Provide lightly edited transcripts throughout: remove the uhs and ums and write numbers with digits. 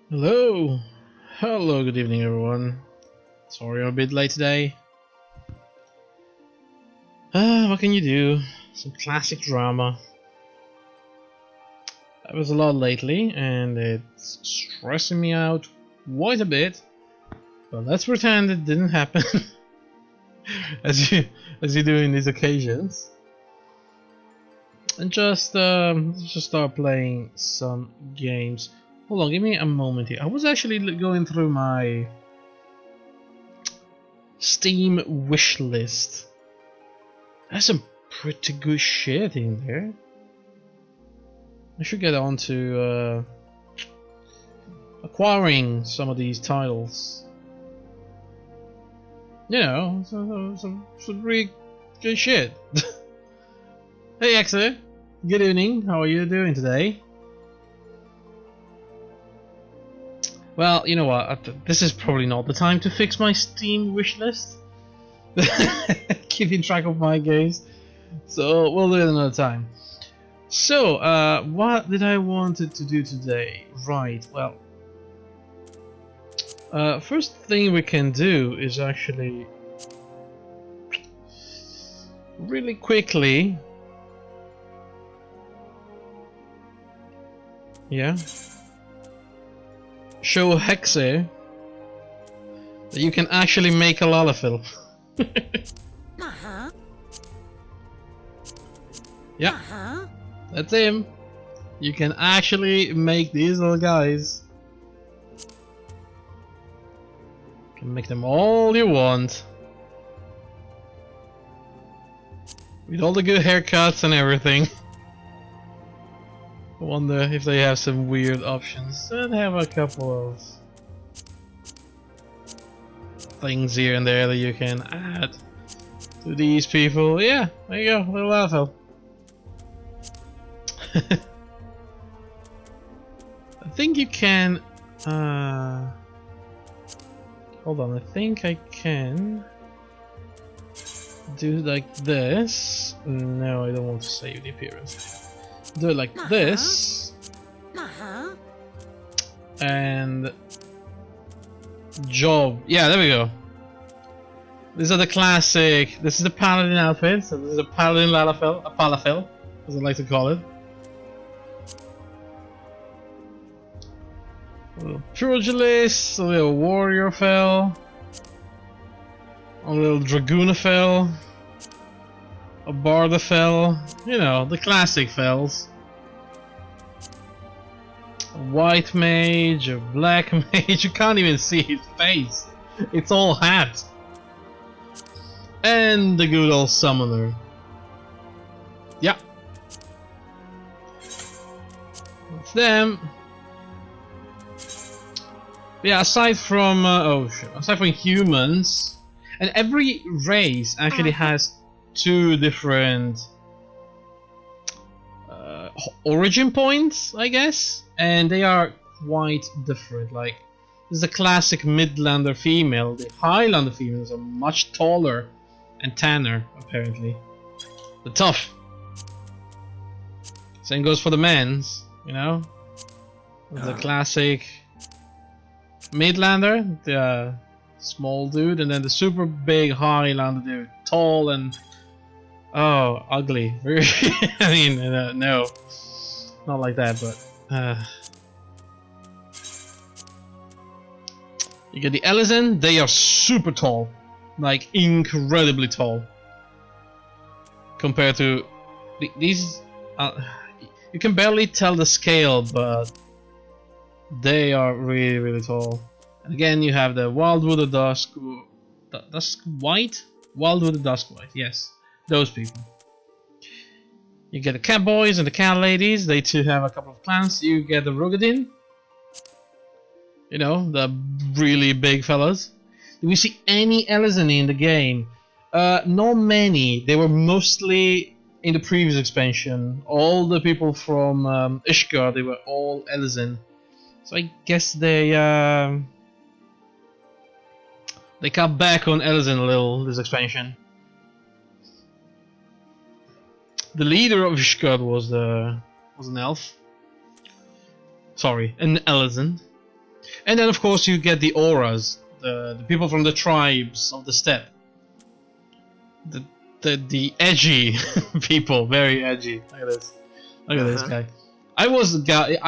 Hello, hello, good evening everyone. Sorry I'm a bit late today. What can you do? Some classic drama. That was a lot lately and it's stressing me out quite a bit. But let's pretend it didn't happen. as you do in these occasions. And just start playing some games. Hold on, give me a moment here. I was actually going through my Steam wish list. There's some pretty good shit in there. I should get on to acquiring some of these titles. You know, some really good shit. Hey Exer, good evening. How are you doing today? Well, you know what, this is probably not the time to fix my Steam wishlist. Keeping track of my games. So, we'll do it another time. So, what did I wanted to do today? Right, well... first thing we can do is actually... really quickly... yeah? Show Hexe that you can actually make a Lalafell. Yeah, that's him. You can actually make these little guys. You can make them all you want. With all the good haircuts and everything. I wonder if they have some weird options. They have a couple of things here and there that you can add to these people. Yeah, there you go, little Lalafell. I think you can. Hold on, I think I can do like this. No, I don't want to save the appearance. Do it like this, and job. Yeah, there we go. These are the classic. This is the paladin outfit. So this is a paladin Lalafell, a palafell, as I like to call it. A little pugilist, a little warrior fell, a little dragoon fell. A barda fell, you know, the classic fells. A white mage, a black mage, you can't even see his face. It's all hat. And the good old summoner. Yeah. It's them. Yeah, aside from aside from humans, and every race actually has two different origin points, I guess, and they are quite different. Like, this is a classic Midlander female. The Highlander females are much taller and tanner, apparently. The tough. Same goes for the men's, you know. The classic Midlander, the small dude, and then the super big Highlander dude, tall and ugly. I mean, no, not like that, but you get the Ellison. They are super tall, like incredibly tall, compared to these. You can barely tell the scale, but they are really, really tall. And again, you have the Wildwood of Dusk White, Wildwood of Dusk White. Yes. Those people. You get the cat boys and the cat ladies. They too have a couple of clans. You get the Rugadin. You know, the really big fellas. Do we see any Ellison in the game? Not many. They were mostly in the previous expansion. All the people from Ishgard, they were all Ellison. So I guess they cut back on Ellison a little this expansion. The leader of Ishgard was an elf. Sorry, an Ellison. And then of course you get the auras, the people from the tribes of the steppe. The edgy people, very edgy. Look at this. Look at this guy. I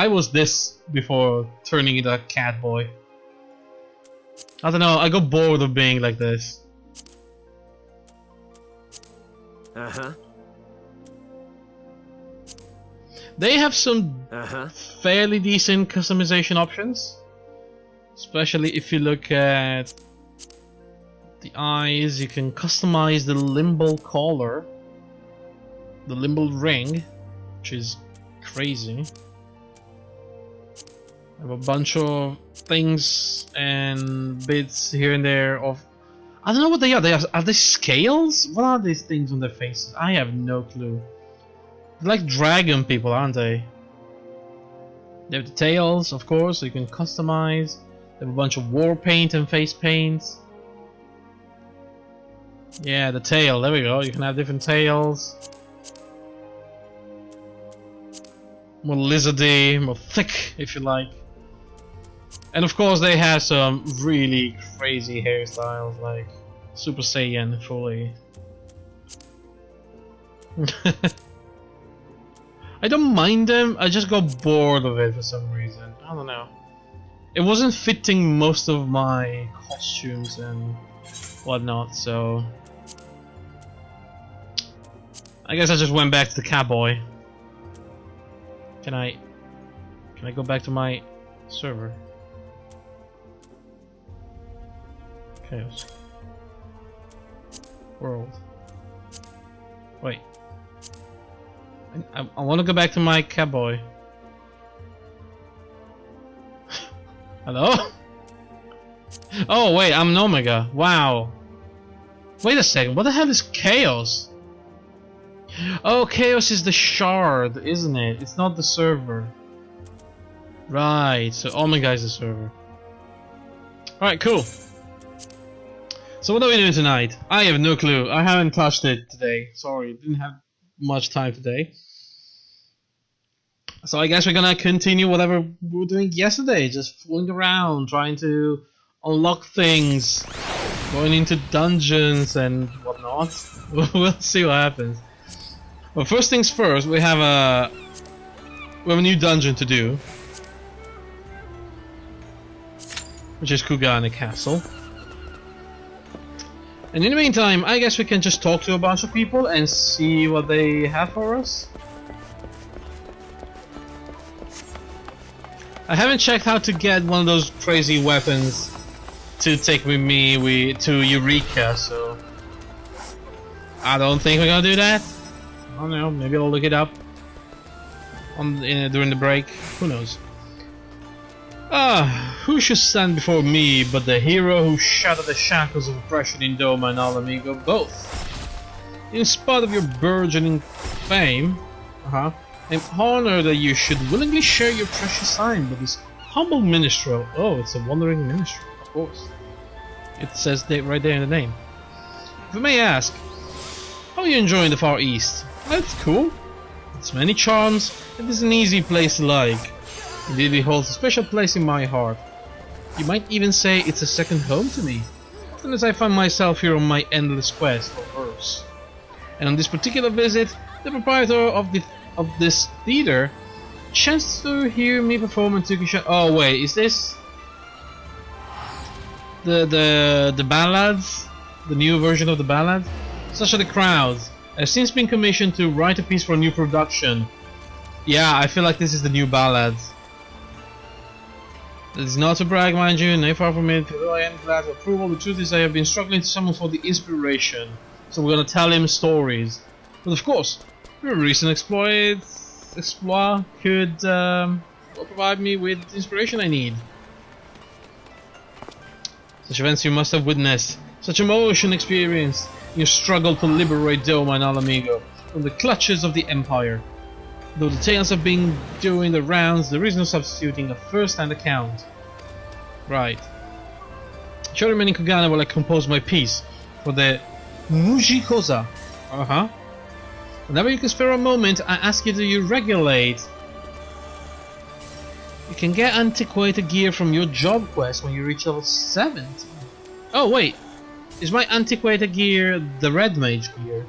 was this before turning into a cat boy. I don't know, I got bored of being like this. They have some fairly decent customization options. Especially if you look at the eyes, you can customize the limbal collar, the limbal ring, which is crazy. I have a bunch of things and bits here and there of... I don't know what they are. Are they scales? What are these things on their faces? I have no clue. They're like dragon people, aren't they? They have the tails, of course, so you can customize. They have a bunch of war paint and face paints. Yeah, the tail, there we go. You can have different tails. More lizardy, more thick, if you like. And of course they have some really crazy hairstyles, like Super Saiyan fully. I don't mind them, I just got bored of it for some reason. I don't know. It wasn't fitting most of my costumes and whatnot, so... I guess I just went back to the cowboy. Can I go back to my server? Chaos. World. Wait. I want to go back to my cowboy. Hello? Oh wait, I'm an Omega. Wow. Wait a second, what the hell is Chaos? Oh, Chaos is the shard, isn't it? It's not the server. Right, so Omega is the server. Alright, cool. So what are we doing tonight? I have no clue. I haven't touched it today. Sorry, didn't have much time today. So I guess we're gonna continue whatever we were doing yesterday. Just fooling around, trying to unlock things, going into dungeons and whatnot. We'll see what happens. Well, first things first, we have a new dungeon to do, which is Kugane Castle. And in the meantime, I guess we can just talk to a bunch of people and see what they have for us. I haven't checked how to get one of those crazy weapons to take with me to Eureka, so I don't think we're gonna do that. I don't know, maybe I'll look it up during the break. Who knows? Who should stand before me but the hero who shattered the shackles of oppression in Doma and Alamigo both? In spite of your burgeoning fame, I'm honored that you should willingly share your precious time with this humble minstrel. Oh, it's a wandering minstrel, of course. It says that right there in the name. If I may ask, how are you enjoying the Far East? That's cool. It's many charms, it is an easy place to like. Indeed, it holds a special place in my heart. You might even say it's a second home to me, often as I find myself here on my endless quest for verse. And on this particular visit, the proprietor of this theater chanced to hear me perform and took a shot. Oh wait, is this the ballads? The new version of the ballad? Such are the crowds. I've since been commissioned to write a piece for a new production. Yeah, I feel like this is the new ballads. It is not to brag, mind you, nay far from it, although I am glad to approval. The truth is I have been struggling to summon for the inspiration, so we're gonna tell him stories. But of course, your recent exploit could provide me with the inspiration I need. Such events you must have witnessed, such emotion experienced in your struggle to liberate Doma and Alamigo from the clutches of the Empire. Though the tales have been doing the rounds, there is no substituting a first-hand account. Right. Shall remain in Kugane while I compose my piece for the Mujikoza. Whenever you can spare a moment, I ask you to regulate You can get antiquated gear from your job quest when you reach level 70. Oh wait, is my antiquated gear the red mage gear?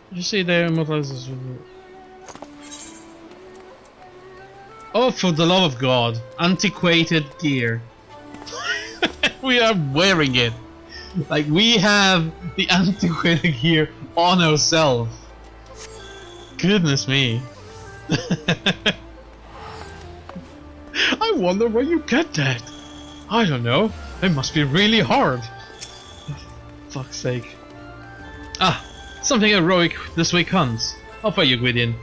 Did you see there immortalizes? Oh, for the love of God, antiquated gear. We are wearing it. Like, we have the antiquated gear on ourselves. Goodness me. I wonder where you get that. I don't know. It must be really hard. Fuck's sake. Ah, something heroic this week comes. How about you, Gwydion?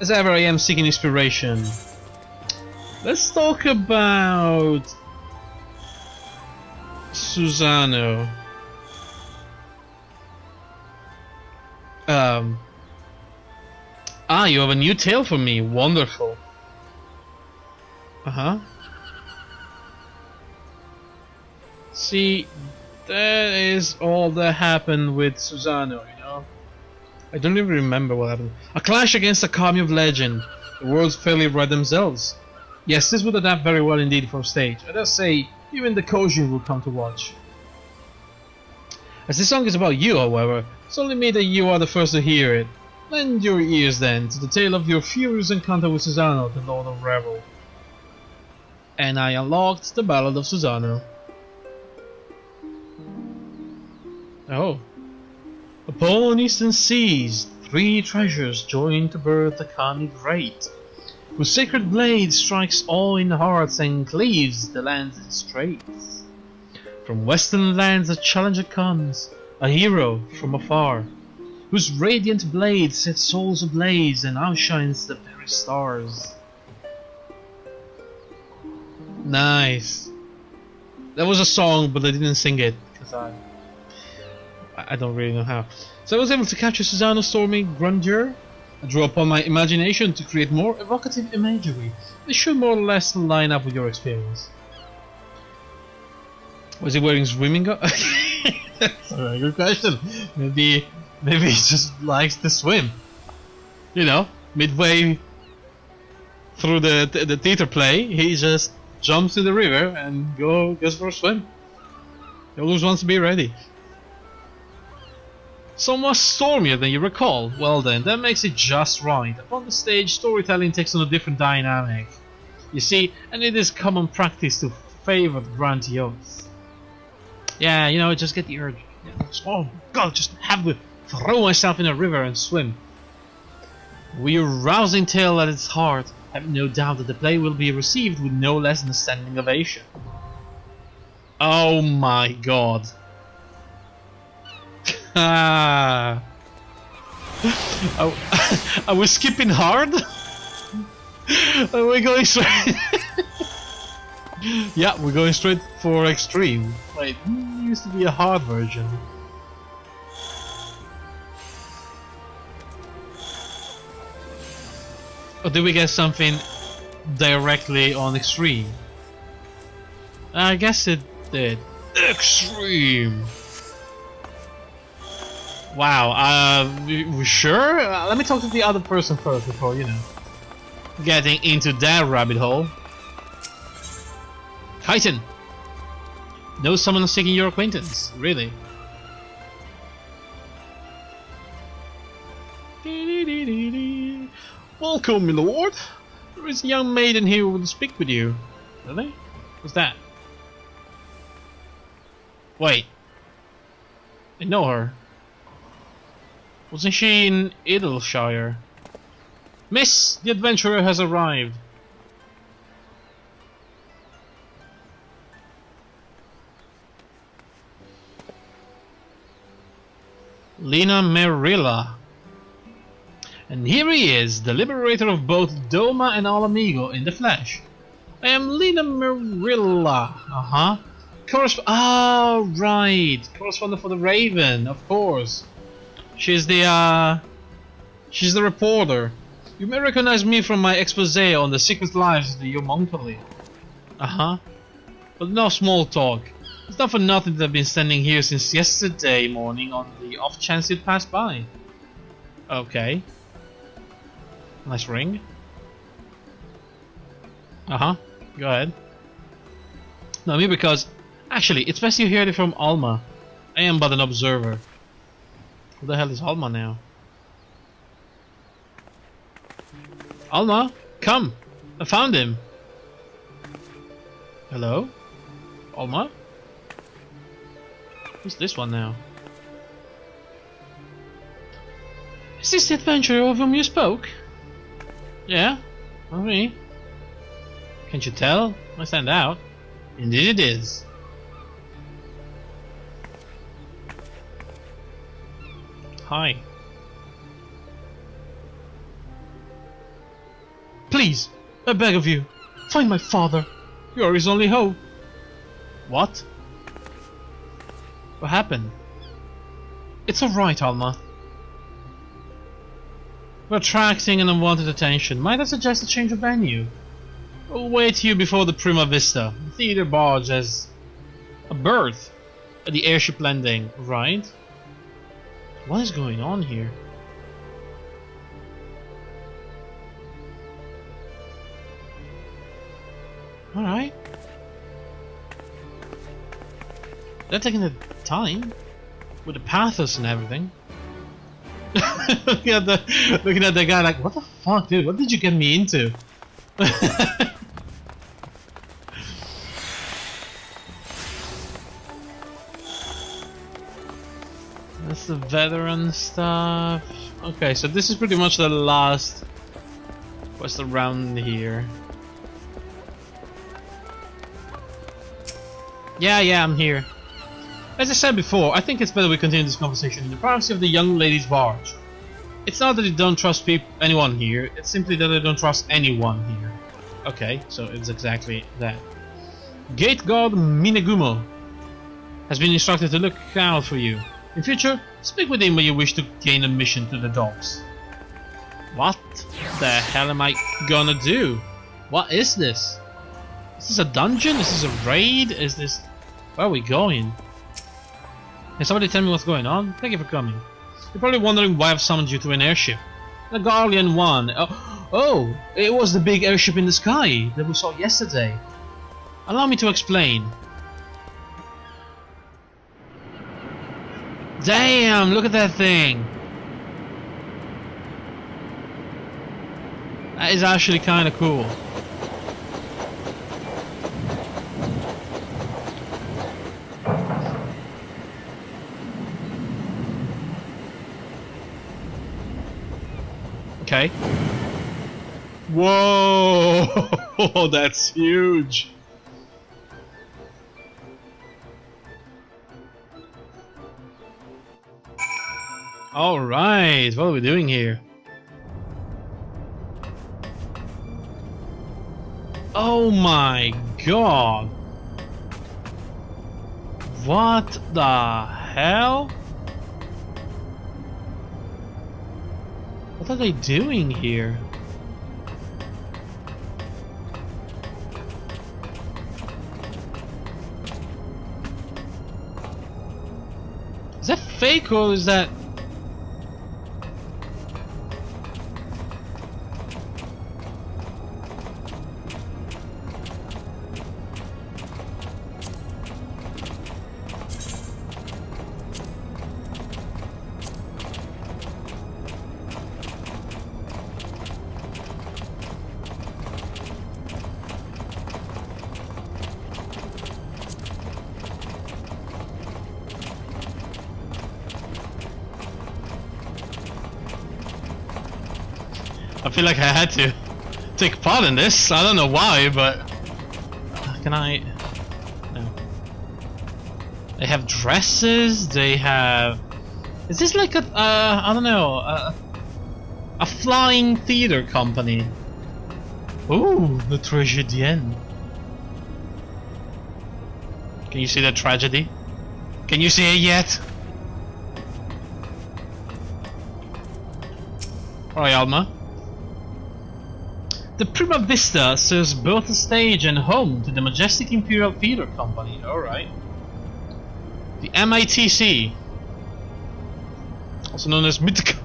As ever, I am seeking inspiration. Let's talk about Susano. You have a new tale for me. Wonderful. See, that is all that happened with Susano, you know? I don't even remember what happened. A clash against a army of legend. The worlds fairly read themselves. Yes, this would adapt very well indeed for stage. I dare say, even the Kojin will come to watch. As this song is about you, however, it's only me that you are the first to hear it. Lend your ears then to the tale of your furious encounter with Susano, the Lord of Revel. And I unlocked the Ballad of Susano. Oh. Upon eastern seas, 3 treasures join to birth the Kami Great, whose sacred blade strikes all in hearts and cleaves the lands it straits. From western lands a challenger comes, a hero from afar, whose radiant blade sets souls ablaze and outshines the very stars. Nice. That was a song, but I didn't sing it because I don't really know how. So I was able to capture Susano's stormy grandeur. I drew upon my imagination to create more evocative imagery. This should more or less line up with your experience. Was he wearing swimming That's a very good question. Maybe he just likes to swim. You know, midway through the theater play, he just jumps to the river and goes for a swim. He always wants to be ready. Somewhat stormier than you recall. Well then, that makes it just right. Upon the stage, storytelling takes on a different dynamic. You see, and it is common practice to favor the grandiose. Yeah, you know, just get the urge. Yeah, oh god, just have to throw myself in a river and swim. With your rousing tale at its heart, I have no doubt that the play will be received with no less than a standing ovation. Oh my god. Are we skipping hard? Are we going straight? Yeah, we're going straight for extreme. Wait, it used to be a hard version. Or did we get something directly on extreme? I guess it did. Extreme! Wow, we sure? Let me talk to the other person first before, you know, getting into that rabbit hole. Titan! No someone seeking your acquaintance, really. Welcome, my lord. There is a young maiden here who will speak with you. Really? What's that? Wait. I know her. Wasn't she in Idleshire? Miss, the adventurer has arrived. Lina Merilla. And here he is, the liberator of both Doma and Alamigo in the flesh. I am Lina Merilla. Oh, right. Correspondent for the Raven, of course. She's the reporter. You may recognize me from my expose on the secret lives of the homunculi. But no small talk. It's not for nothing that I've been standing here since yesterday morning on the off chance you'd pass by. Okay. Nice ring. Uh-huh. Go ahead. No, me because... Actually, it's best you hear it from Alma. I am but an observer. Who the hell is Alma now? Alma, come! I found him! Hello? Alma? Who's this one now? Is this the adventurer of whom you spoke? Yeah? Not me. Can't you tell? I stand out. Indeed it is. Hi. Please, I beg of you, find my father. You are his only hope. What? What happened? It's alright, Alma. We're attracting an unwanted attention. Might I suggest a change of venue? We'll wait you before the Prima Vista. The theater barge has a berth at the airship landing, right? What is going on here? Alright. They're taking the time with the pathos and everything. looking at the guy like, what the fuck, dude? What did you get me into? That's the veteran stuff. Okay, so this is pretty much the last quest around here. Yeah, I'm here. As I said before, I think it's better we continue this conversation in the privacy of the young lady's barge. It's not that I don't trust anyone here, it's simply that I don't trust anyone here. Okay, so it's exactly that. Gate Guard Minegumo has been instructed to look out for you. In future, speak with him when you wish to gain admission to the docks. What the hell am I gonna do? What is this? Is this a dungeon? Is this a raid? Is this... Where are we going? Can somebody tell me what's going on? Thank you for coming. You're probably wondering why I've summoned you to an airship. The Guardian 1. Oh, it was the big airship in the sky that we saw yesterday. Allow me to explain. Damn, look at that thing. That is actually kind of cool. Okay. Whoa, that's huge. All right, what are we doing here? Oh my god. What the hell? What are they doing here? Is that fake or is that... I feel like I had to take part in this. I don't know why, but can I? No. They have dresses. They have. Is this like a? I don't know. A flying theater company. Ooh, the tragedienne. Can you see the tragedy? Can you see it yet? Alright, Alma. The Prima Vista serves both a stage and home to the majestic Imperial Theatre Company. Alright. The MITC, also known as Mythica.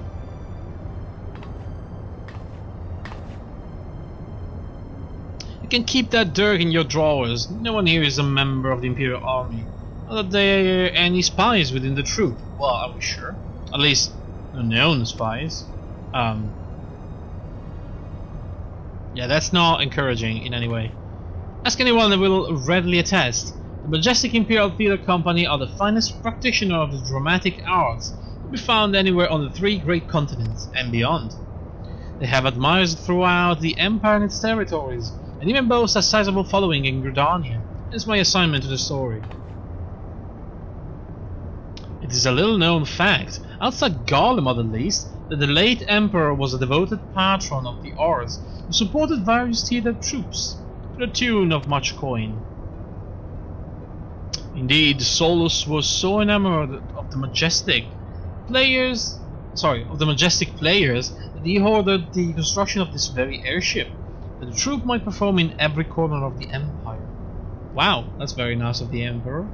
You You can keep that dirk in your drawers. No one here is a member of the Imperial Army. Not that there are any spies within the troop. Well, are we sure? At least, known spies. Yeah, that's not encouraging in any way. Ask anyone that will readily attest. The Majestic Imperial Theatre Company are the finest practitioners of the dramatic arts to be found anywhere on the 3 great continents and beyond. They have admirers throughout the Empire and its territories, and even boast a sizable following in Gridania. This is my assignment to the story. It is a little-known fact, outside Garlemald at least, that the late Emperor was a devoted patron of the arts who supported various theatre troops, to the tune of much coin. Indeed, Solus was so enamored of the majestic players that he ordered the construction of this very airship, that the troop might perform in every corner of the Empire. Wow, that's very nice of the Emperor.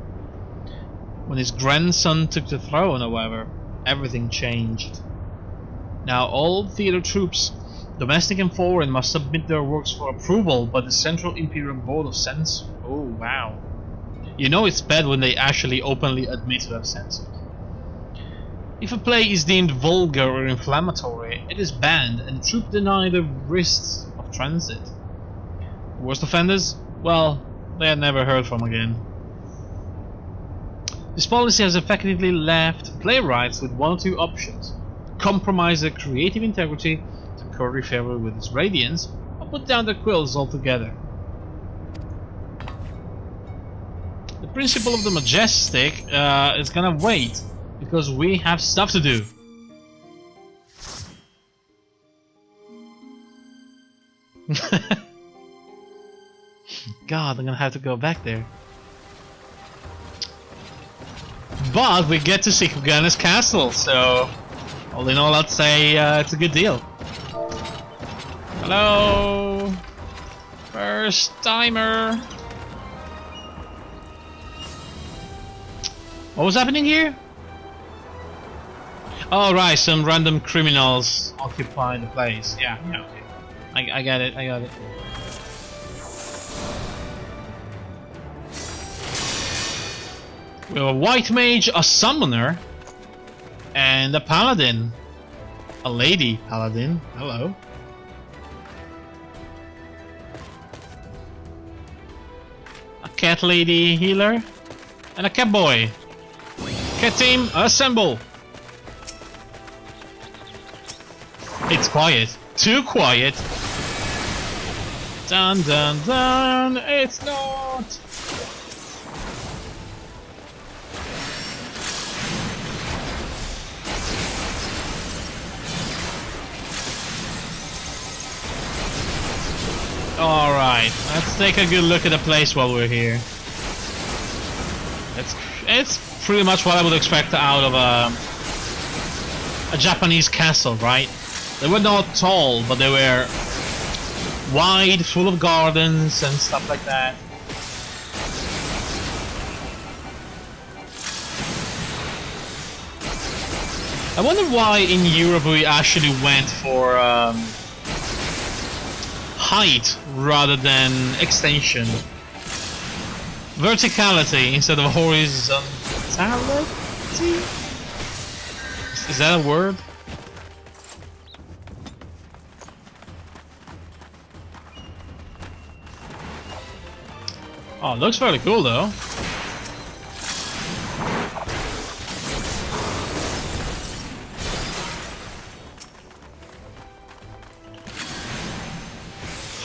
When his grandson took the throne, however, everything changed. Now all theatre troops, domestic and foreign, must submit their works for approval by the Central Imperial Board of Censors. Oh, wow. You know it's bad when they actually openly admit to have censored. If a play is deemed vulgar or inflammatory, it is banned and the troop denied the risks of transit. The worst offenders? Well, they are never heard from again. This policy has effectively left playwrights with 1 or 2 options: compromise their creative integrity to curry favor with its radiance, or put down their quills altogether. The principle of the Majestic is gonna wait, because we have stuff to do. God, I'm gonna have to go back there. But we get to see Kugana's castle, so all in all I'd say it's a good deal. Hello! First timer! What was happening here? Oh right, some random criminals occupy the place. Yeah, okay. I got it, I got it. We have a white mage, a summoner, and a paladin. A lady paladin. Hello. A cat lady healer, and a cat boy. Cat team, assemble! It's quiet. Too quiet. Dun dun dun. It's not. Alright, let's take a good look at the place while we're here. It's pretty much what I would expect out of a Japanese castle, right? They were not tall, but they were wide, full of gardens and stuff like that. I wonder why in Europe we actually went for height rather than extension. Verticality instead of horizontality? Is that a word? Oh, it looks fairly cool though.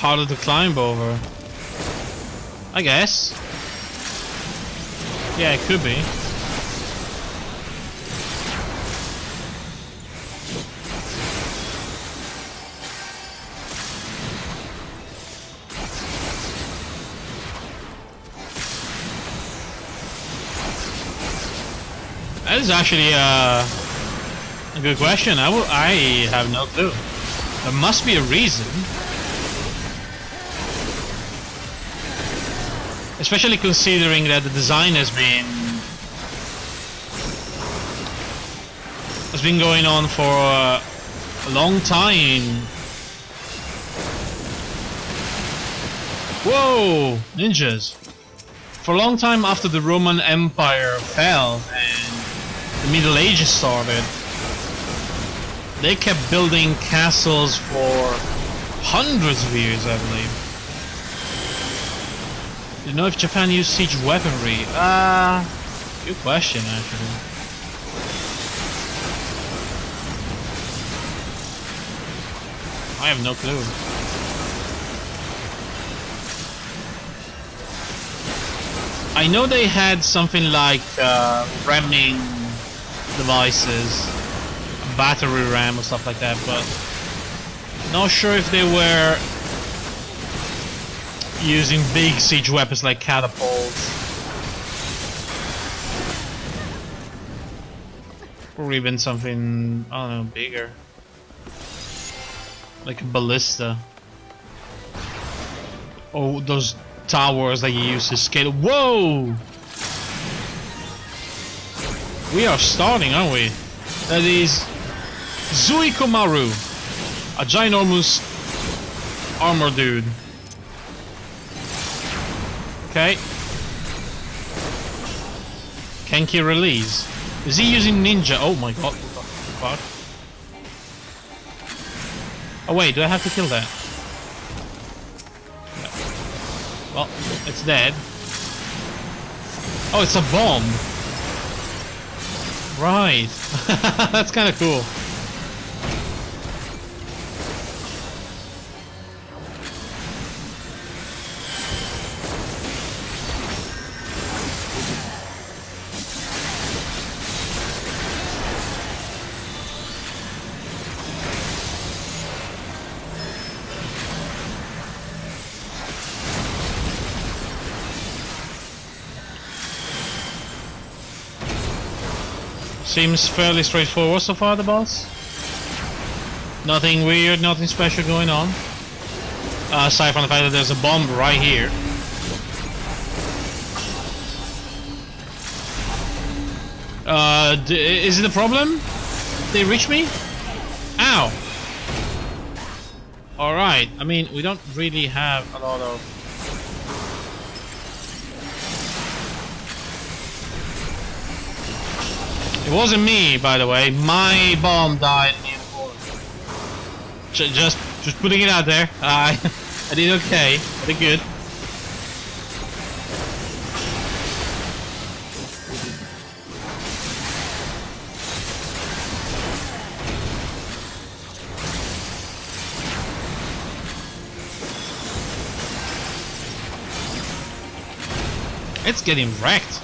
Harder to climb over, I guess. Yeah, it could be. That is actually a good question. I have no clue. There must be a reason. Especially considering that the design has been going on for a long time. Whoa! Ninjas! For a long time after the Roman Empire fell and the Middle Ages started, they kept building castles for hundreds of years, I believe. Do you know if Japan used siege weaponry? Good question, actually. I have no clue. I know they had something like ramming devices, battery ram or stuff like that, but not sure if they were using big siege weapons like catapults or even something, I don't know, bigger, like a ballista. Oh, those towers that you use to scale. Whoa! We are starting, aren't we? That is Zuikomaru, a ginormous armor dude. Okay. Kenki release. Is he using ninja? Oh my god. What? Oh wait, do I have to kill that? Yeah. Well, it's dead. Oh, it's a bomb. Right. That's kind of cool. Seems fairly straightforward so far, the boss. Nothing weird, nothing special going on. Aside from the fact that there's a bomb right here. Is it a problem? They reach me? Ow! Alright, I mean, we don't really have a lot of... It wasn't me, by the way. My bomb died near the border. Just putting it out there. I did okay. I did good. It's getting wrecked.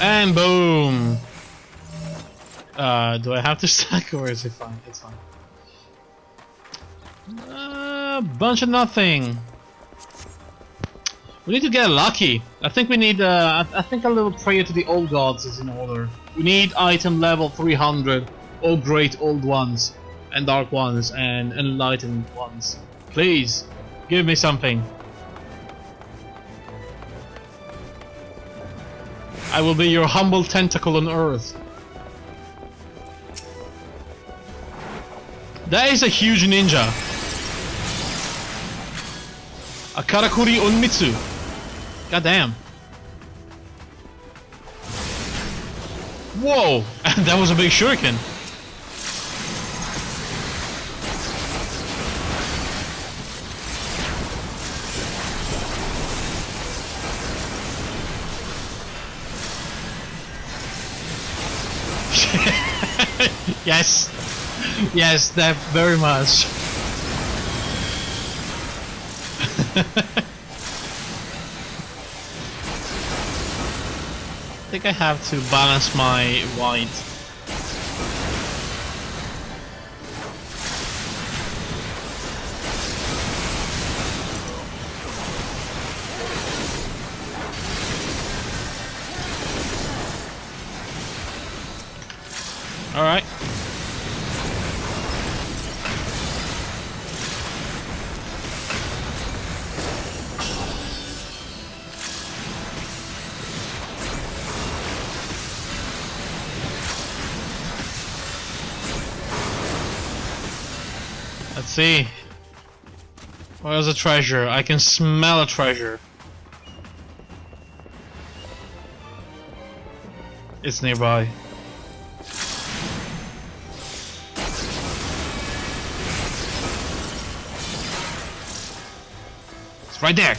And boom! Do I have to stack or is it fine? It's fine. Bunch of nothing. We need to get lucky. I think we need. I think a little prayer to the old gods is in order. We need item level 300, all great old ones, and dark ones, and enlightened ones. Please, give me something. I will be your humble tentacle on earth. That is a huge ninja. A Karakuri Onmitsu. Goddamn. Whoa! That was a big shuriken. Yes, yes, that very much. I think I have to balance my white. All right. Let's see. Where's the treasure? I can smell a treasure. It's nearby. It's right there.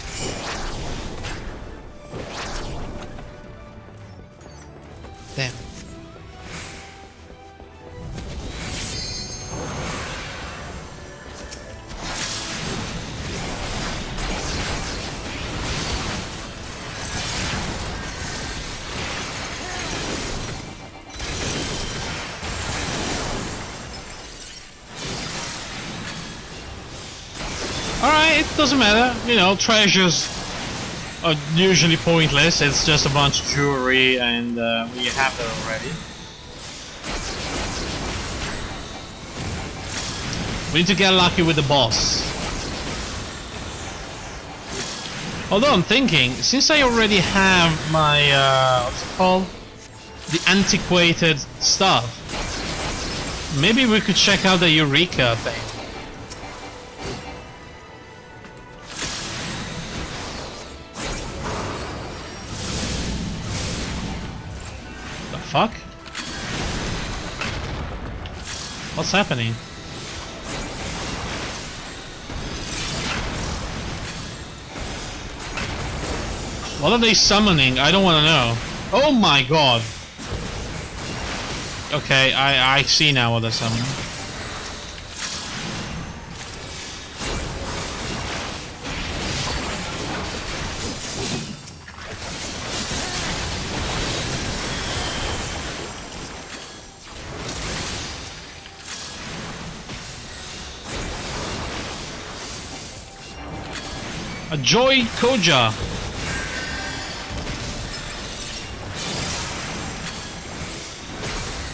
Damn. Alright, it doesn't matter. You know, treasures are usually pointless. It's just a bunch of jewelry and we have that already. We need to get lucky with the boss. Although I'm thinking, since I already have my, what's it called? The antiquated stuff. Maybe we could check out the Eureka thing. Fuck? What's happening? What are they summoning? I don't want to know. Oh my god! Okay, I see now what they're summoning. A Joy Koja.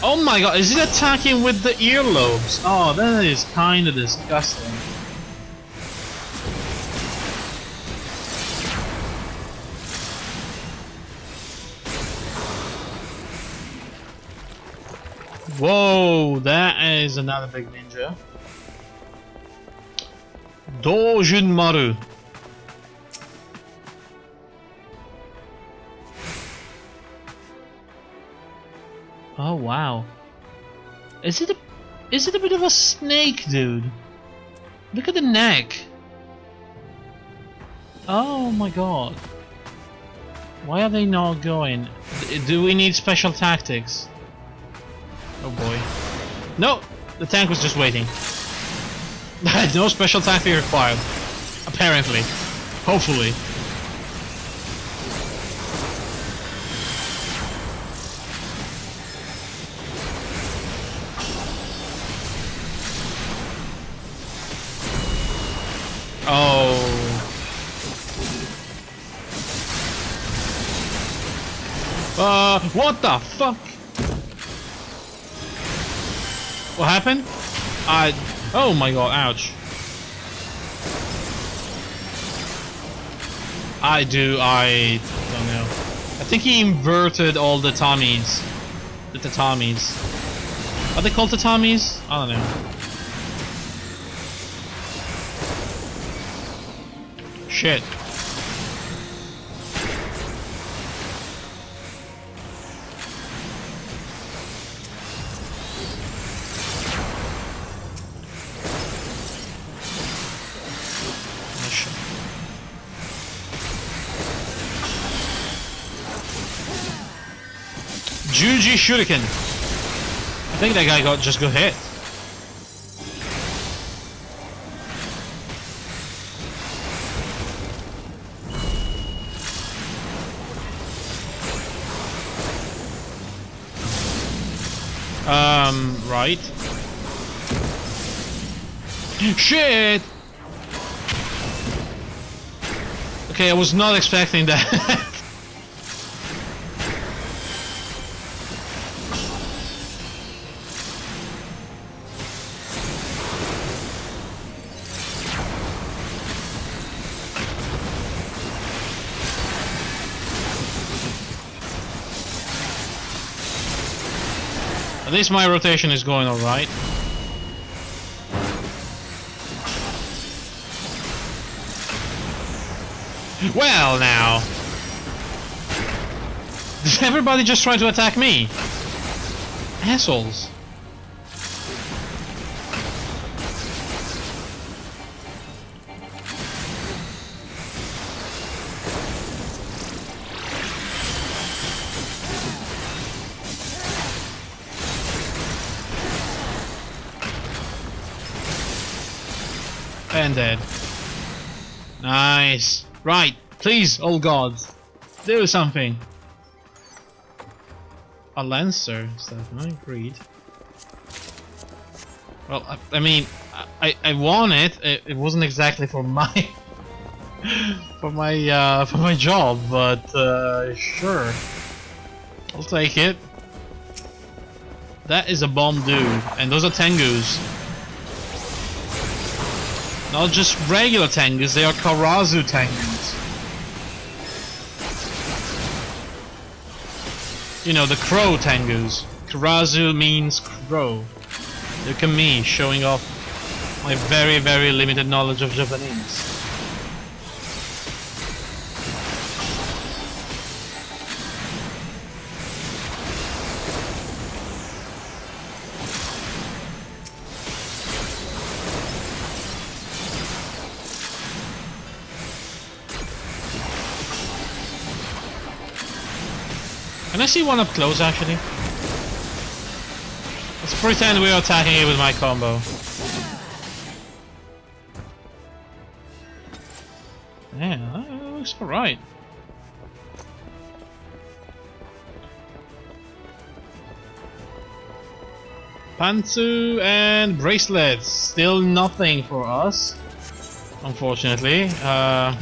Oh my god, is it attacking with the earlobes? Oh, that is kind of disgusting. Whoa, that is another big ninja. Dojun Maru. Oh wow. Is it a bit of a snake, dude? Look at the neck. Oh my god. Why are they not going? Do we need special tactics? Oh boy. No! The tank was just waiting. No special tactic required. Apparently. Hopefully. Oh. What the fuck? What happened? Oh my god, ouch. I don't know. I think he inverted all the Tommies. The tatamis. Are they called tatamis? I don't know. Shit. Juji Shuriken. I think that guy just got hit. Right. Shit! Okay, I was not expecting that. At least my rotation is going alright. Well, now. Did everybody just try to attack me? Assholes. And dead. Nice. Right. Please, oh gods. Do something. A Lancer. Is that my breed? Well, I mean, I won it. It wasn't exactly for my for my job, but sure. I'll take it. That is a bomb dude, and those are Tengus. Not just regular Tengus, they are Karazu Tengus. You know, the crow Tengus. Karazu means crow. Look at me, showing off my very, very limited knowledge of Japanese. Can I see one up close, actually? Let's pretend we're attacking it with my combo. Yeah, that looks alright. Pantsu and bracelets. Still nothing for us, unfortunately. I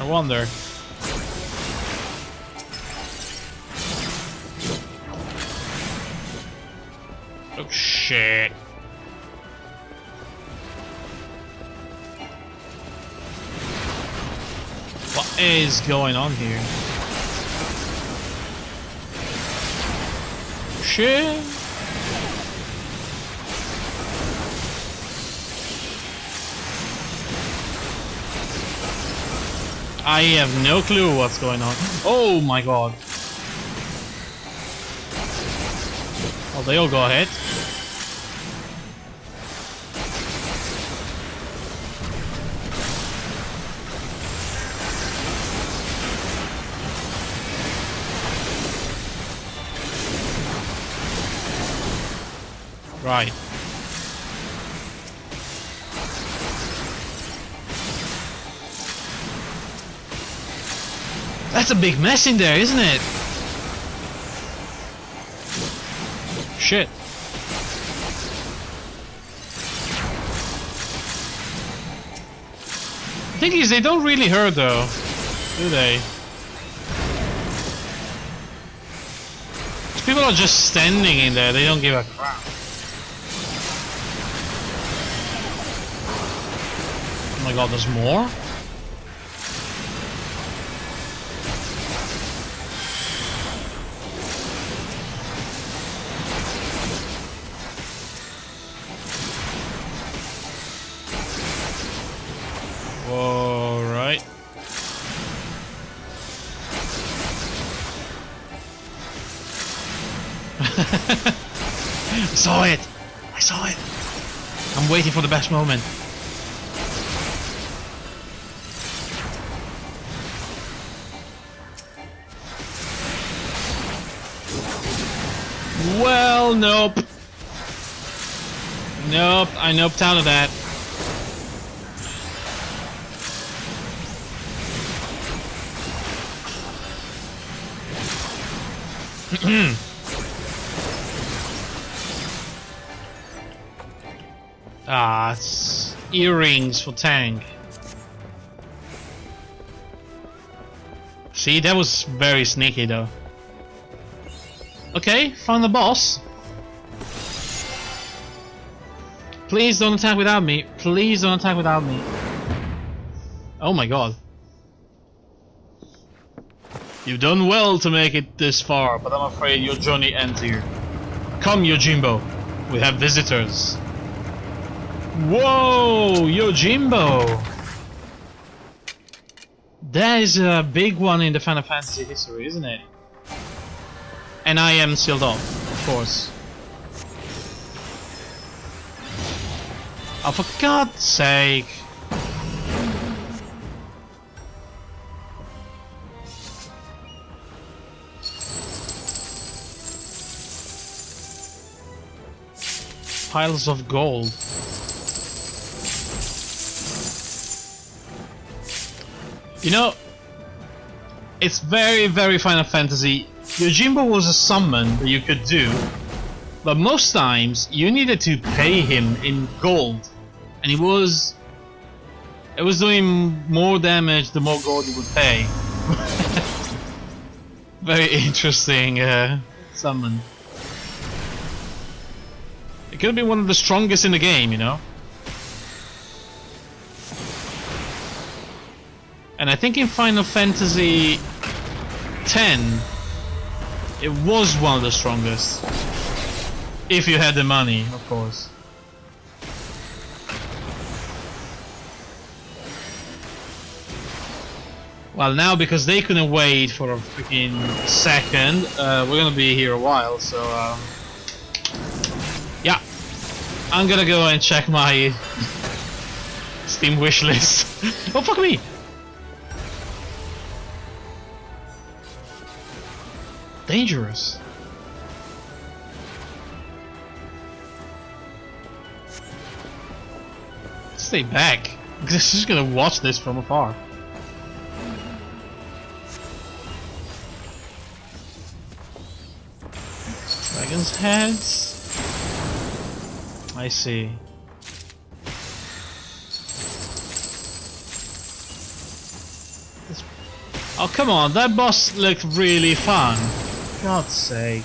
wonder. Oh shit. What is going on here? Shit. I have no clue what's going on. Oh my god. Oh, they all go ahead. Right. That's a big mess in there, isn't it? Shit. The thing is, they don't really hurt though, do they? People are just standing in there, they don't give a crap. Oh my god, there's more? Whoa, right. I saw it! I saw it! I'm waiting for the best moment. Well, nope. Nope, I noped out of that. Ah, it's earrings for tank. See, that was very sneaky though. Okay, found the boss. Please don't attack without me. Please don't attack without me. Oh my god. You've done well to make it this far, but I'm afraid your journey ends here. Come, Yojimbo. We have visitors. Whoa, Yojimbo. That is a big one in the Final Fantasy history, isn't it? And I am sealed off, of course. Oh, for God's sake! Piles of gold. You know, it's very Final Fantasy. Yojimbo was a summon that you could do, but most times you needed to pay him in gold, and it was doing more damage the more gold you would pay. Very interesting summon. It could have been one of the strongest in the game, you know. And I think in Final Fantasy X, it was one of the strongest. If you had the money, of course. Well, now because they couldn't wait for a freaking second, we're gonna be here a while, so yeah. I'm gonna go and check my Steam wishlist. Oh, fuck me! Dangerous. Stay back. I'm just gonna watch this from afar. Dragon's heads. I see. Oh, come on, that boss looked really fun. God's sake.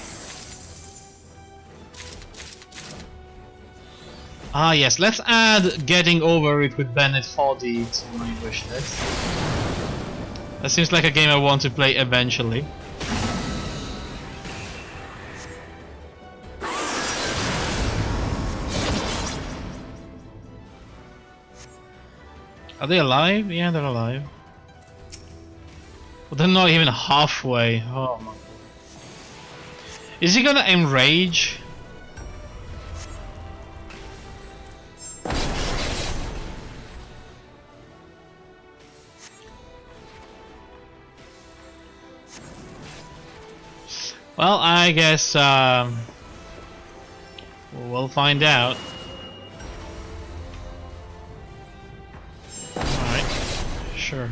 Ah yes, let's add Getting Over It with Bennett Foddy to my wishlist. That seems like a game I want to play eventually. Are they alive? Yeah, they're alive. But they're not even halfway. Oh my god. Is he gonna enrage? Well, I guess we'll find out. Alright, sure.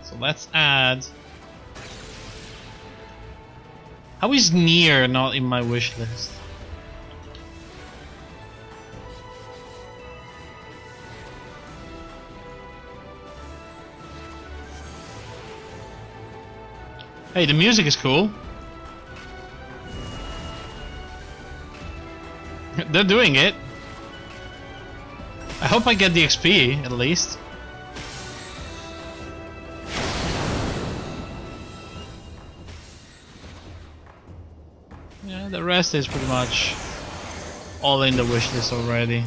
So let's add. How is Nier not in my wish list? Hey, the music is cool. They're doing it. I hope I get the XP at least. Yeah, the rest is pretty much all in the wishlist already.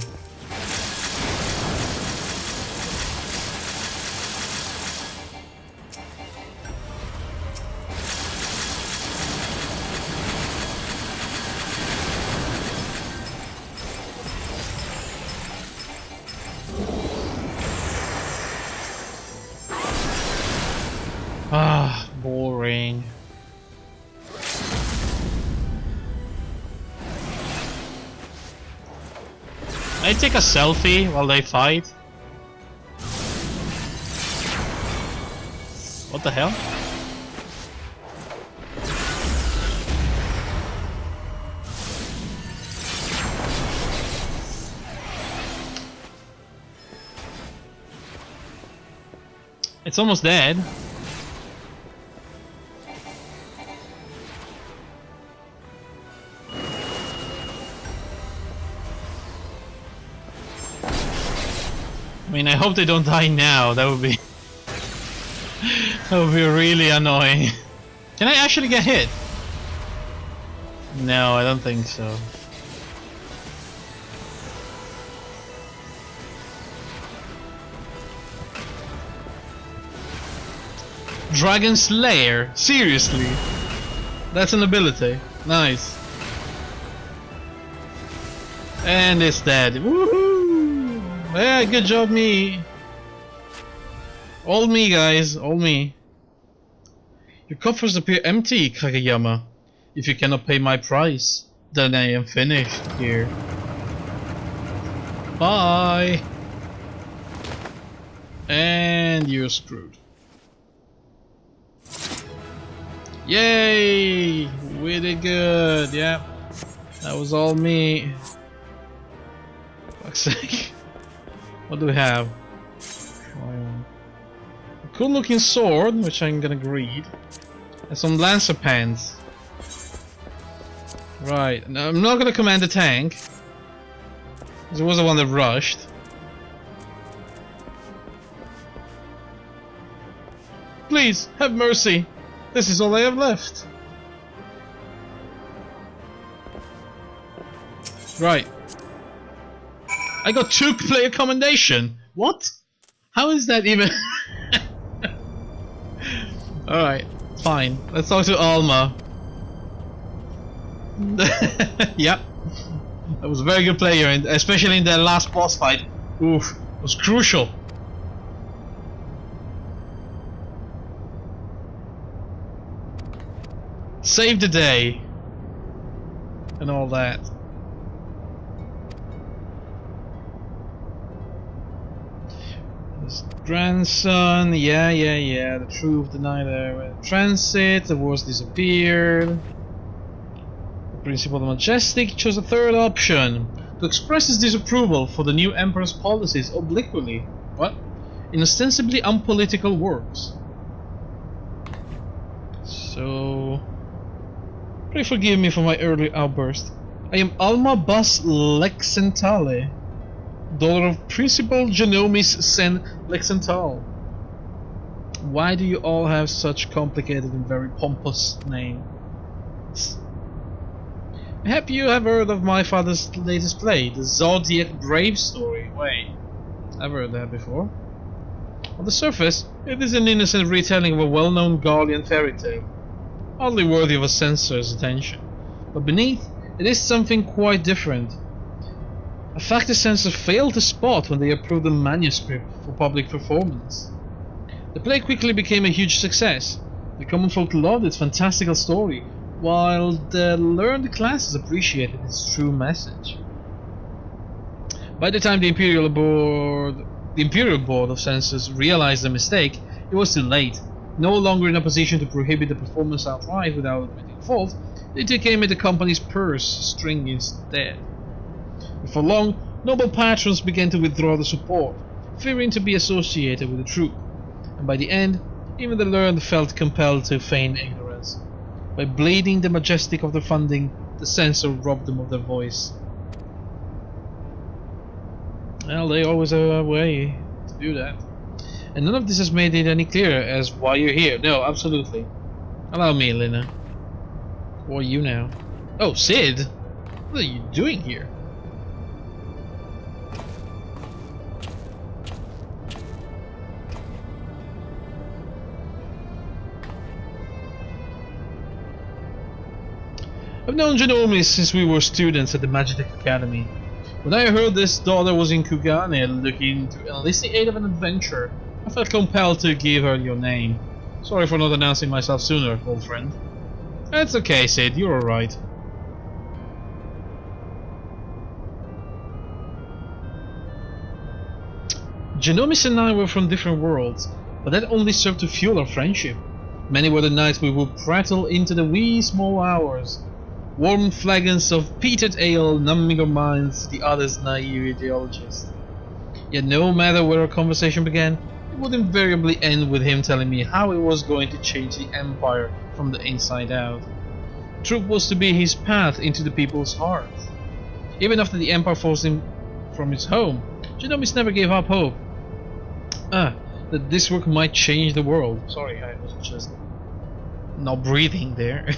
Ah, boring. I take a selfie while they fight. What the hell? It's almost dead. I mean, I hope they don't die now. That would be that would be really annoying. Can I actually get hit? No, I don't think so. Dragon Slayer? Seriously? That's an ability. Nice. And it's dead. Woohoo! Yeah, good job, me. All me, guys. All me. Your coffers appear empty, Kageyama. If you cannot pay my price, then I am finished here. Bye. And you're screwed. Yay! We did good. Yeah. That was all me. Fuck's sake. What do we have? A cool looking sword, which I'm gonna greed. And some lancer pants. Right. Now, I'm not gonna command the tank. Because it was the one that rushed. Please, have mercy. This is all I have left. Right. I got 2-player commendation. What? How is that even? Alright, fine. Let's talk to Alma. Yep. That was a very good player, and especially in that last boss fight. Oof, it was crucial. Save the day. And all that. His grandson, yeah. The truth denied there. Transit, the wars disappeared. The Principal of the Majestic chose a third option. To express his disapproval for the new Emperor's policies obliquely. What? In ostensibly unpolitical works. So... Pray forgive me for my early outburst. I am Alma Bas Lexentale, daughter of Principal Genomis Sen Lexental. Why do you all have such complicated and very pompous names? Perhaps you have heard of my father's latest play, the Zodiac Brave story. Wait, I've heard that before. On the surface, it is an innocent retelling of a well-known Gallian fairy tale. Hardly worthy of a censor's attention, but beneath it is something quite different. A fact the censor failed to spot when they approved the manuscript for public performance. The play quickly became a huge success. The common folk loved its fantastical story, while the learned classes appreciated its true message. By the time the Imperial Board of Censors realized the mistake, it was too late. No longer in a position to prohibit the performance outright without admitting fault, they took aim at the company's purse string instead. Before long, noble patrons began to withdraw the support, fearing to be associated with the troupe, and by the end, even the learned felt compelled to feign ignorance. By bleeding the Majestic of their funding, the censor robbed them of their voice. Well, they always have a way to do that. And none of this has made it any clearer as why you're here. No, absolutely. Allow me, Lina. Who are you now? Oh, Sid! What are you doing here? I've known Genomi since we were students at the Magitek Academy. When I heard this daughter was in Kugane looking to enlist the aid of an adventurer, I felt compelled to give her your name. Sorry for not announcing myself sooner, old friend. That's okay, Sid, you're alright. Genomis and I were from different worlds, but that only served to fuel our friendship. Many were the nights we would prattle into the wee small hours. Warm flagons of peated ale numbing our minds, the other's naive ideologist. Yet no matter where our conversation began, it would invariably end with him telling me how he was going to change the Empire from the inside out. Truth was to be his path into the people's hearts. Even after the Empire forced him from his home, Genomis never gave up hope. That this work might change the world. Sorry, I was just not breathing there.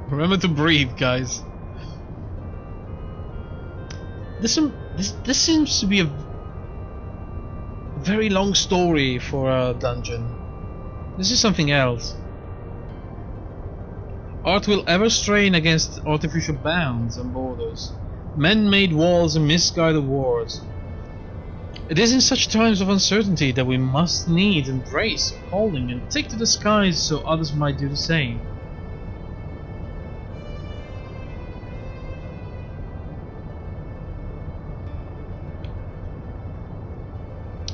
Remember to breathe, guys. This seems to be a very long story for a dungeon. This is something else. Art will ever strain against artificial bounds and borders, man-made walls and misguided wars. It is in such times of uncertainty that we must needs embrace our calling and take to the skies so others might do the same.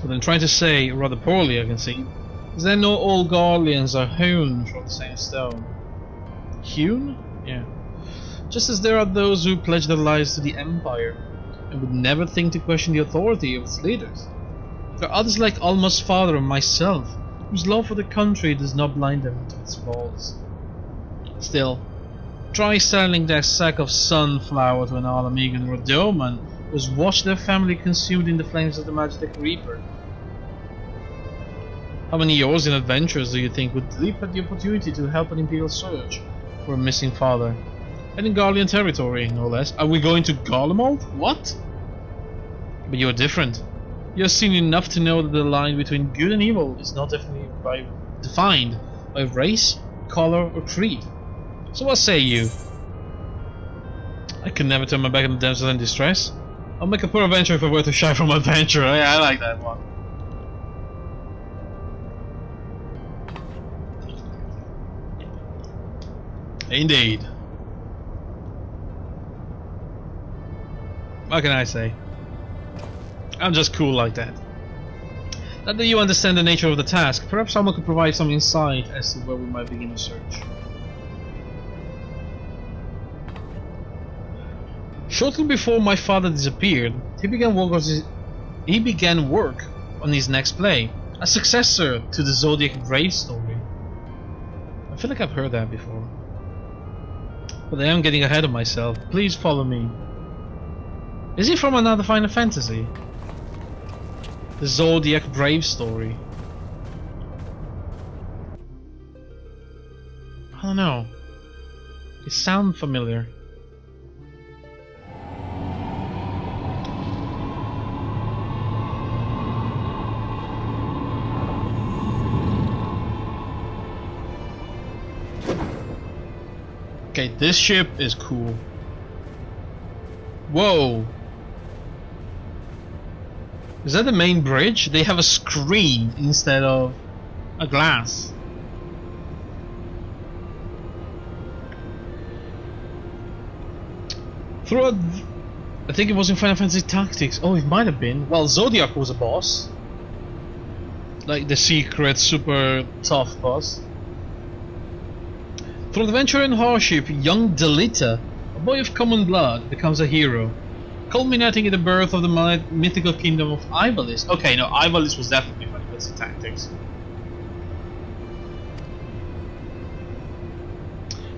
What I'm trying to say, rather poorly I can see, is that not all Garleans are hewn from the same stone. Hewn? Yeah. Just as there are those who pledge their lives to the Empire and would never think to question the authority of its leaders, there are others like Alma's father and myself, whose love for the country does not blind them to its faults. Still, try selling that sack of sunflower to an Alamegan or a Doman who has watched their family consumed in the flames of the Magitek Reaper. How many years in adventures do you think would leap at the opportunity to help an Imperial search for a missing father? And in Garlean territory, no less. Are we going to Garlemald? What? But you're different. You've seen enough to know that the line between good and evil is not defined by race, color, or creed. So what say you? I could never turn my back on the damsel in distress. I'll make a poor adventure if I were to shy from adventure. I like that one. Indeed. What can I say? I'm just cool like that. Now that you understand the nature of the task, perhaps someone could provide some insight as to where we might begin a search. Shortly before my father disappeared, he began work on his next play, a successor to the Zodiac Brave story. I feel like I've heard that before. But I am getting ahead of myself. Please follow me. Is he from another Final Fantasy? The Zodiac Brave story. I don't know. It sounds familiar. Okay, this ship is cool. Whoa! Is that the main bridge? They have a screen instead of a glass. Throughout, I think it was in Final Fantasy Tactics. Oh, it might have been. Well, Zodiac was a boss, like the secret, super tough boss. Through adventure and hardship, young Delita, a boy of common blood, becomes a hero, culminating in the birth of the mythical kingdom of Ivalice. Okay, no, Ivalice was definitely Final Fantasy Tactics.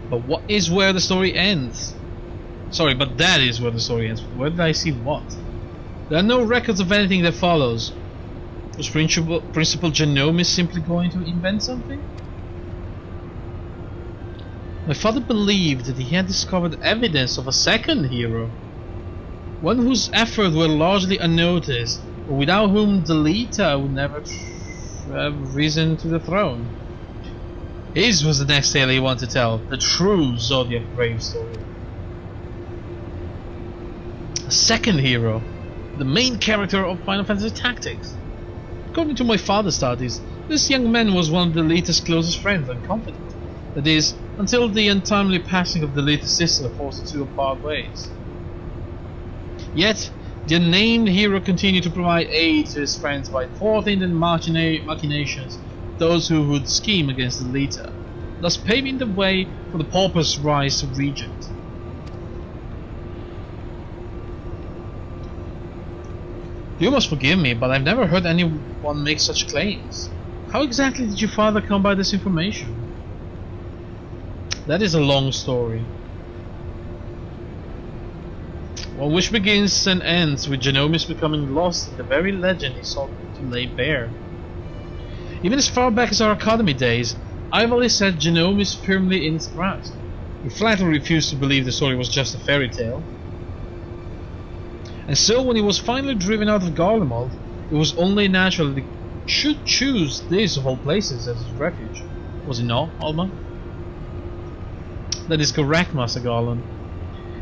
But what is where the story ends? Sorry, but that is where the story ends. Where did I see what? There are no records of anything that follows. Was Principal Genome simply going to invent something? My father believed that he had discovered evidence of a second hero, one whose efforts were largely unnoticed, but without whom Delita would never have risen to the throne. His was the next tale he wanted to tell, the true Zodiac Brave story. A second hero, the main character of Final Fantasy Tactics. According to my father's studies, this young man was one of Delita's closest friends and confidant. That is, until the untimely passing of Delita's sister forced the two apart ways. Yet, the unnamed hero continued to provide aid to his friends by thwarting the machinations of those who would scheme against Delita, thus paving the way for the pauper's rise to regent. You must forgive me, but I've never heard anyone make such claims. How exactly did your father come by this information? That is a long story. One which begins and ends with Genomis becoming lost in the very legend he sought to lay bare. Even as far back as our academy days, Ivalice had Genomis firmly in its grasp. He flatly refused to believe the story was just a fairy tale. And so when he was finally driven out of Garlemald, it was only natural should choose this of all places as his refuge. Was it not, Alma? That is correct, Master Garland.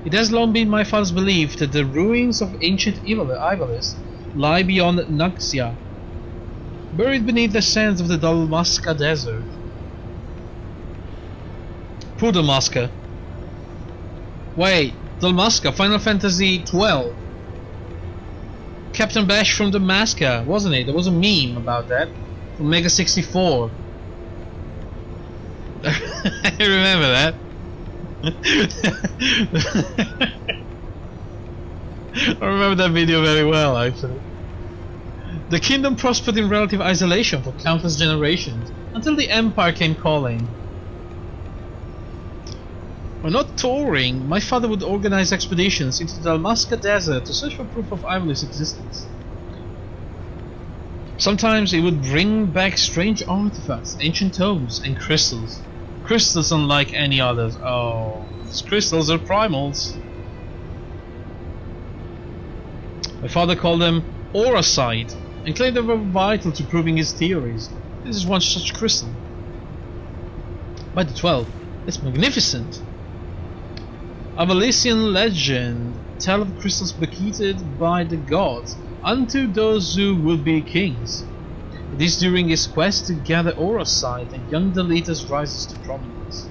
It has long been my father's belief that the ruins of ancient Ivalice lie beyond Naxia, buried beneath the sands of the Dalmasca Desert. Poor Dalmasca. Wait, Dalmasca, Final Fantasy XII. Captain Bash from Dalmasca, wasn't it? There was a meme about that from Mega 64. I remember that. I remember that video very well, actually. The kingdom prospered in relative isolation for countless generations, until the Empire came calling. When not touring, my father would organize expeditions into the Dalmasca Desert to search for proof of Ivalice's existence. Sometimes he would bring back strange artifacts, ancient tomes, and crystals. Crystals unlike any others. Oh, these crystals are primals. My father called them Auracite and claimed they were vital to proving his theories. This is one such crystal. By the 12, it's magnificent. Avalician legend tell of crystals bequeathed by the gods unto those who will be kings. It is during his quest to gather Auracite that young Deletus rises to prominence.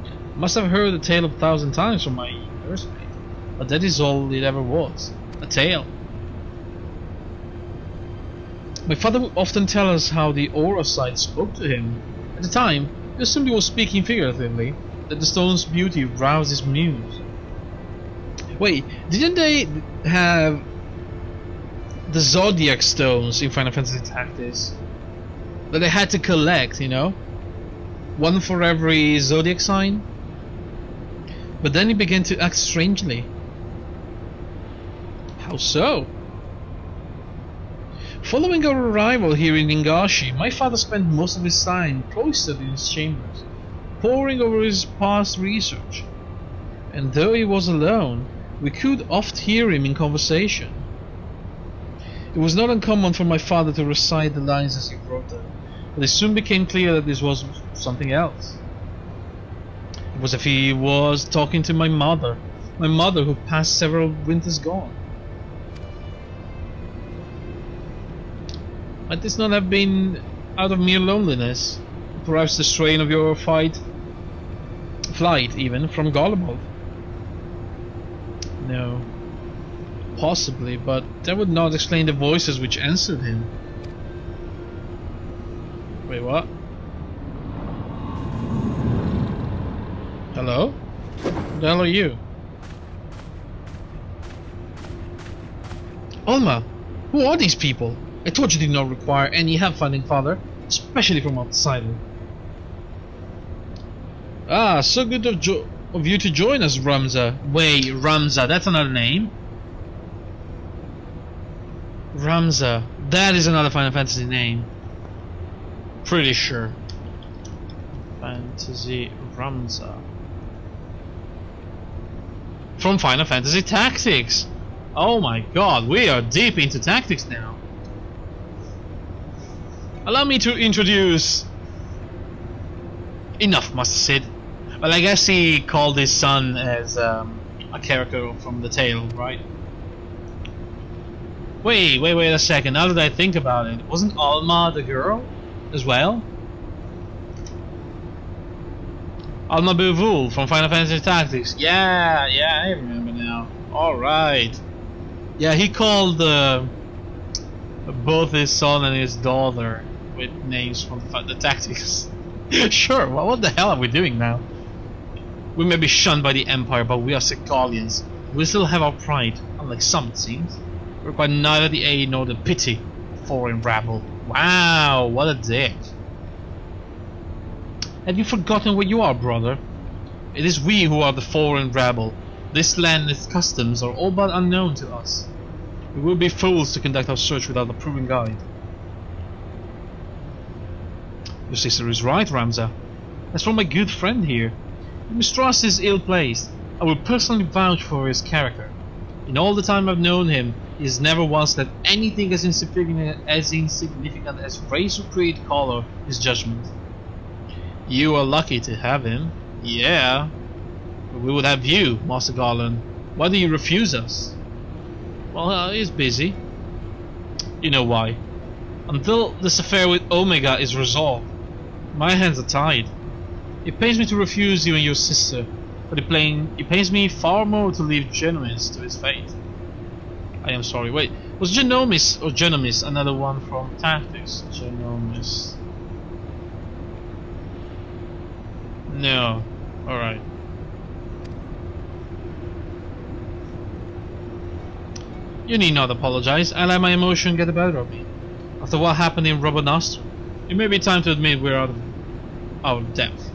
I must have heard the tale 1,000 times from my nursemaid, but that is all it ever was, a tale. My father would often tell us how the Auracite spoke to him. At the time, he assumed he was speaking figuratively, that the stone's beauty roused his muse. Wait, didn't they have the Zodiac stones in Final Fantasy Tactics that they had to collect, you know? One for every Zodiac sign? But then he began to act strangely. How so? Following our arrival here in Ningashi, my father spent most of his time cloistered in his chambers, poring over his past research. And though he was alone, we could oft hear him in conversation. It was not uncommon for my father to recite the lines as he wrote them, but it soon became clear that this was something else. It was as if he was talking to my mother who passed several winters gone. Might this not have been out of mere loneliness? Perhaps the strain of your flight even, from Gollibald? No. Possibly, but that would not explain the voices which answered him. Wait, what? Hello? Who the hell are you? Alma! Who are these people? I told you did not require any help finding father, especially from outsider. Ah, so good of you to join us, Ramza. Wait, Ramza, that's another name? Ramza, that is another Final Fantasy name. Pretty sure. Fantasy Ramza. From Final Fantasy Tactics! Oh my god, we are deep into tactics now. Allow me to introduce... Enough, Master Sid. Well, I guess he called his son as a character from the tale, right? Wait a second, now that I think about it, wasn't Alma the girl as well? Alma Buvul from Final Fantasy Tactics. Yeah, I remember now. Alright. Yeah, he called both his son and his daughter with names from the Tactics. Sure, well, what the hell are we doing now? We may be shunned by the Empire, but we are Sicalians. We still have our pride, unlike some it seems. We require neither the aid nor the pity of foreign rabble. Wow, what a dick. Have you forgotten where you are, brother? It is we who are the foreign rabble. This land and its customs are all but unknown to us. We would be fools to conduct our search without a proven guide. Your sister is right, Ramza. As for my good friend here, your mistrust is ill-placed. I will personally vouch for his character. In all the time I've known him, he's never once let anything as insignificant as race or creed color his judgment. You are lucky to have him. Yeah. But we would have you, Master Garland. Why do you refuse us? Well, he's busy. You know why. Until this affair with Omega is resolved, my hands are tied. It pains me to refuse you and your sister, but it pains me far more to leave Genomis to his fate. I am sorry. Wait, was Genomis or Genomis another one from Tactics? Genomis. No. Alright. You need not apologize. I let my emotion get the better of me. After what happened in Robonostor, it may be time to admit we're out of our depth.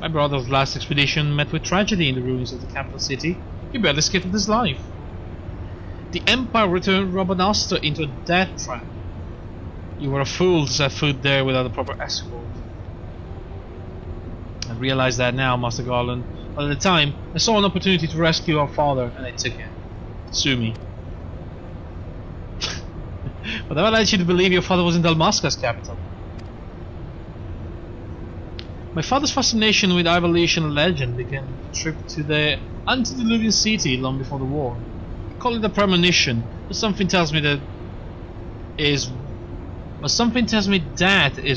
My brother's last expedition met with tragedy in the ruins of the capital city. He barely escaped with his life. The Empire returned Robonostor into a death trap. You were a fool to set foot there without a proper escort. I realize that now, Master Garland, but at the time, I saw an opportunity to rescue our father, and I took it. Sue me. But I led you to believe your father was in Dalmasca's capital. My father's fascination with Ivalician legend began a trip to the antediluvian city long before the war. Call it a premonition, but something tells me that is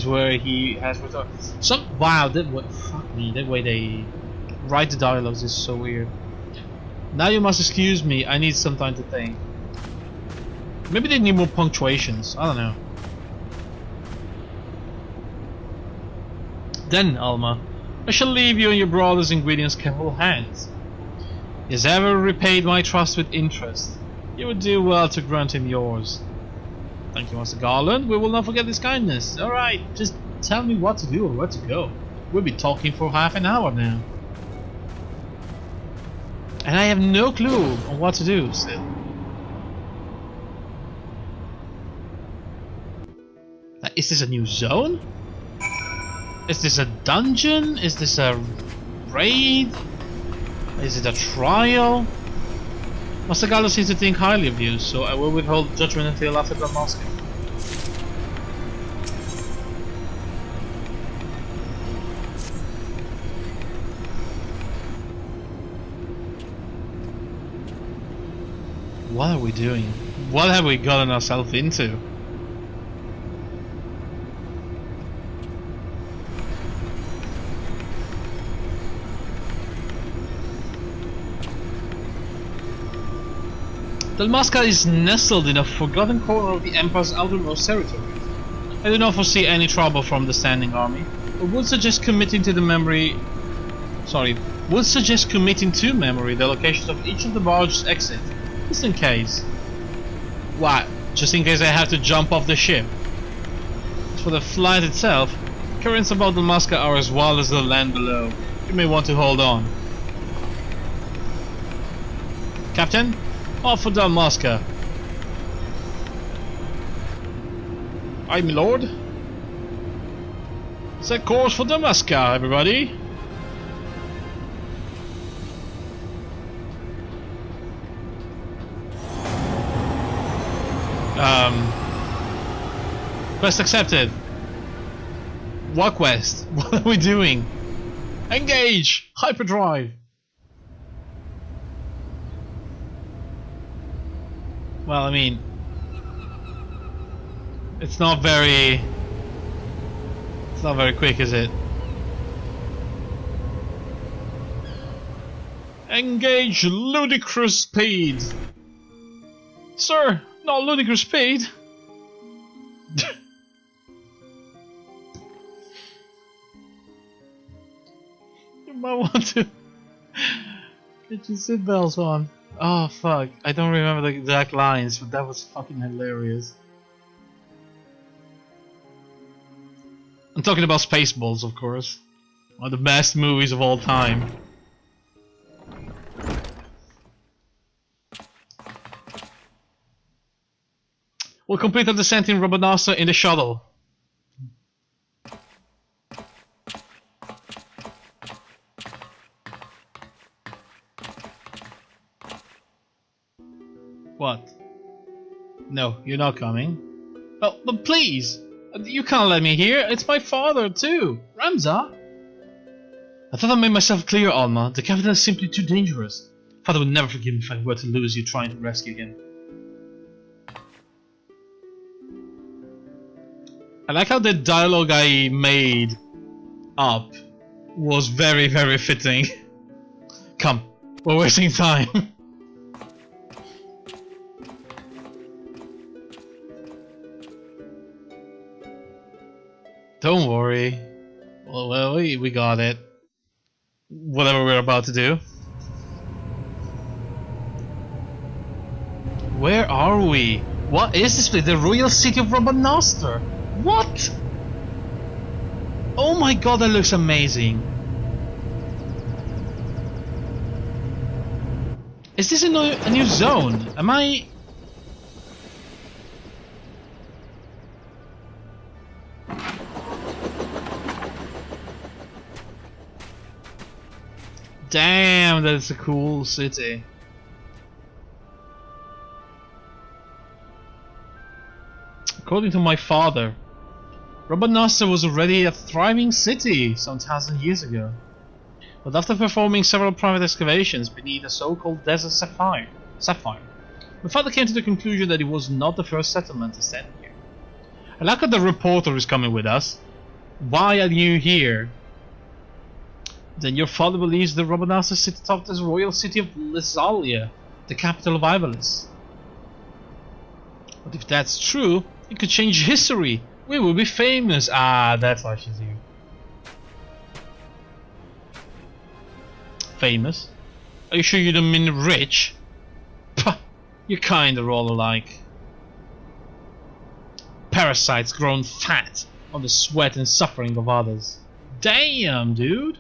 where he has returned. Wow, fuck me, that way they write the dialogues is so weird. Now you must excuse me, I need some time to think. Maybe they need more punctuations, I don't know. Then, Alma, I shall leave you and your brother's ingredients capable hands. He has ever repaid my trust with interest. You would do well to grant him yours. Thank you, Master Garland. We will not forget this kindness. Alright, just tell me what to do or where to go. We'll be talking for half an hour now. And I have no clue on what to do still. Is this a new zone? Is this a dungeon? Is this a raid? Is it a trial? Master Garland seems to think highly of you, so I will withhold judgment until after Dalmasca. What are we doing? What have we gotten ourselves into? Dalmasca is nestled in a forgotten corner of the Empire's outermost territory. I do not foresee any trouble from the standing army, but would suggest committing to memory the locations of each of the barge's exits, just in case. What? Just in case I have to jump off the ship? As for the flight itself, currents about Dalmasca are as wild as the land below. You may want to hold on. Captain? Off for Dalmasca. Aye, my lord. Set course for Dalmasca, everybody. Quest accepted. What quest? What are we doing? Engage! Hyperdrive! Well, I mean, it's not very quick, is it? Engage ludicrous speed. Sir, not ludicrous speed. You might want to get your seatbelts on. Oh fuck, I don't remember the exact lines, but that was fucking hilarious. I'm talking about Spaceballs, of course. One of the best movies of all time. We'll complete the descent in Robonostor in the shuttle. What? No, you're not coming. Oh, but please! You can't let me here. It's my father, too. Ramza! I thought I made myself clear, Alma. The capital is simply too dangerous. Father would never forgive me if I were to lose you trying to rescue him. I like how the dialogue I made up was very, very fitting. Come, we're wasting time. Don't worry. Well, we got it. Whatever we're about to do. Where are we? What is this place? The royal city of Rabanastre? What? Oh my god, that looks amazing. Is this a new zone? Am I... Damn, that's a cool city. According to my father, Rabanastre was already a thriving city some 1,000 years ago. But after performing several private excavations beneath a so-called desert sapphire, my father came to the conclusion that it was not the first settlement to stand here. I like how the reporter is coming with us. Why are you here? Then your father believes the Rabanastre sits atop the royal city of Lysalia, the capital of Ivalis. But if that's true, it could change history. We will be famous. Ah, that's why she's here. Famous? Are you sure you don't mean rich? Pah, you're kinda all alike. Parasites grown fat on the sweat and suffering of others. Damn, dude!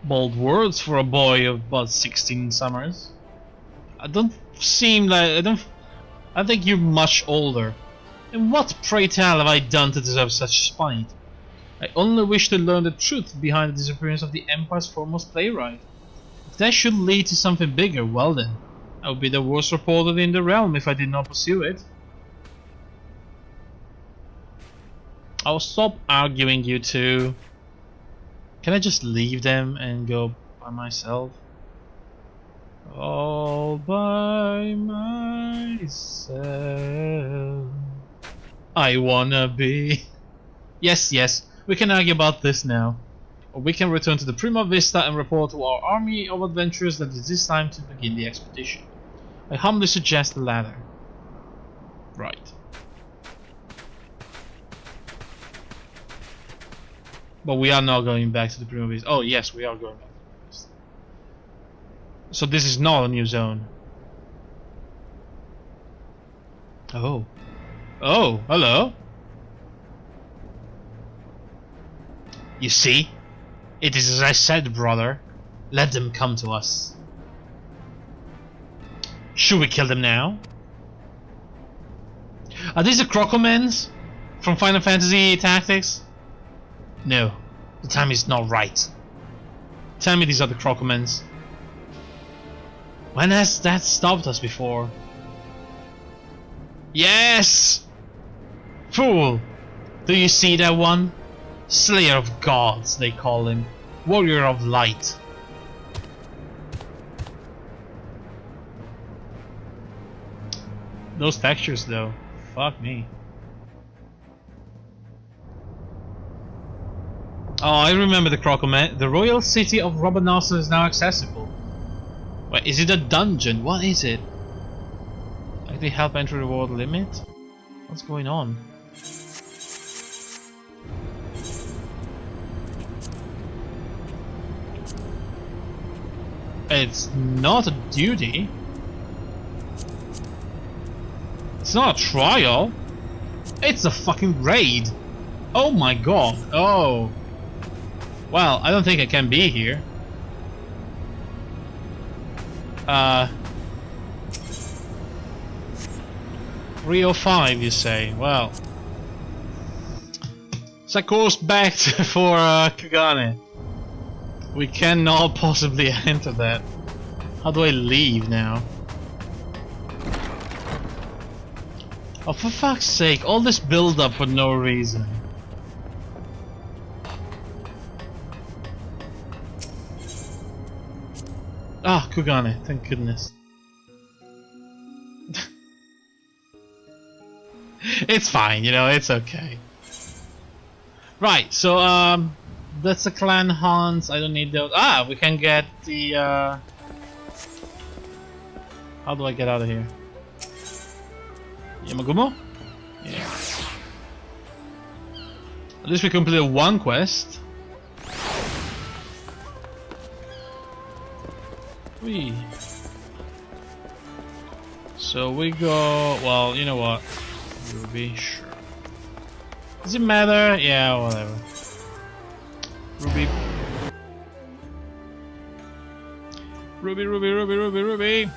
Bold words for a boy of about 16 summers. I think you're much older. And what, pray tell, have I done to deserve such spite? I only wish to learn the truth behind the disappearance of the Empire's foremost playwright. If that should lead to something bigger, well then, I would be the worst reporter in the realm if I did not pursue it. I'll stop arguing, you two. Can I just leave them and go by myself? All by myself. I wanna be. Yes, we can argue about this now. Or we can return to the Prima Vista and report to our army of adventurers that it is time to begin the expedition. I humbly suggest the latter. Right. But we are not going back to the Prima Vista. Oh yes, we are going back to the Prima Vista. So this is not a new zone. Oh. Oh, hello. You see? It is as I said, brother. Let them come to us. Should we kill them now? Are these the Crocomans from Final Fantasy Tactics? No, the time is not right. Tell me these are the Crocomans. When has that stopped us before? Yes! Fool! Do you see that one? Slayer of gods, they call him. Warrior of light. Those textures though, fuck me. Oh, I remember the Crocoman. The royal city of Rabanastre is now accessible. Wait, is it a dungeon? What is it? Like they help entry reward limit? What's going on? It's not a duty. It's not a trial. It's a fucking raid. Oh my god. Oh. Well, I don't think I can be here. 305, you say? Well. So course back for Kagane. We cannot possibly enter that. How do I leave now? Oh, for fuck's sake, all this build up for no reason. Ah, Kugane, thank goodness. It's fine, you know, it's okay. Right, so that's the clan hunts. I don't need those. Ah, we can get the how do I get out of here? Yamagumo? Yeah. At least we completed one quest. Whee. So we go, well, you know what? Ruby, sure. Does it matter? Yeah, whatever. Ruby. Ruby, Ruby, Ruby, Ruby, Ruby.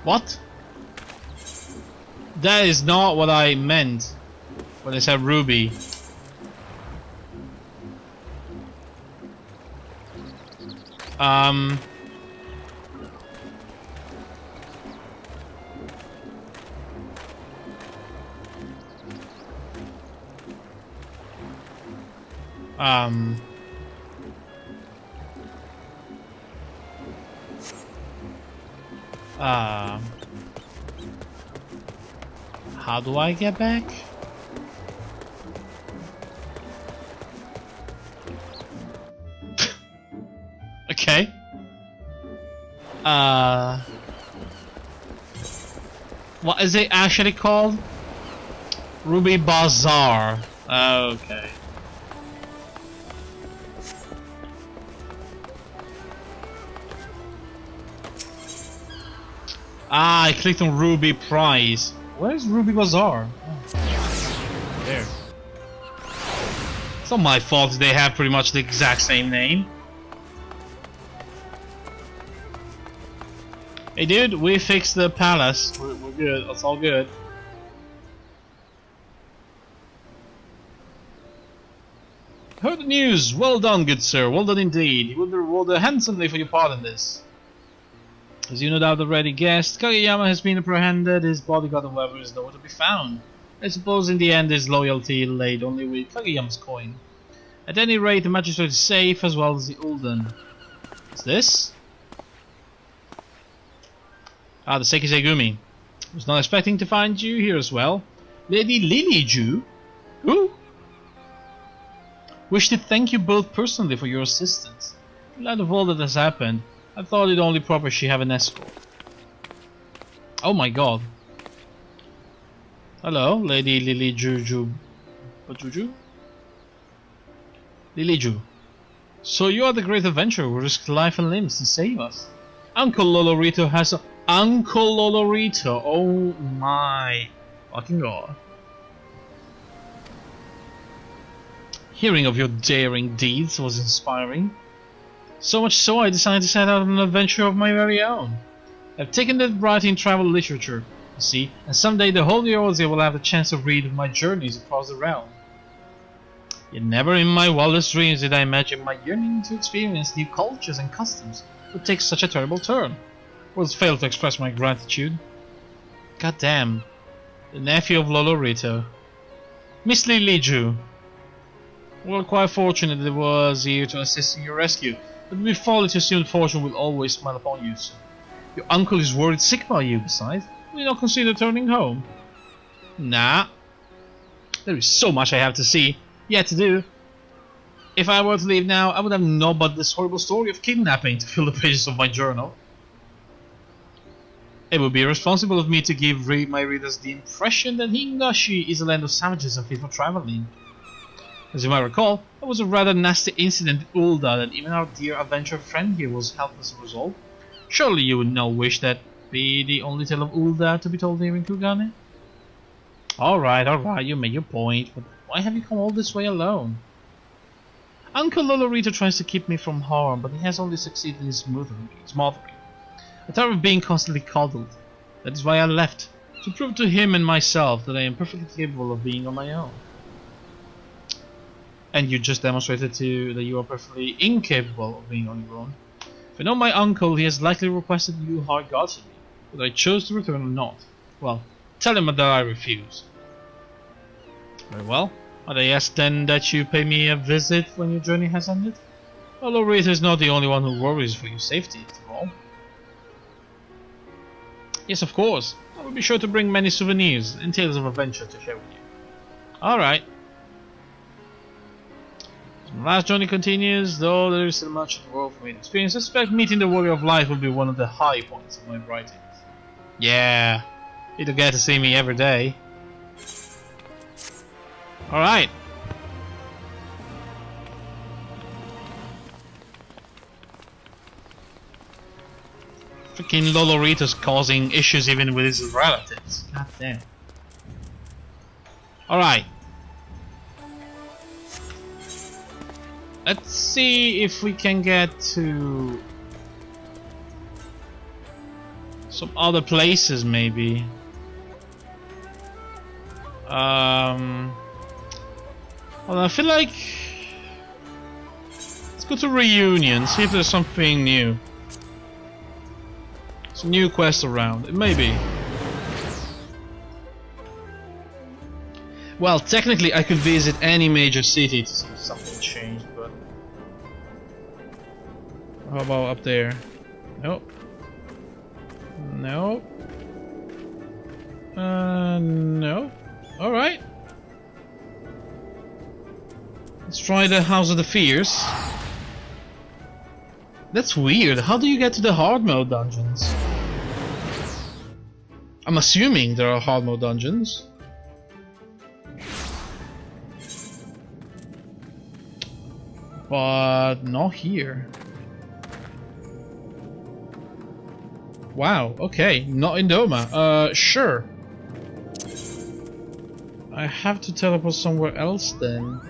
What? That is not what I meant when I said Ruby. How do I get back? Okay. What is it actually called? Ruby Bazaar. Okay. Ah, I clicked on Ruby Prize. Where's Ruby Bazaar? Oh. There. It's not my fault they have pretty much the exact same name. Hey dude, we fixed the palace. We're good, it's all good. Heard the news. Well done, good sir. Well done indeed. You will be rewarded handsomely for your part in this. As you no doubt already guessed, Kageyama has been apprehended. His bodyguard, however, is nowhere to be found. I suppose in the end his loyalty laid only with Kageyama's coin. At any rate, the magistrate is safe, as well as the Ulden. What's this? Ah, the Sekizegumi. Was not expecting to find you here as well. Lady Lilyju? Who? Wish to thank you both personally for your assistance. In light of all that has happened, I thought it only proper she have an escort. Oh my god. Hello, Lady Lilyju. Bajuju? Lilyju. So you are the great adventurer who risked life and limbs to save us. Uncle Lolorito has a... Uncle Lolorito! Oh my fucking god. Hearing of your daring deeds was inspiring. So much so I decided to set out on an adventure of my very own. I've taken to writing travel literature, you see, and someday the whole Eorzea will have the chance to read of my journeys across the realm. Yet never in my wildest dreams did I imagine my yearning to experience new cultures and customs would take such a terrible turn. Will fail to express my gratitude. God damn. The nephew of Lolorito. Miss Lilyju. Well, quite fortunate that I was here to assist in your rescue, but it would be folly to assume fortune will always smile upon you, sir. Your uncle is worried sick about you, besides. Will you not consider turning home? Nah. There is so much I have to see, yet to do. If I were to leave now, I would have naught but this horrible story of kidnapping to fill the pages of my journal. It would be irresponsible of me to give my readers the impression that Hingashi is a land of savages and fit for traveling. As you might recall, there was a rather nasty incident in Ulda that even our dear adventure friend here was helpless to resolve. Surely you would not wish that be the only tale of Ulda to be told here in Kugane? Alright, you made your point, but why have you come all this way alone? Uncle Lolorito tries to keep me from harm, but he has only succeeded in smothering. I tire of being constantly coddled. That is why I left, to prove to him and myself that I am perfectly capable of being on my own. And you just demonstrated to that you are perfectly incapable of being on your own. If I know my uncle, he has likely requested you hard gods of me. But I chose to return or not. Well, tell him that I refuse. Very well. I'd ask then that you pay me a visit when your journey has ended? Although Rita is not the only one who worries for your safety, after all. Yes, of course. I will be sure to bring many souvenirs and tales of adventure to share with you. Alright. So my last journey continues, though there is still much of the world for me to experience. I suspect meeting the Warrior of Light will be one of the high points of my writings. Yeah, you'll get to see me every day. Alright. Freaking Lolorito's causing issues even with his relatives. God damn. Alright. Let's see if we can get to some other places maybe. Well, I feel like let's go to Reunion, see if there's something new. Some new quests around. It may be. Well, technically I could visit any major city to see if something changed, but how about up there? Nope. Nope. No. Alright. Let's try the House of the Fears. That's weird. How do you get to the hard mode dungeons? I'm assuming there are hard mode dungeons. But not here. Wow, okay, not in Doma. Sure. I have to teleport somewhere else then.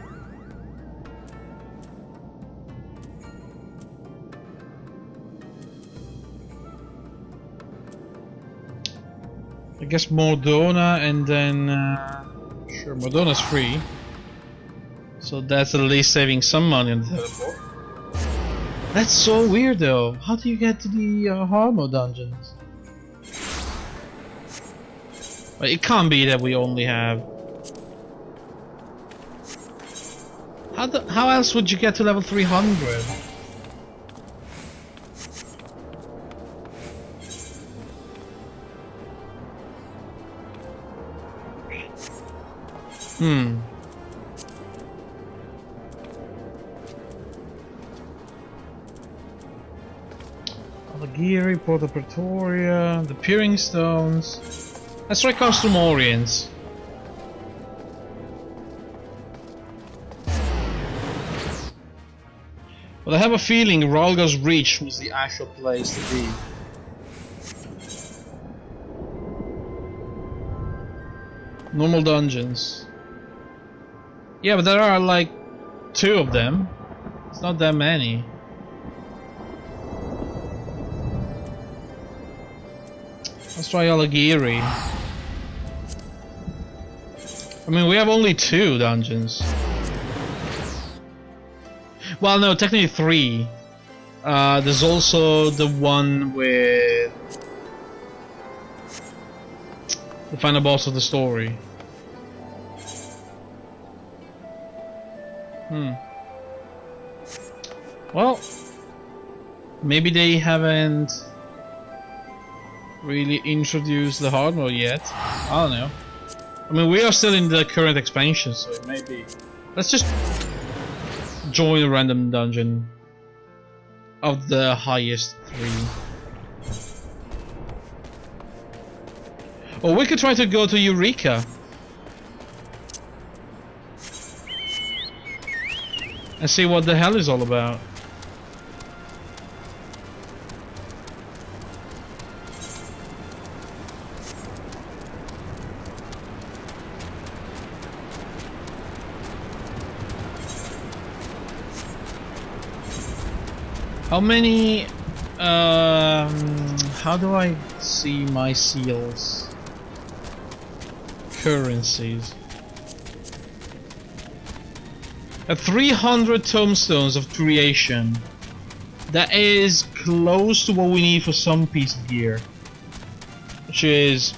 I guess Mordona and then... sure, Mordona's free. So that's at least saving some money on the teleport. That's so weird though. How do you get to the hard mode dungeons? But it can't be that we only have... How else would you get to level 300? Alagiri, Porta Pretoria, the Peering Stones. Let's try Custom Orients. But I have a feeling Ralga's Reach was the actual place to be. Normal dungeons. Yeah, but there are like 2 of them. It's not that many. Let's try Alagiri. I mean, we have only 2 dungeons. Well, no, technically 3. There's also the one with the final boss of the story. Well, maybe they haven't really introduced the hard mode yet. I don't know. I mean, we are still in the current expansion, so it may be. Let's just join a random dungeon of the highest 3. Or we could try to go to Eureka. And see what the hell is all about. How many... how do I see my seals? Currencies. 300 tombstones of creation. That is close to what we need for some piece of gear. which is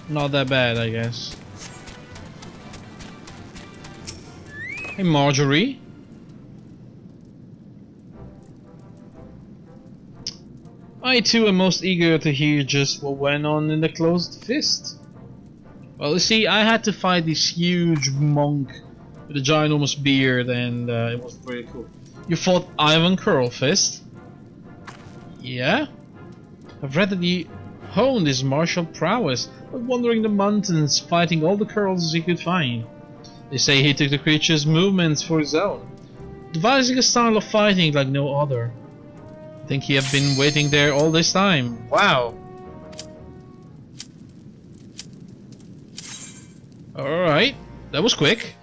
not that bad, I guess. Hey, Marjorie. I too am most eager to hear just what went on in the closed fist. Well, you see, I had to fight this huge monk with a ginormous beard, and it was pretty cool. You fought Ivan Curlfist? Yeah? I've read that he honed his martial prowess by wandering the mountains, fighting all the curls he could find. They say he took the creature's movements for his own, devising a style of fighting like no other. I think he had been waiting there all this time. Wow. Alright, that was quick.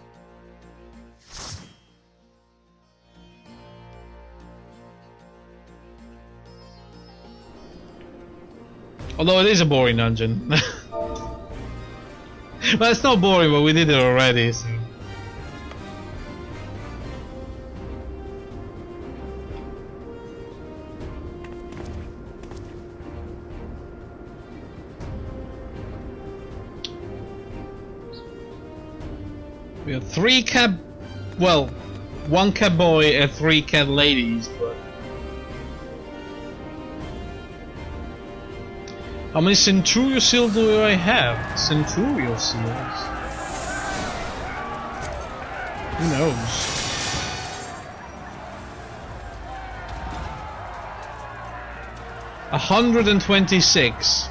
Although it is a boring dungeon. Well, it's not boring, but we did it already, so. We have 3 cat... well, 1 cat boy and 3 cat ladies, but... How many Centurial seals do I have? Centurial seals? Who knows? $126.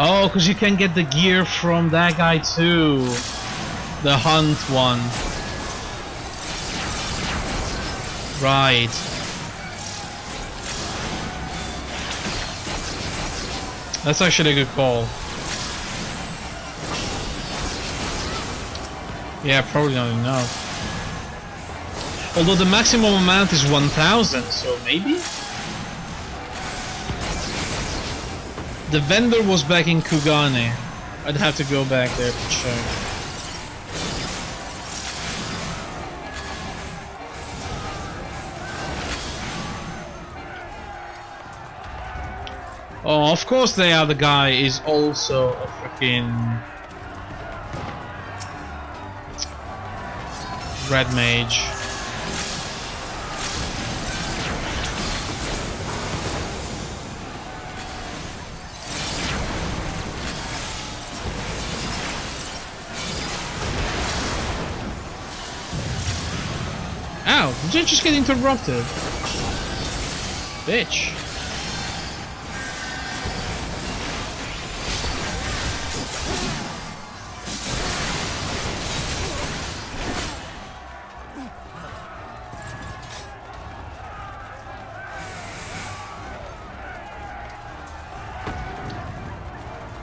Oh, because you can get the gear from that guy too. The hunt one. Right. That's actually a good call. Yeah, probably not enough. Although the maximum amount is 1,000, so maybe? The vendor was back in Kugane. I'd have to go back there to check. Oh, of course the other guy is also a freaking red mage. Ow, did you just get interrupted? Bitch.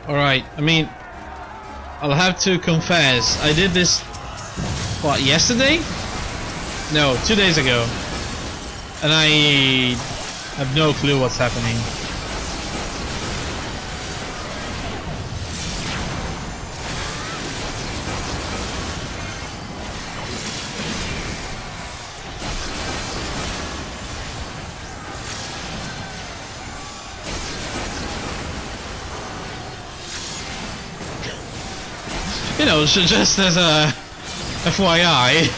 Alright, I mean, I'll have to confess, I did this, what, yesterday? No, 2 days ago. And I have no clue what's happening. You know, just as a FYI.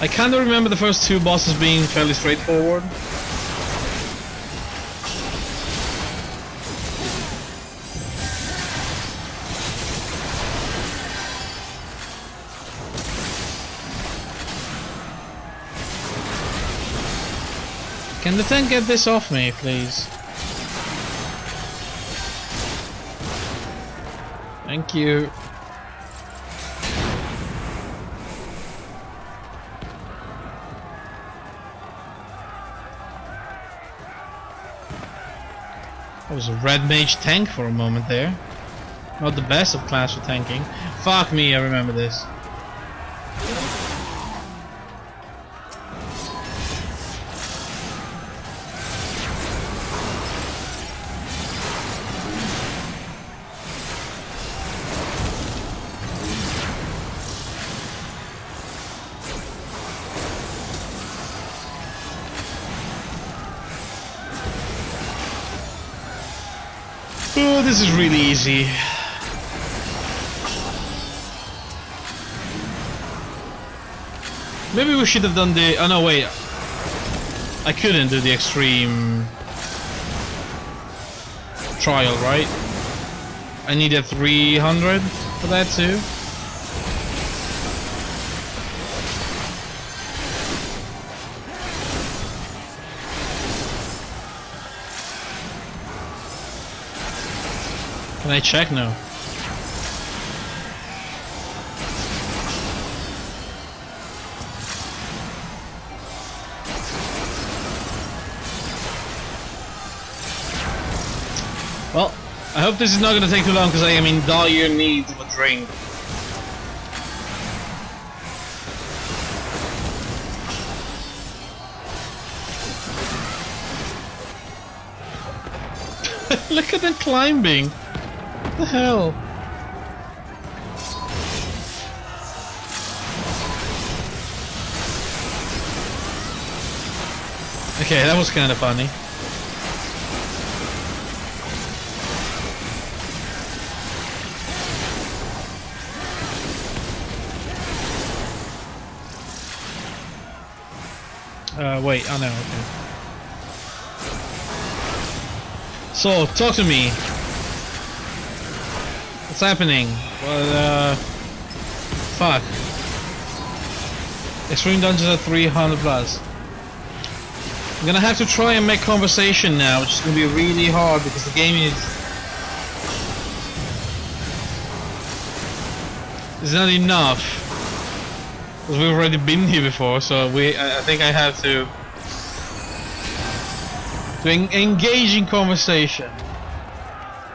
I kind of remember the first 2 bosses being fairly straightforward. Can the tank get this off me, please? Thank you. I was a red mage tank for a moment there. Not the best of class for tanking. Fuck me, I remember this. Oh, this is really easy. Maybe we should have done the... Oh no, wait. I couldn't do the extreme trial, right? I needed 300 for that too. Can I check? No. Well, I hope this is not going to take too long because I am in dire need of a drink. Look at them climbing. What the hell? Okay, that was kind of funny. Wait, oh no, okay. So, talk to me. What's happening? Well, fuck. Extreme dungeons are 300 plus. I'm gonna have to try and make conversation now, which is gonna be really hard because the game is not enough. Because we've already been here before, so I think I have to engage in conversation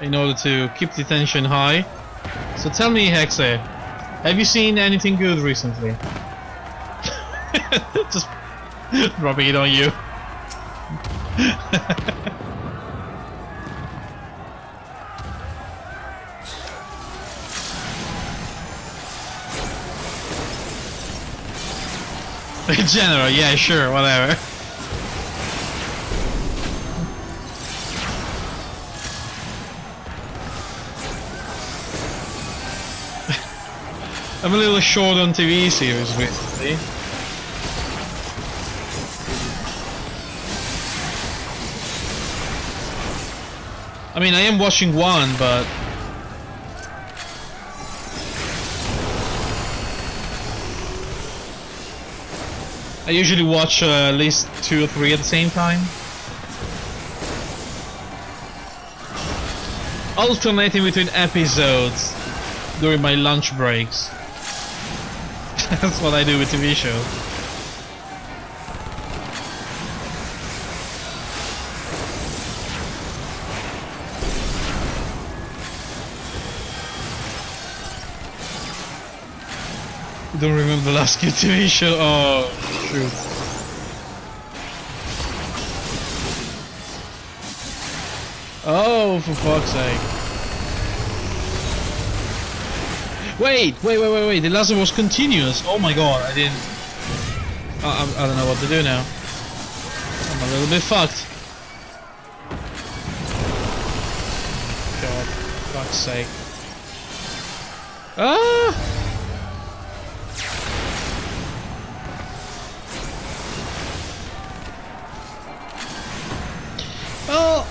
in order to keep the tension high. So tell me, Hexe, have you seen anything good recently? Just dropping it on you. In general, yeah, sure, whatever. I'm a little short on TV series recently. I mean, I am watching one, but I usually watch at least 2 or 3 at the same time. Alternating between episodes during my lunch breaks. That's what I do with TV shows. You don't remember the last good TV show? Oh, shoot. Oh, for fuck's sake. Wait, the last one was continuous. Oh my god, I didn't... I don't know what to do now. I'm a little bit fucked. God, fuck's sake. Ah! Well,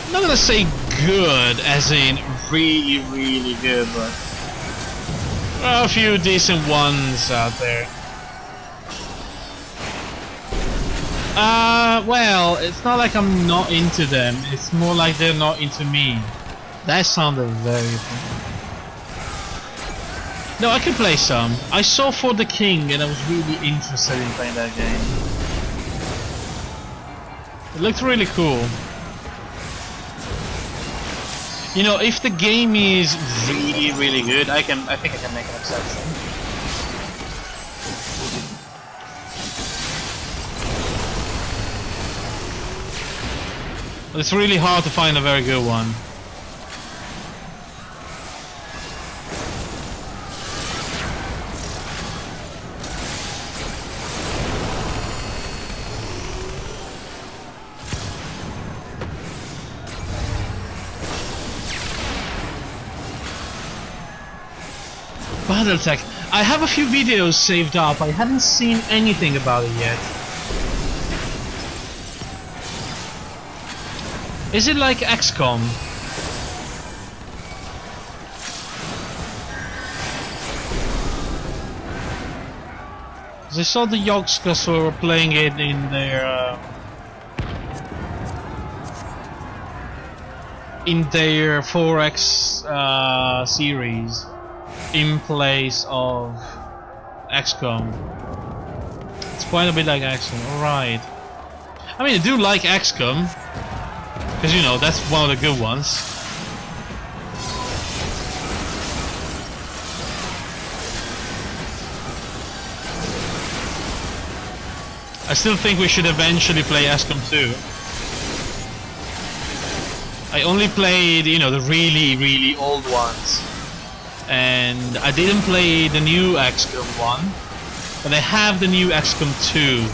I'm not gonna say good, as in really, really good, but there are a few decent ones out there. Well, it's not like I'm not into them, it's more like they're not into me. That sounded very funny. No, I can play some. I saw For the King and I was really interested in playing that game. It looked really cool. You know, if the game is really, really good, I think I can make an exception. But it's really hard to find a very good one. Battletech. I have a few videos saved up. I haven't seen anything about it yet. Is it like XCOM? I saw the Yogskas who were playing it in their 4X series in place of XCOM. It's quite a bit like XCOM, alright. I mean, I do like XCOM, because you know, that's one of the good ones. I still think we should eventually play XCOM 2. I only played, you know, the really old ones. And I didn't play the new XCOM 1, but I have the new XCOM 2.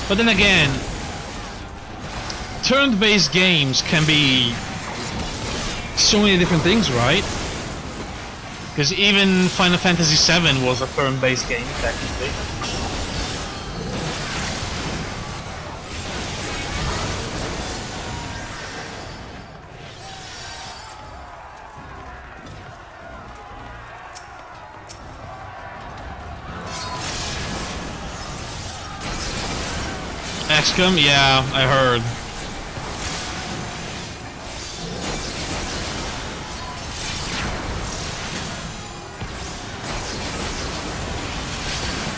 But then again, turn-based games can be so many different things, right? Because even Final Fantasy VII was a turn-based game, technically. XCOM? Yeah, I heard.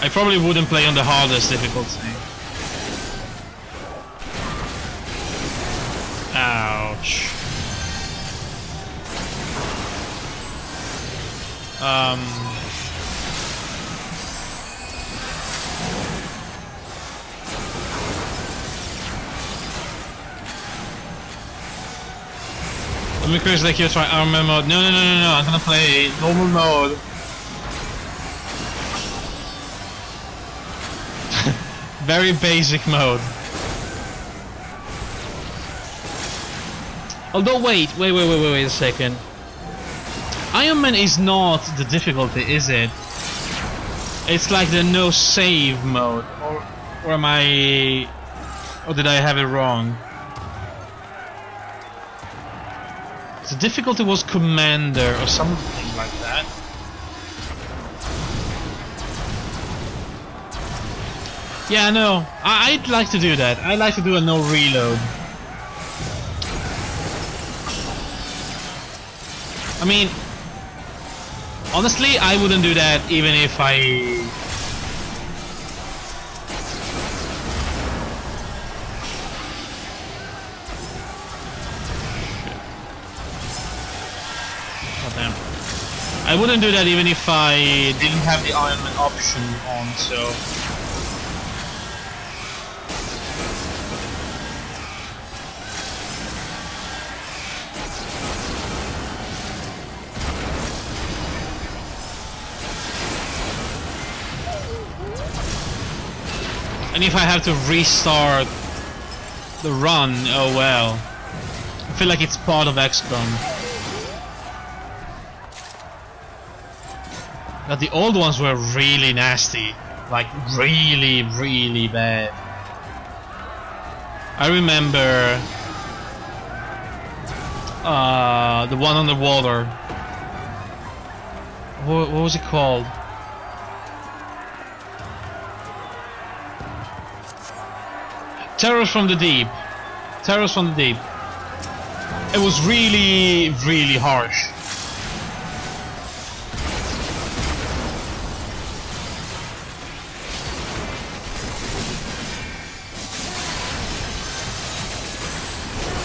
I probably wouldn't play on the hardest difficulty. Ouch. Let me curious like you try armor mode. No, I'm gonna play normal mode. Very basic mode. Although wait a second. Iron Man is not the difficulty, is it? It's like the no save mode, or am I, or did I have it wrong? The difficulty was Commander or something like that. Yeah, no, I'd like to do that. I'd like to do a no reload. I mean, honestly, I wouldn't do that even if I... Oh, damn. I wouldn't do that even if I didn't have the Iron Man option on, so... And if I have to restart the run, oh well. I feel like it's part of XCOM. But the old ones were really nasty. Like really bad. I remember the one on the water. What was it called? Terrors from the Deep. Terrors from the Deep. It was really harsh.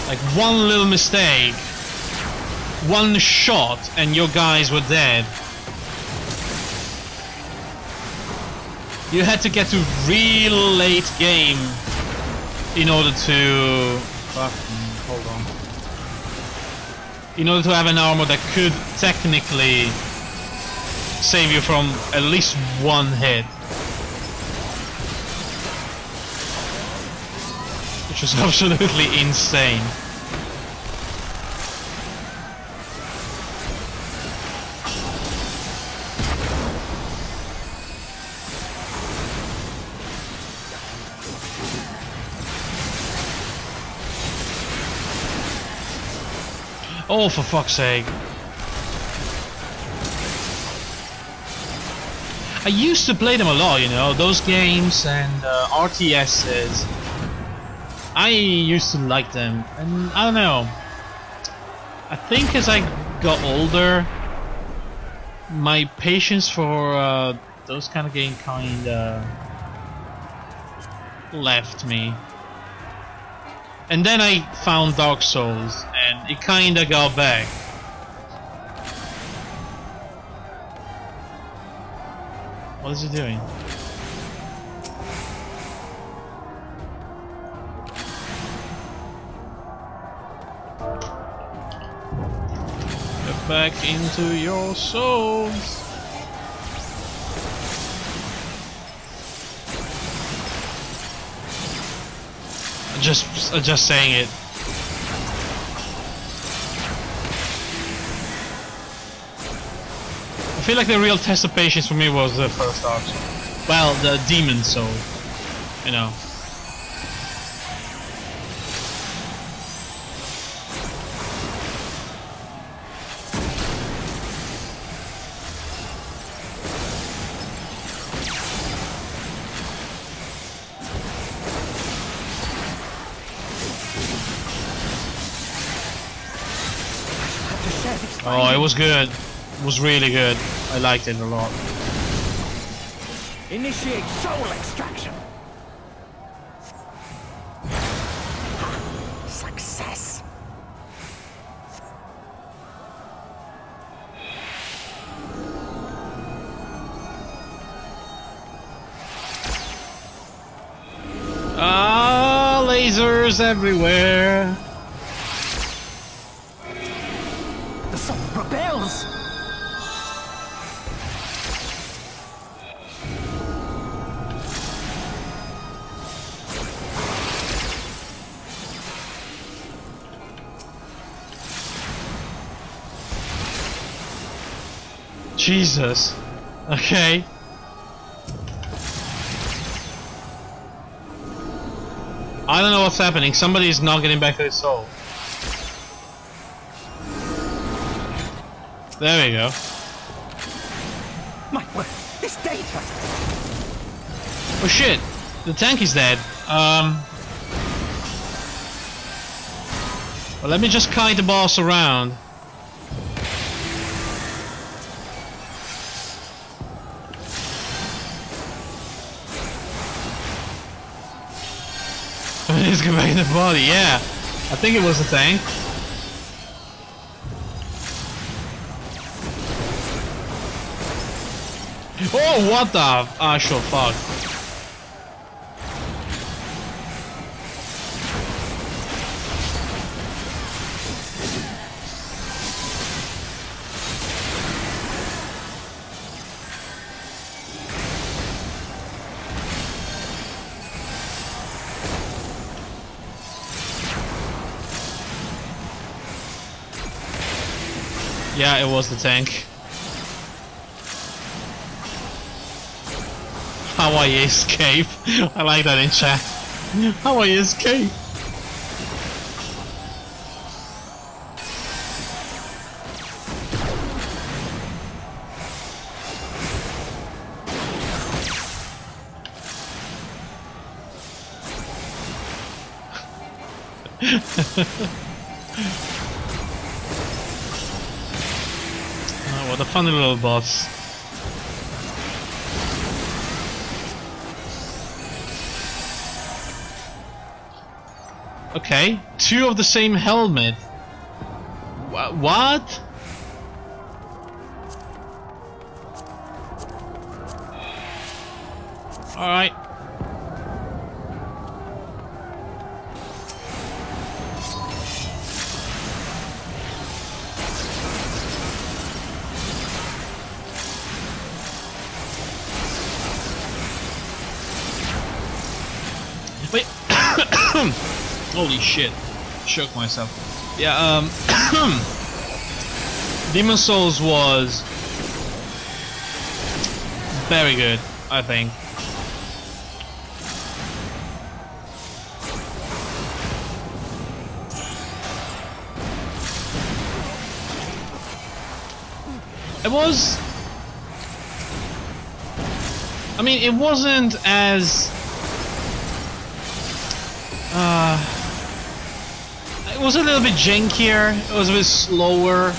Like one little mistake, one shot, and your guys were dead. You had to get to real late game in order to... hold on. In order to have an armor that could technically save you from at least one hit. Which was absolutely insane. Oh, for fuck's sake. I used to play them a lot, you know, those games and RTSs. I used to like them, and I don't know. I think as I got older, my patience for those kind of games kinda left me. And then I found Dark Souls, and it kinda got back. What is he doing? Get back into your souls. Just saying it. I feel like the real test of patience for me was the first Dark Soul. Well, the Demon Soul, you know. Oh, it was good. It was really good. I liked it a lot. Initiate soul extraction. Success. Ah, lasers everywhere. The soul propels. Jesus. Okay. I don't know what's happening. Somebody's not getting back to his soul. There we go. My word, this data. Oh shit! The tank is dead. Well, let me just kite the boss around. Let's get back in the body, yeah. I think it was a tank. Oh, what the actual fuck? Yeah, it was the tank. How I escape? I like that in chat. How I escape? Oh, what a funny little boss. Okay, two of the same helmet. What? Alright. Wait. Holy shit. Shook myself. Yeah, Demon Souls was very good, I think. It was... I mean, it wasn't as... it was a little bit jankier, it was a bit slower.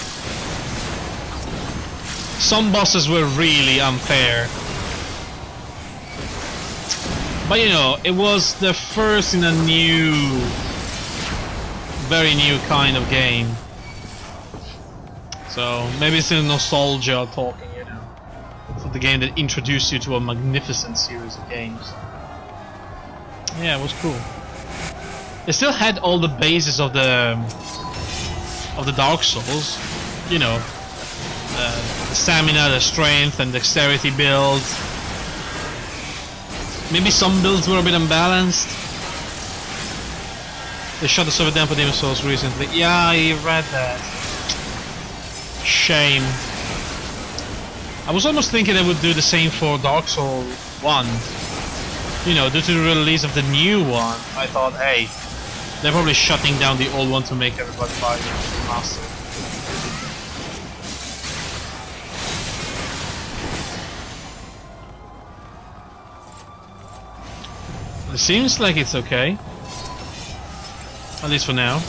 Some bosses were really unfair. But you know, it was the first in a new... very new kind of game. So maybe it's the nostalgia talking, you know, for the game that introduced you to a magnificent series of games. Yeah, it was cool. It still had all the bases of the Dark Souls, you know, the stamina, the strength, and dexterity builds. Maybe some builds were a bit unbalanced. They shut the server down for Demon Souls recently. Yeah, I read that. Shame. I was almost thinking they would do the same for Dark Souls 1. You know, due to the release of the new one, I thought, hey, they're probably shutting down the old one to make everybody buy the remaster. It seems like it's okay. At least for now.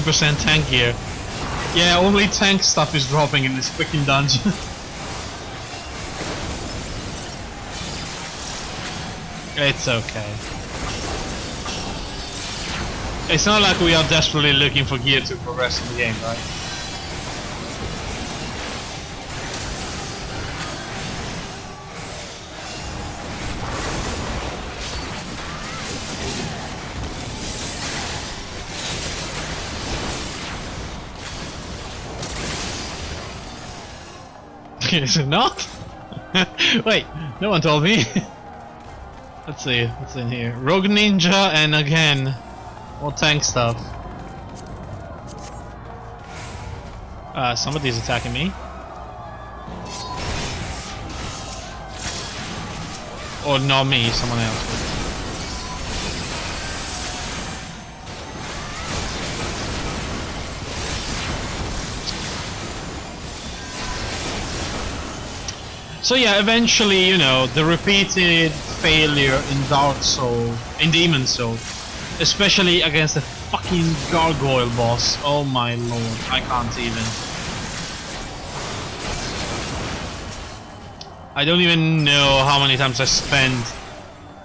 %tank gear. Yeah, only tank stuff is dropping in this freaking dungeon. It's okay. It's not like we are desperately looking for gear to progress in the game, right? Is it not? Wait, no one told me. Let's see, what's in here? Rogue Ninja, and again, more tank stuff. Somebody's attacking me. Or not me, someone else. So yeah, eventually, you know, the repeated failure in Dark Souls, in Demon Souls, especially against the fucking gargoyle boss. Oh my lord, I can't even. I don't even know how many times I spent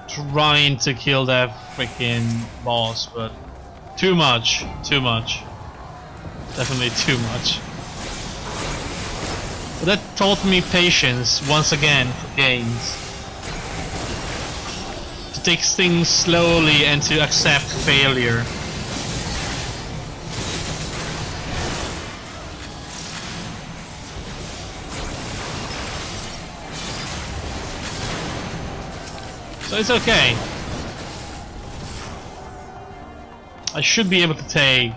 trying to kill that freaking boss, but too much, definitely too much. But that taught me patience once again for games. To take things slowly and to accept failure. So it's okay. I should be able to take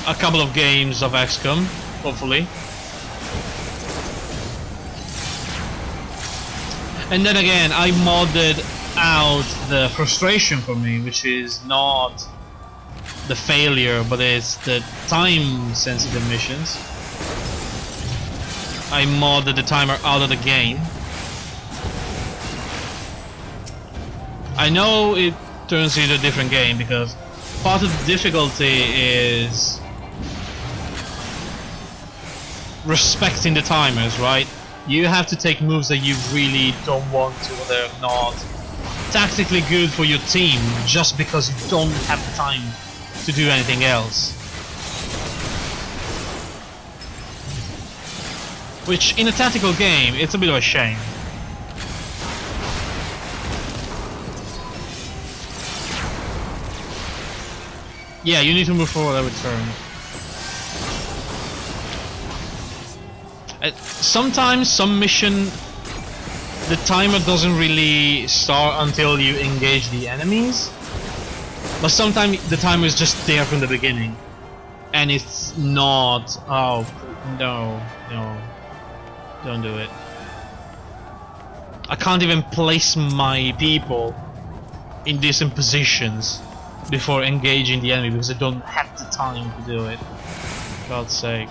a couple of games of XCOM, hopefully. And then again, I modded out the frustration for me, which is not the failure, but it's the time-sensitive missions. I modded the timer out of the game. I know it turns into a different game because part of the difficulty is respecting the timers, right? You have to take moves that you really don't want to, or they're not tactically good for your team just because you don't have the time to do anything else. Which, in a tactical game, it's a bit of a shame. Yeah, you need to move forward every turn. Sometimes, some mission, the timer doesn't really start until you engage the enemies. But sometimes the timer is just there from the beginning. And it's not... Oh, no. Don't do it. I can't even place my people in decent positions before engaging the enemy because I don't have the time to do it. For God's sake.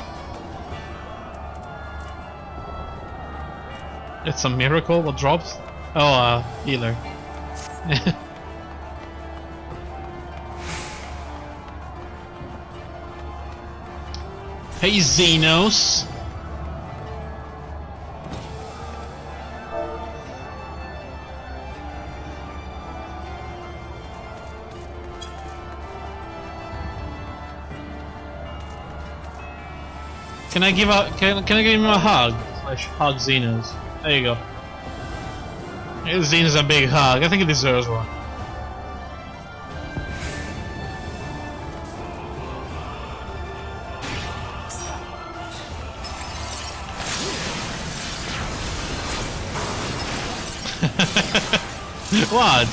It's a miracle. What drops? Oh, healer. Hey, Xenos. Can I give him a hug? Slash hug Xenos. There you go. Give Xenos a big hug. I think he deserves one. What?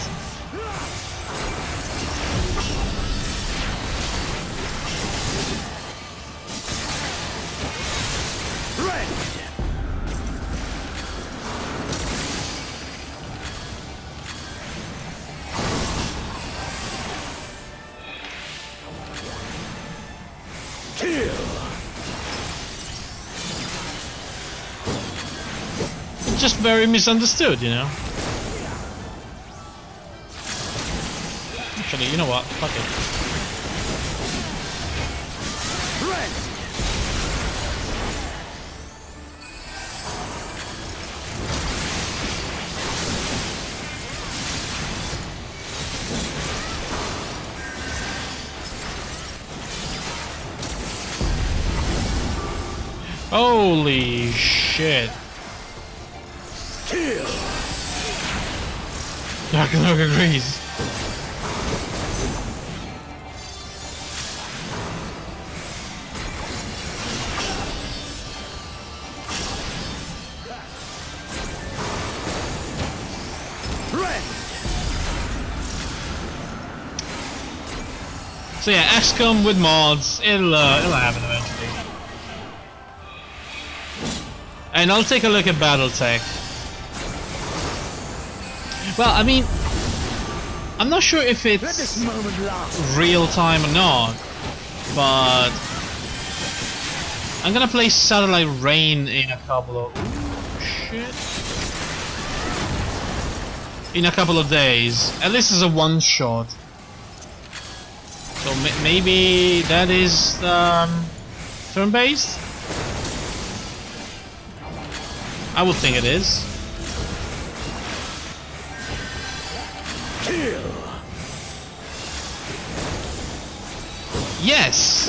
Just very misunderstood, you know. Actually, you know what? Fuck it. Holy shit. Ragnarok agrees. So yeah, XCOM with mods, it'll happen eventually. And I'll take a look at BattleTech. Well, I mean, I'm not sure if it's real time or not, but I'm gonna play Satellite Rain in a couple of in a couple of days. At least it's a one shot. So maybe that is turn-based? I would think it is. Yes!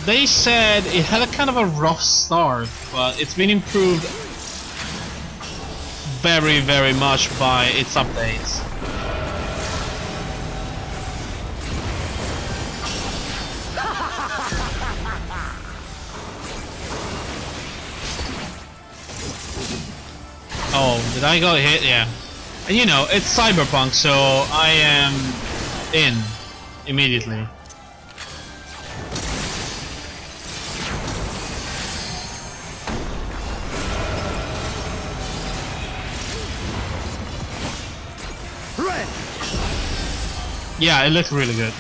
They said it had a kind of a rough start, but it's been improved very, very much by its updates. Oh, did I go hit? Yeah. And you know, it's Cyberpunk, so I am in immediately. Yeah, it looks really good.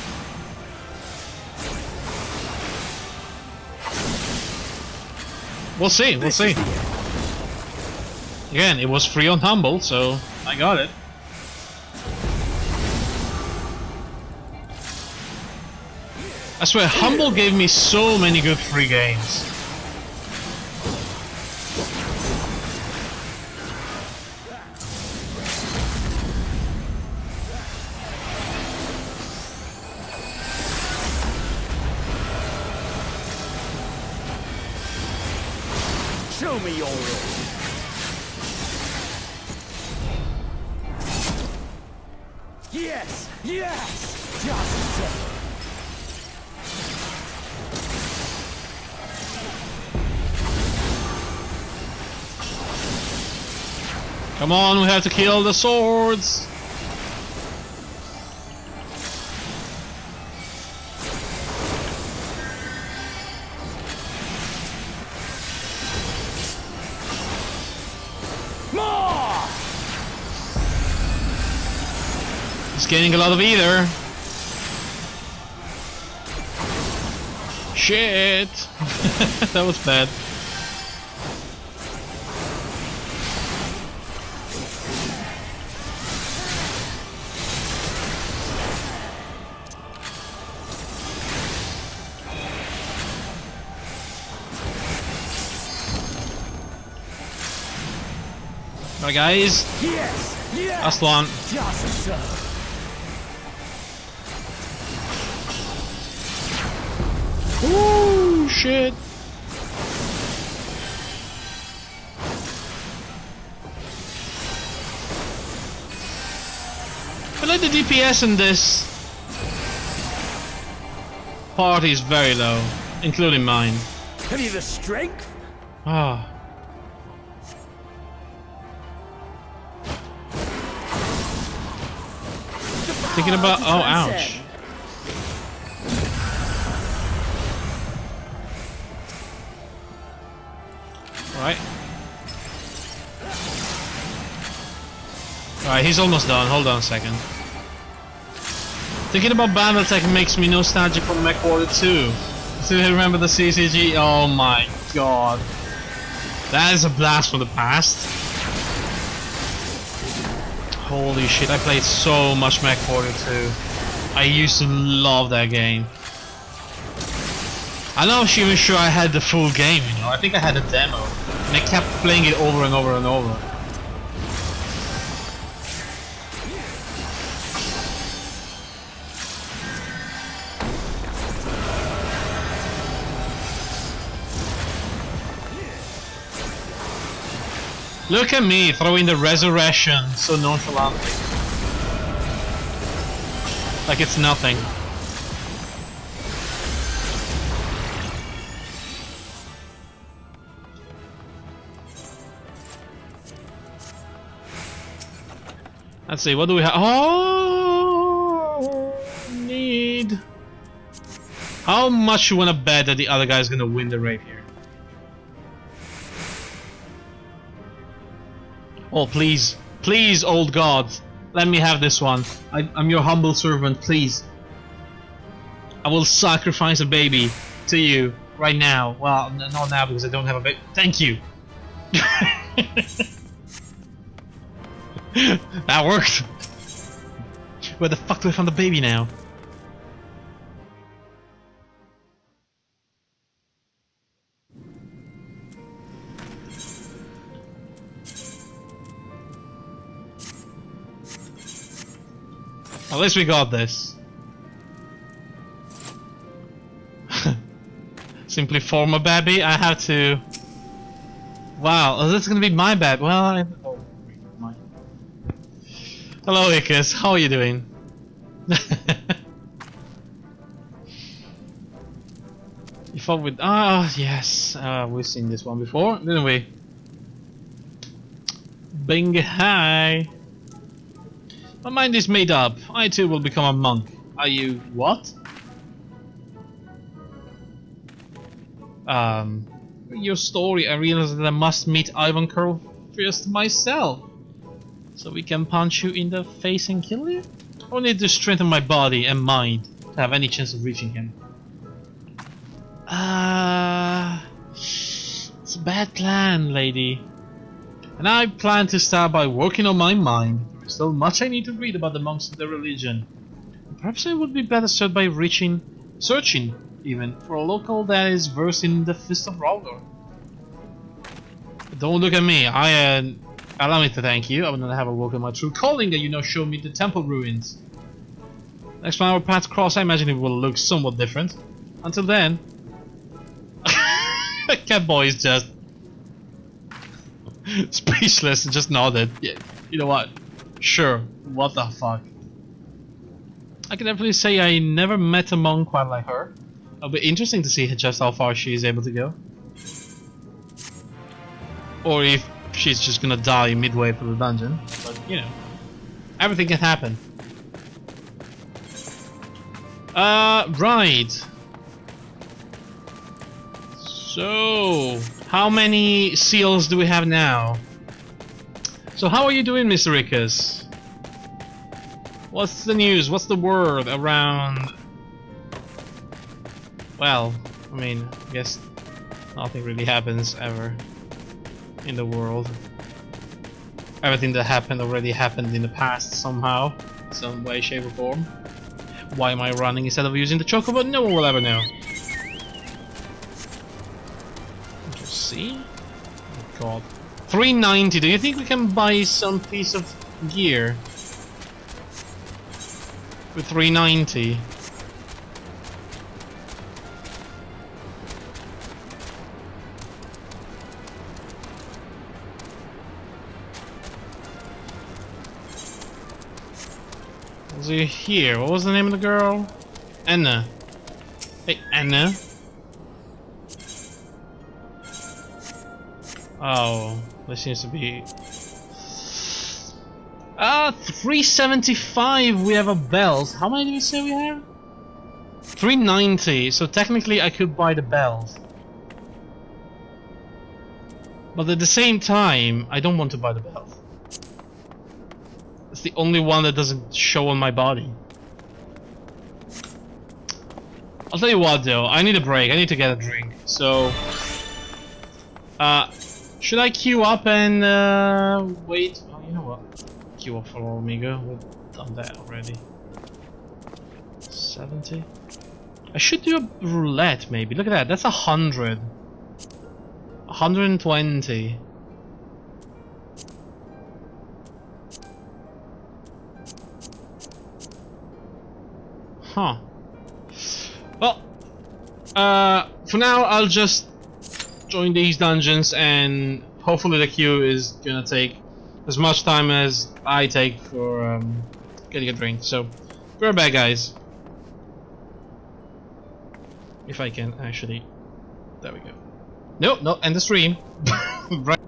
We'll see, we'll see. Again, it was free on Humble, so I got it. I swear, Humble gave me so many good free games. Show me your role. Yes, yes, just so. Come on, we have to kill the swords! More! He's gaining a lot of ether. Shit! That was bad. Alright guys, Yes, yes. last one. Just so. Ooh, shit. I like the DPS in this party is very low, including mine. Have you the strength? Ah. Thinking about, oh ouch. Alright. Alright, he's almost done. Hold on a second. Thinking about Battletech makes me nostalgic for MechWarrior 2. Still remember the CCG? Oh my god. That is a blast from the past. Holy shit, I played so much MechWarrior 2. I used to love that game. I'm not even sure I had the full game, you know. I think I had a demo. And I kept playing it over and over and over. Look at me throwing the resurrection so nonchalantly. Like it's nothing. Let's see, what do we have? Oh, need. How much you wanna bet that the other guy's gonna win the raid here? Oh, please. Please, old god. Let me have this one. I'm your humble servant, please. I will sacrifice a baby to you right now. Well, not now because I don't have a baby. Thank you. That worked. Where the fuck do I find the baby now? At least we got this. Simply form a baby. I have to. Wow, this is gonna be my baby. Well, oh, my. Hello, Icarus. How are you doing? You fought with. Ah, yes. We've seen this one before, didn't we? Bing, hi. My mind is made up. I too will become a monk. Are you what? Your story, I realized that I must meet Ivan Curl first myself. So we can punch you in the face and kill you? I need to strengthen my body and mind to have any chance of reaching him. It's a bad plan, lady. And I plan to start by working on my mind. There's still much I need to read about the monks of the religion. Perhaps I would be better served by searching even, for a local that is versed in the Fist of Raldor. Don't look at me, allow me to thank you. I will not have a walk in my true calling that you now show me the temple ruins. Next time our paths cross, I imagine it will look somewhat different. Until then... Catboy is just... Speechless and just nodded. Yeah, you know what? Sure. What the fuck? I can definitely say I never met a monk quite like her. It'll be interesting to see just how far she is able to go. Or if she's just gonna die midway through the dungeon. But, you know, everything can happen. Right. So, how many seals do we have now? So how are you doing, Mr. Rickus? What's the news? What's the word around... Well, I mean, I guess nothing really happens ever in the world. Everything that happened already happened in the past somehow, some way, shape or form. Why am I running instead of using the chocobo? No one will ever know. Let's see. Oh god. 390, do you think we can buy some piece of gear? For 390? Was he here? What was the name of the girl? Anna. Hey, Anna. Oh, there seems to be... 375 we have a belt. How many do we say we have? 390, so technically I could buy the belt. But at the same time, I don't want to buy the belt. It's the only one that doesn't show on my body. I'll tell you what though, I need a break, I need to get a drink, so... should I queue up and wait? Oh, you know what? Queue up for Omega, we've done that already. 70? I should do a roulette maybe, look at that, that's 100. 120. Huh. Well, for now I'll just join these dungeons and hopefully the queue is gonna take as much time as I take for getting a drink. So, be right back, guys. If I can actually... There we go. No, no, end the stream. Right.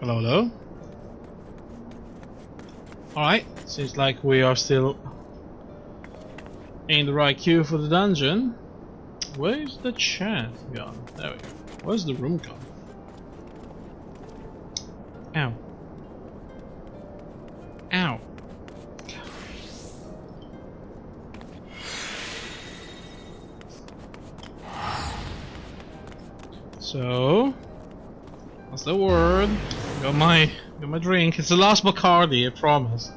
Hello, hello. Alright, seems like we are still in the right queue for the dungeon. Where's the chat gone? There we go. Where's the room gone? Ow. Ow. So, what's the word? Got my drink. It's the last Bacardi, I promise.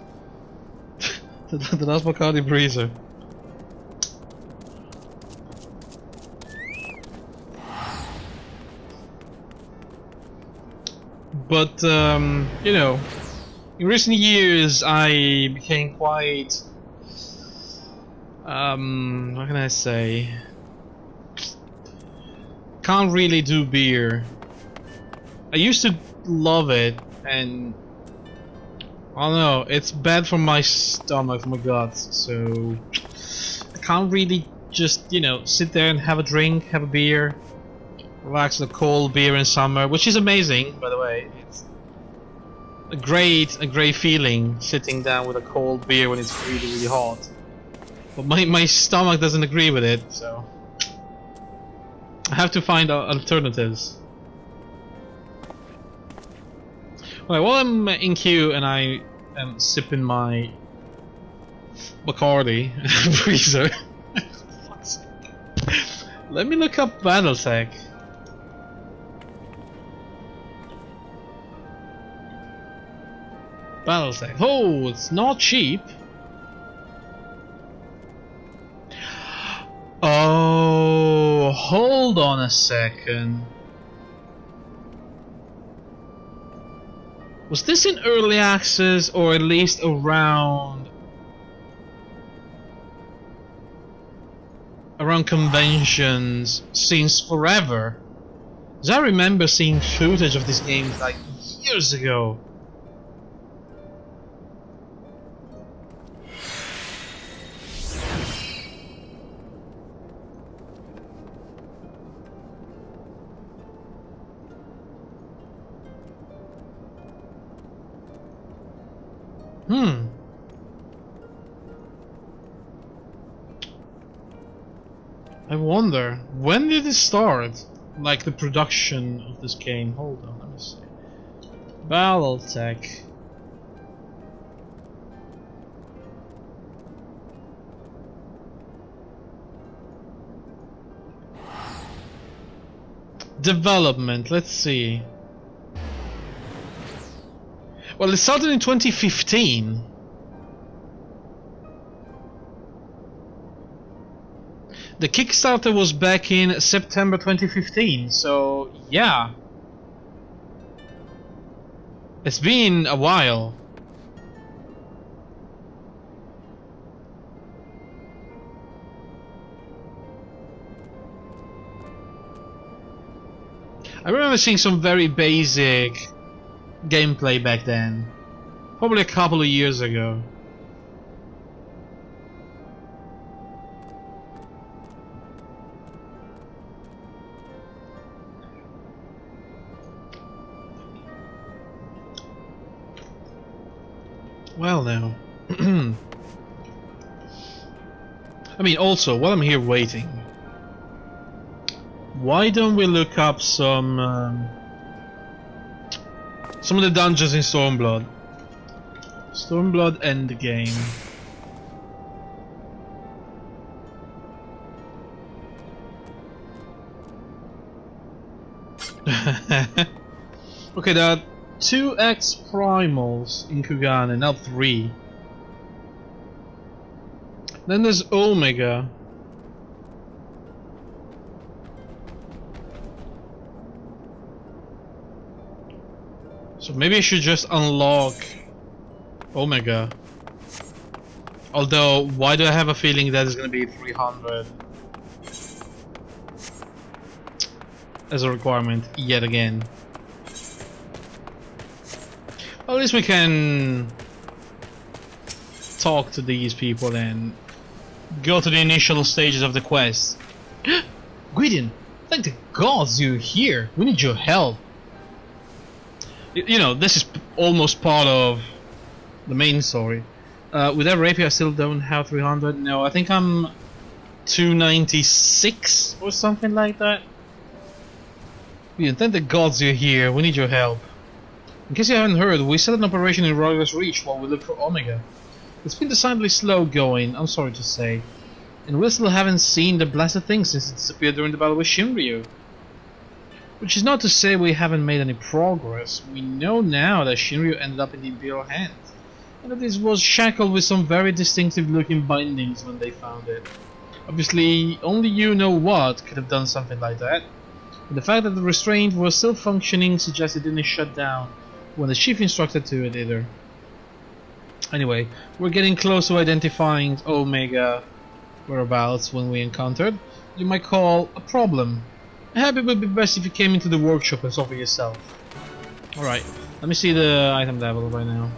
the last Bacardi breezer. But you know, in recent years I became quite what can I say? Can't really do beer. I used to love it, and I don't know, it's bad for my stomach, for my guts, so I can't really just, you know, sit there and have a drink, have a beer, relax with a cold beer in summer, which is amazing, by the way. It's a great feeling sitting down with a cold beer when it's really hot. But my stomach doesn't agree with it, so I have to find alternatives. Right, while I'm in queue and I am sipping my Bacardi freezer, let me look up Battletech. Battletech. Oh, it's not cheap. Oh, hold on a second. Was this in early access, or at least around conventions since forever? Because I remember seeing footage of this game like years ago. I wonder, when did it start? Like the production of this game? Hold on, let me see. Battletech. Development, let's see. Well, it started in 2015. The Kickstarter was back in September 2015, so yeah. It's been a while. I remember seeing some very basic gameplay back then. Probably a couple of years ago. Well now. I mean, also, while I'm here waiting, why don't we look up some of the dungeons in Stormblood? Stormblood Endgame. Okay, there are 2x primals in Kugane, now 3. Then there's Omega. So maybe I should just unlock Omega. Although, why do I have a feeling that is going to be 300 as a requirement yet again? Well, at least we can talk to these people and go to the initial stages of the quest. Gwydion, thank the gods you're here. We need your help. You know, this is almost part of the main story. With that rapier, I still don't have 300. No, I think I'm 296 or something like that. We intend the gods you're here. We need your help. In case you haven't heard, we set an operation in Royal's Reach while we look for Omega. It's been decidedly slow going, I'm sorry to say. And we still haven't seen the blasted thing since it disappeared during the battle with Shinryu. Which is not to say we haven't made any progress. We know now that Shinryu ended up in the Imperial hands, and that this was shackled with some very distinctive looking bindings when they found it. Obviously, only you know what could have done something like that. And the fact that the restraint was still functioning suggests it didn't shut down when the chief instructed to it either. Anyway, we're getting close to identifying Omega whereabouts when we encountered you might call a problem. Perhaps it would be best if you came into the workshop and saw for yourself. Alright, let me see the item level right now.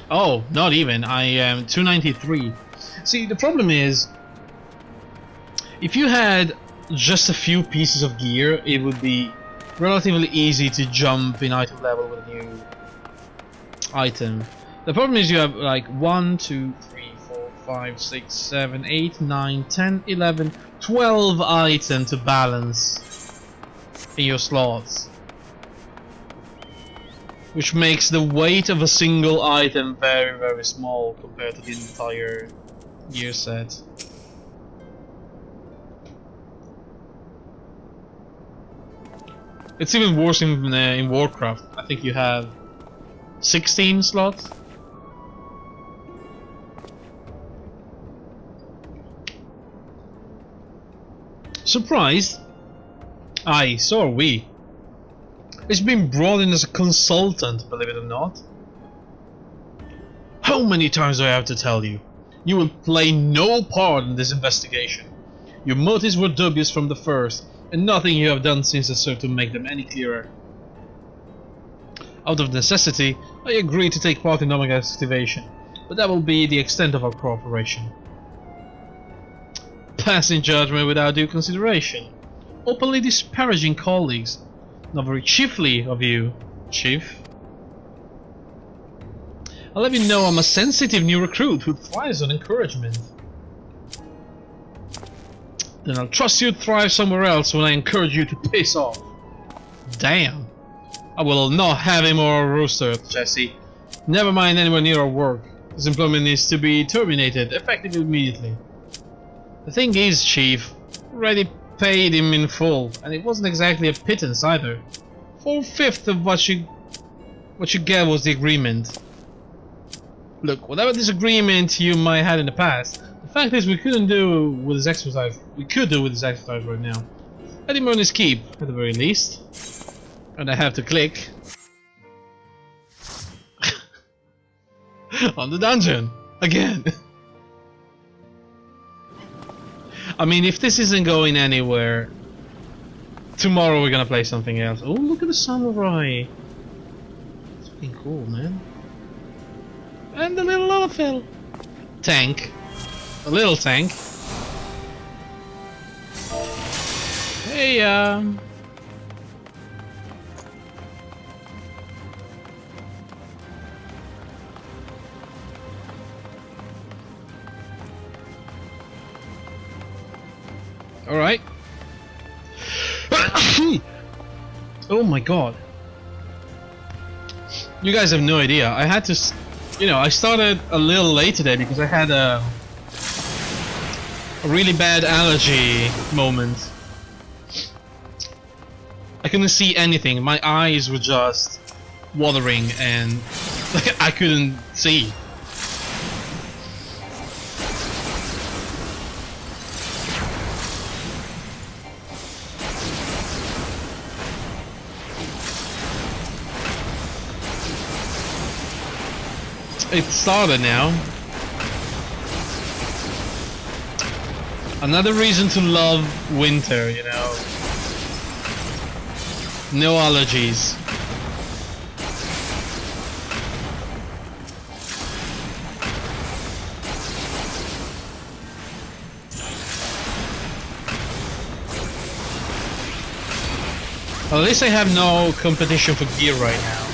Oh, not even. I am 293. See, the problem is, if you had just a few pieces of gear, it would be relatively easy to jump in item level with a new item. The problem is you have like 1, 2, 3, 4, 5, 6, 7, 8, 9, 10, 11, 12 items to balance in your slots, which makes the weight of a single item very, very small compared to the entire gear set. It's even worse in Warcraft. I think you have 16 slots. Surprised? Aye, so are we. It's been brought in as a consultant, believe it or not. How many times do I have to tell you? You will play no part in this investigation. Your motives were dubious from the first, and nothing you have done since has served to make them any clearer. Out of necessity, I agree to take part in Omega's activation, but that will be the extent of our cooperation. Passing judgment without due consideration. Openly disparaging colleagues. Not very chiefly of you, Chief. I'll let you know I'm a sensitive new recruit who thrives on encouragement. Then I'll trust you to thrive somewhere else when I encourage you to piss off. Damn. I will not have him or a rooster, Jesse. Never mind anywhere near our work. This employment needs to be terminated, effective immediately. The thing is, Chief, already paid him in full, and it wasn't exactly a pittance either. 4/5 of what you get was the agreement. Look, whatever disagreement you might have had in the past, the fact is we couldn't do with this exercise. We could do with this exercise right now. Let him earn his keep, at the very least. And I have to click on the dungeon again. I mean, if this isn't going anywhere, tomorrow we're gonna play something else. Oh, look at the samurai! It's fucking cool, man. And the little Olafel tank, a little tank. Hey, Alright. Oh my god. You guys have no idea. I had to... You know, I started a little late today because I had a really bad allergy moment. I couldn't see anything. My eyes were just watering and I couldn't see. It started now. Another reason to love winter, you know. No allergies. Well, at least I have no competition for gear right now.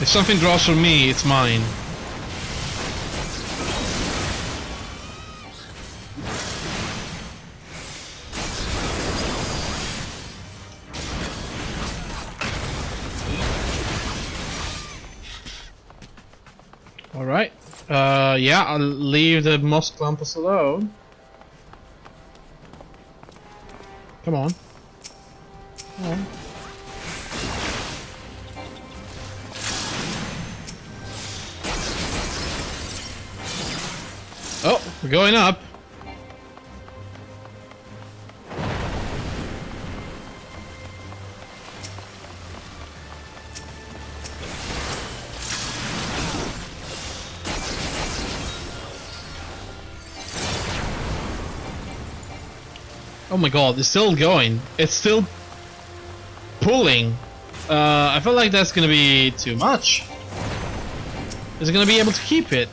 If something draws for me, it's mine. Alright. Yeah, I'll leave the moss clumpers alone. Come on. Come on. Oh, we're going up. Oh my god, it's still going. It's still pulling. I feel like that's gonna be too much. Is it gonna be able to keep it?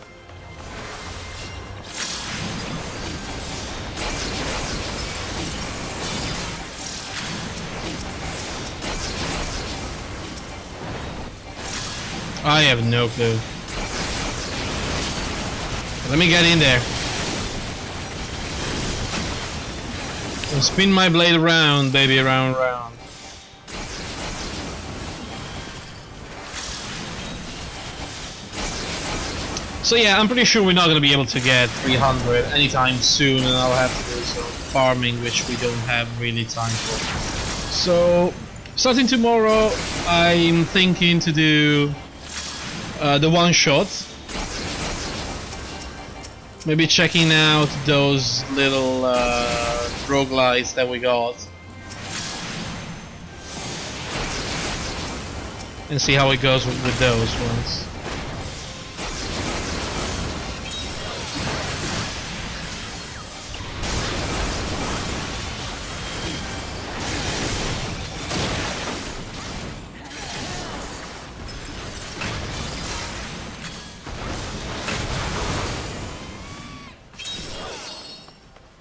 I have no clue. Let me get in there. And spin my blade around, baby, around, round. So yeah, I'm pretty sure we're not gonna be able to get 300 anytime soon, and I'll have to do some farming, which we don't have really time for. So, starting tomorrow, I'm thinking to do the one shot. Maybe checking out those little roguelites that we got. And see how it goes with those ones.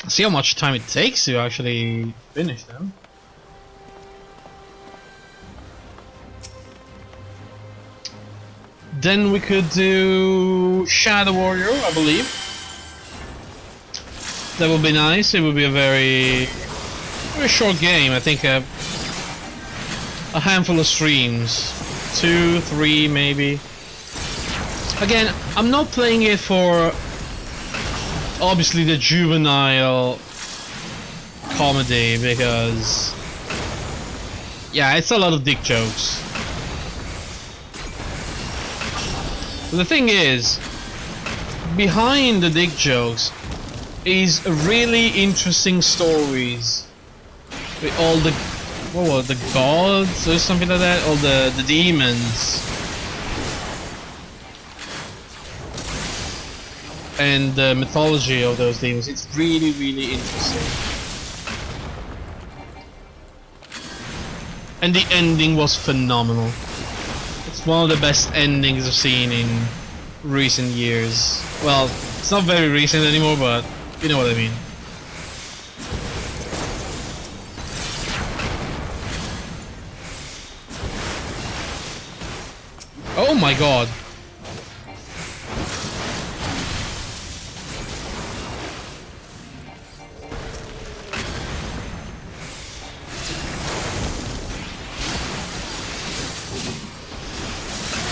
See how much time it takes to actually finish them. Then we could do Shadow Warrior, I believe. That would be nice. It would be a very short game. I think a handful of streams, 2, 3 maybe. Again, I'm not playing it for obviously the juvenile comedy, because yeah, it's a lot of dick jokes. But the thing is, behind the dick jokes is really interesting stories with all the, what was it, the gods or something like that, all the demons. And the mythology of those demons. It's really, really interesting. And the ending was phenomenal. It's one of the best endings I've seen in recent years. Well, it's not very recent anymore, but you know what I mean. Oh my god.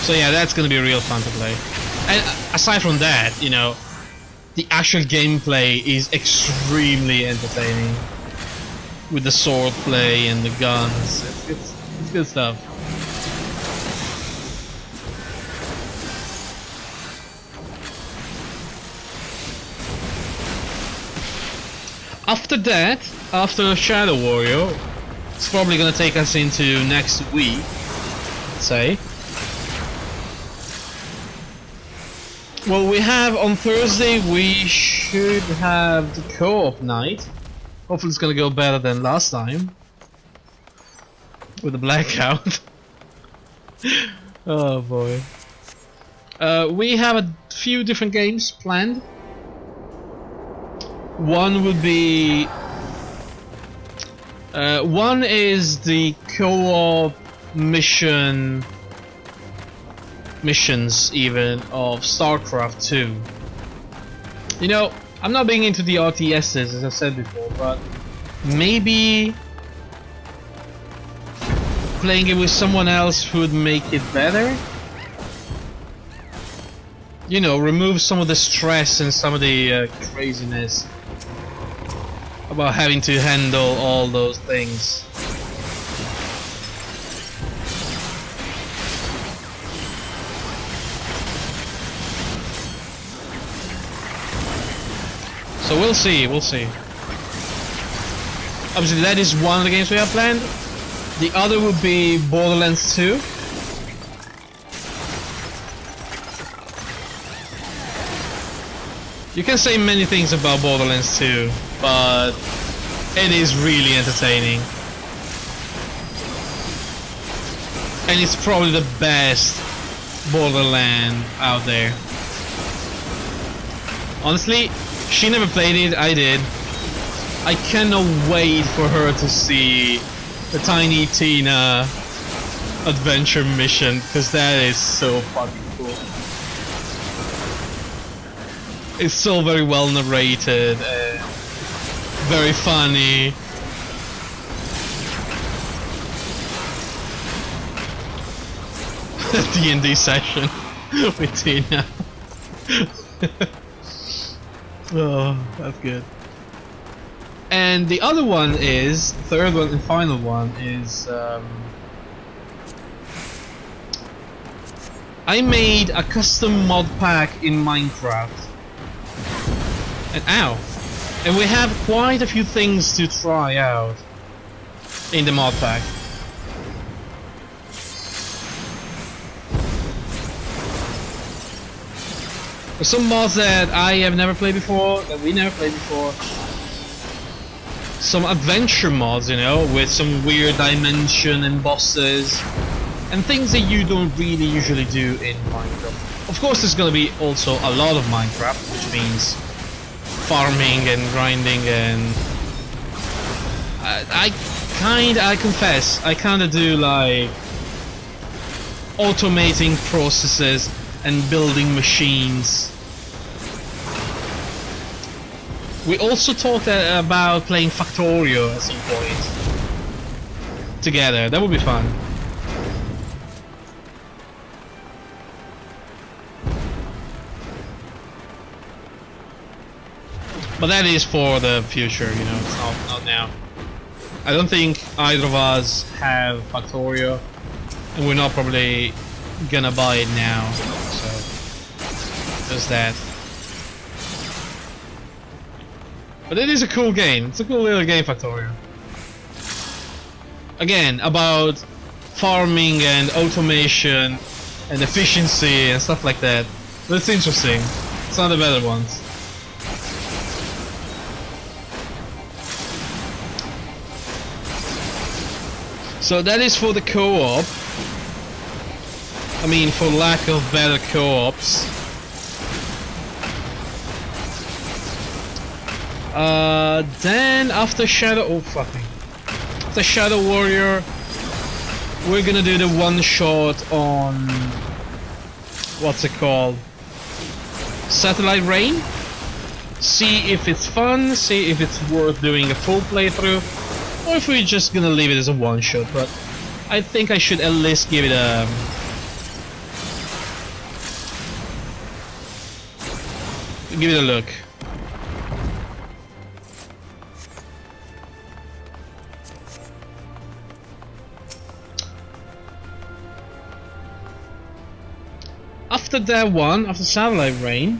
So yeah, that's gonna be real fun to play. And aside from that, you know, the actual gameplay is extremely entertaining. With the sword play and the guns. It's good stuff. After that, after Shadow Warrior, it's probably gonna take us into next week, let's say. Well, we have on Thursday, we should have the co-op night. Hopefully it's gonna go better than last time. With the blackout. Oh boy. We have a few different games planned. One would be... one is the co-op missions even of StarCraft 2. You know, I'm not being into the RTSs as I said before, but maybe playing it with someone else would make it better. You know, remove some of the stress and some of the craziness about having to handle all those things. So we'll see, we'll see. Obviously that is one of the games we have planned. The other would be Borderlands 2. You can say many things about Borderlands 2, but it is really entertaining. And it's probably the best Borderland out there. Honestly, she never played it, I did. I cannot wait for her to see the Tiny Tina adventure mission, because that is so fucking cool. It's so very well narrated, very funny. D&D session with Tina. Oh, that's good. And the other one is, third one and final one is, I made a custom mod pack in Minecraft. And ow! And we have quite a few things to try out in the mod pack. There's some mods that I have never played before, that we never played before. Some adventure mods, you know, with some weird dimension and bosses and things that you don't really usually do in Minecraft. Of course there's gonna be also a lot of Minecraft, which means farming and grinding, and I confess, I kinda do like automating processes and building machines. We also talked about playing Factorio at some point together. That would be fun. But that is for the future, you know, it's not now. I don't think either of us have Factorio, and we're not probably gonna buy it now, so there's that. But it is a cool game. It's a cool little game, Factorio. Again, about farming and automation and efficiency and stuff like that. That's interesting. It's one of the better ones. So that is for the co-op. I mean, for lack of better co-ops. Then after Shadow... After Shadow Warrior, we're gonna do the one shot on... what's it called? Satellite Rain? See if it's fun, see if it's worth doing a full playthrough, or if we're just gonna leave it as a one shot, but I think I should at least give it a... give it a look. After that one, after Satellite Rain,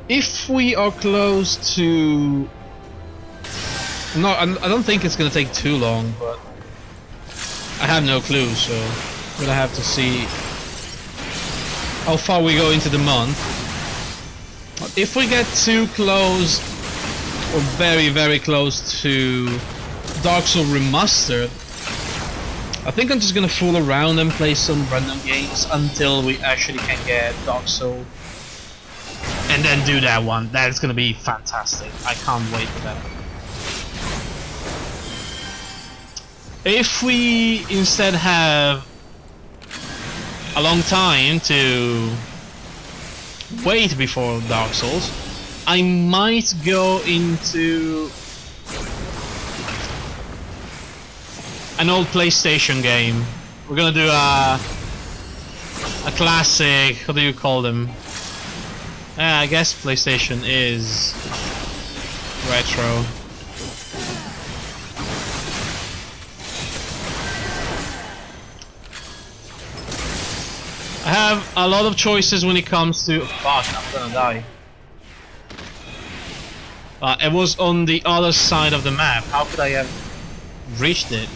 if we are close to... No, I don't think it's gonna take too long, but I have no clue, so I'm gonna have to see how far we go into the month. If we get too close, or very, very close to Dark Souls Remastered, I think I'm just gonna fool around and play some random games until we actually can get Dark Soul. And then do that one. That is gonna be fantastic. I can't wait for that. If we instead have a long time to wait before Dark Souls, I might go into an old PlayStation game. We're gonna do a classic. What do you call them? I guess PlayStation is retro. I have a lot of choices when it comes to. Fuck, I'm gonna die. It was on the other side of the map. How could I have reached it?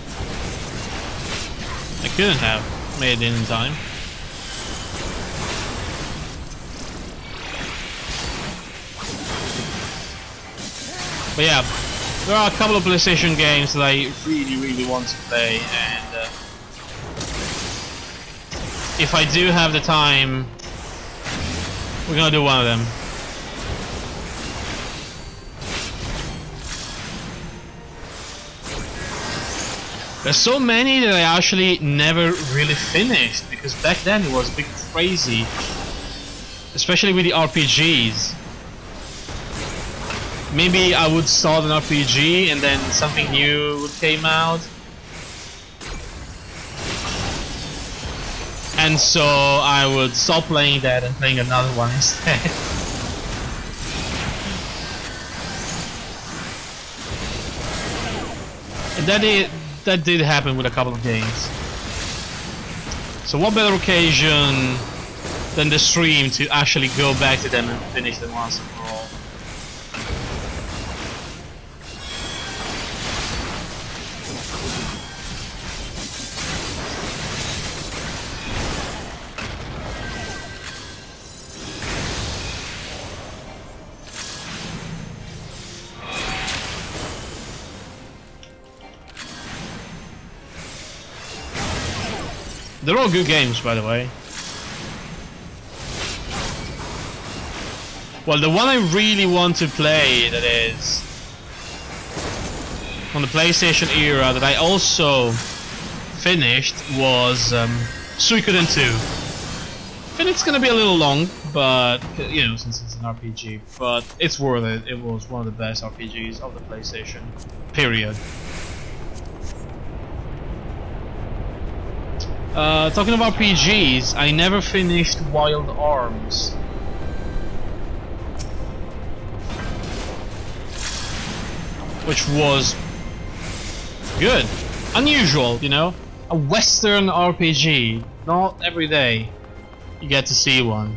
I couldn't have made it in time. But yeah, there are a couple of PlayStation games that I really want to play, and if I do have the time, we're gonna do one of them. There's so many that I actually never really finished, because back then it was a bit crazy, especially with the RPGs. Maybe I would start an RPG and then something new came out, and so I would stop playing that and playing another one instead. And that did happen with a couple of games. So what better occasion than the stream to actually go back to them and finish them once and for all. They're all good games, by the way. Well, the one I really want to play, that is on the PlayStation era, that I also finished, was Suikoden 2. And it's gonna be a little long, but you know, since it's an RPG, but it's worth it. It was one of the best RPGs of the PlayStation, period. Talking about RPGs, I never finished Wild Arms. Which was good. Unusual, you know? A Western RPG. Not every day you get to see one.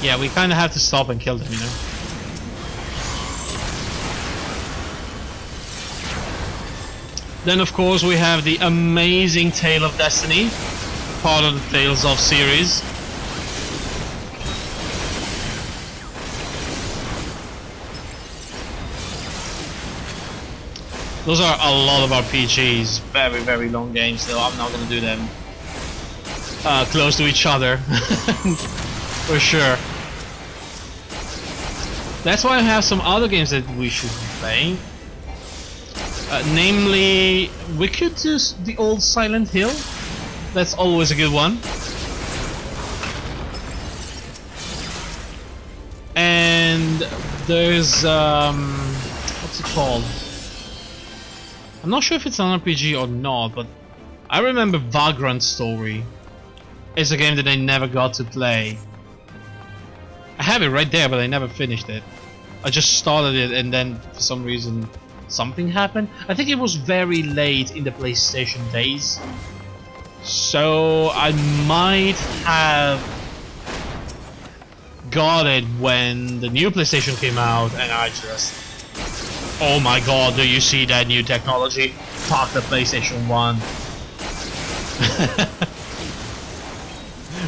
Yeah, we kind of have to stop and kill them, you know. Then of course we have the amazing Tale of Destiny, part of the Tales of series. Those are a lot of RPGs, very long games though. I'm not gonna do them close to each other, for sure. That's why I have some other games that we should be playing. Namely, we could do the old Silent Hill. That's always a good one. And there's what's it called? I'm not sure if it's an RPG or not, but I remember Vagrant Story. It's a game that I never got to play. I have it right there, but I never finished it. I just started it and then for some reason something happened. I think it was very late in the PlayStation days, so I might have got it when the new PlayStation came out, and I just, oh my god, do you see that new technology? Fuck the PlayStation 1.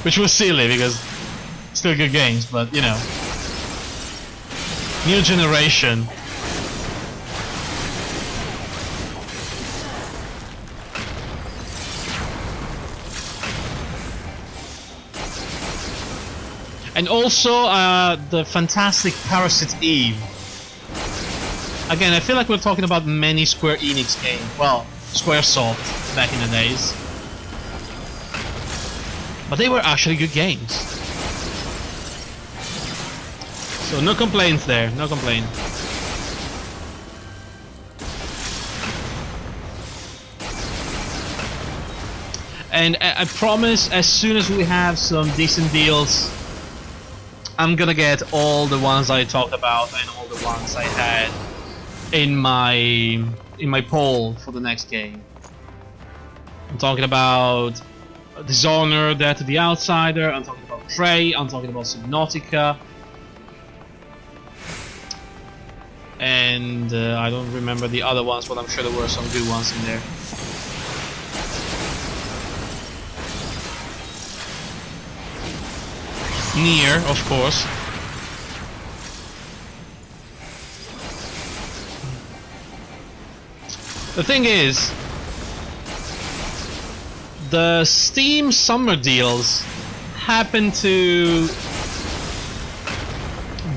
which was silly because still good games, but you know, new generation. And also the fantastic Parasite Eve. Again, I feel like we're talking about many Square Enix games. Well, Squaresoft back in the days. But they were actually good games. So no complaints there, no complaint. And I promise, as soon as we have some decent deals, I'm gonna get all the ones I talked about and all the ones I had in my poll for the next game. I'm talking about Dishonored, Death to the Outsider, I'm talking about Prey, I'm talking about Subnautica. And I don't remember the other ones, but I'm sure there were some good ones in there. Nier, of course. The thing is, the Steam summer deals happen to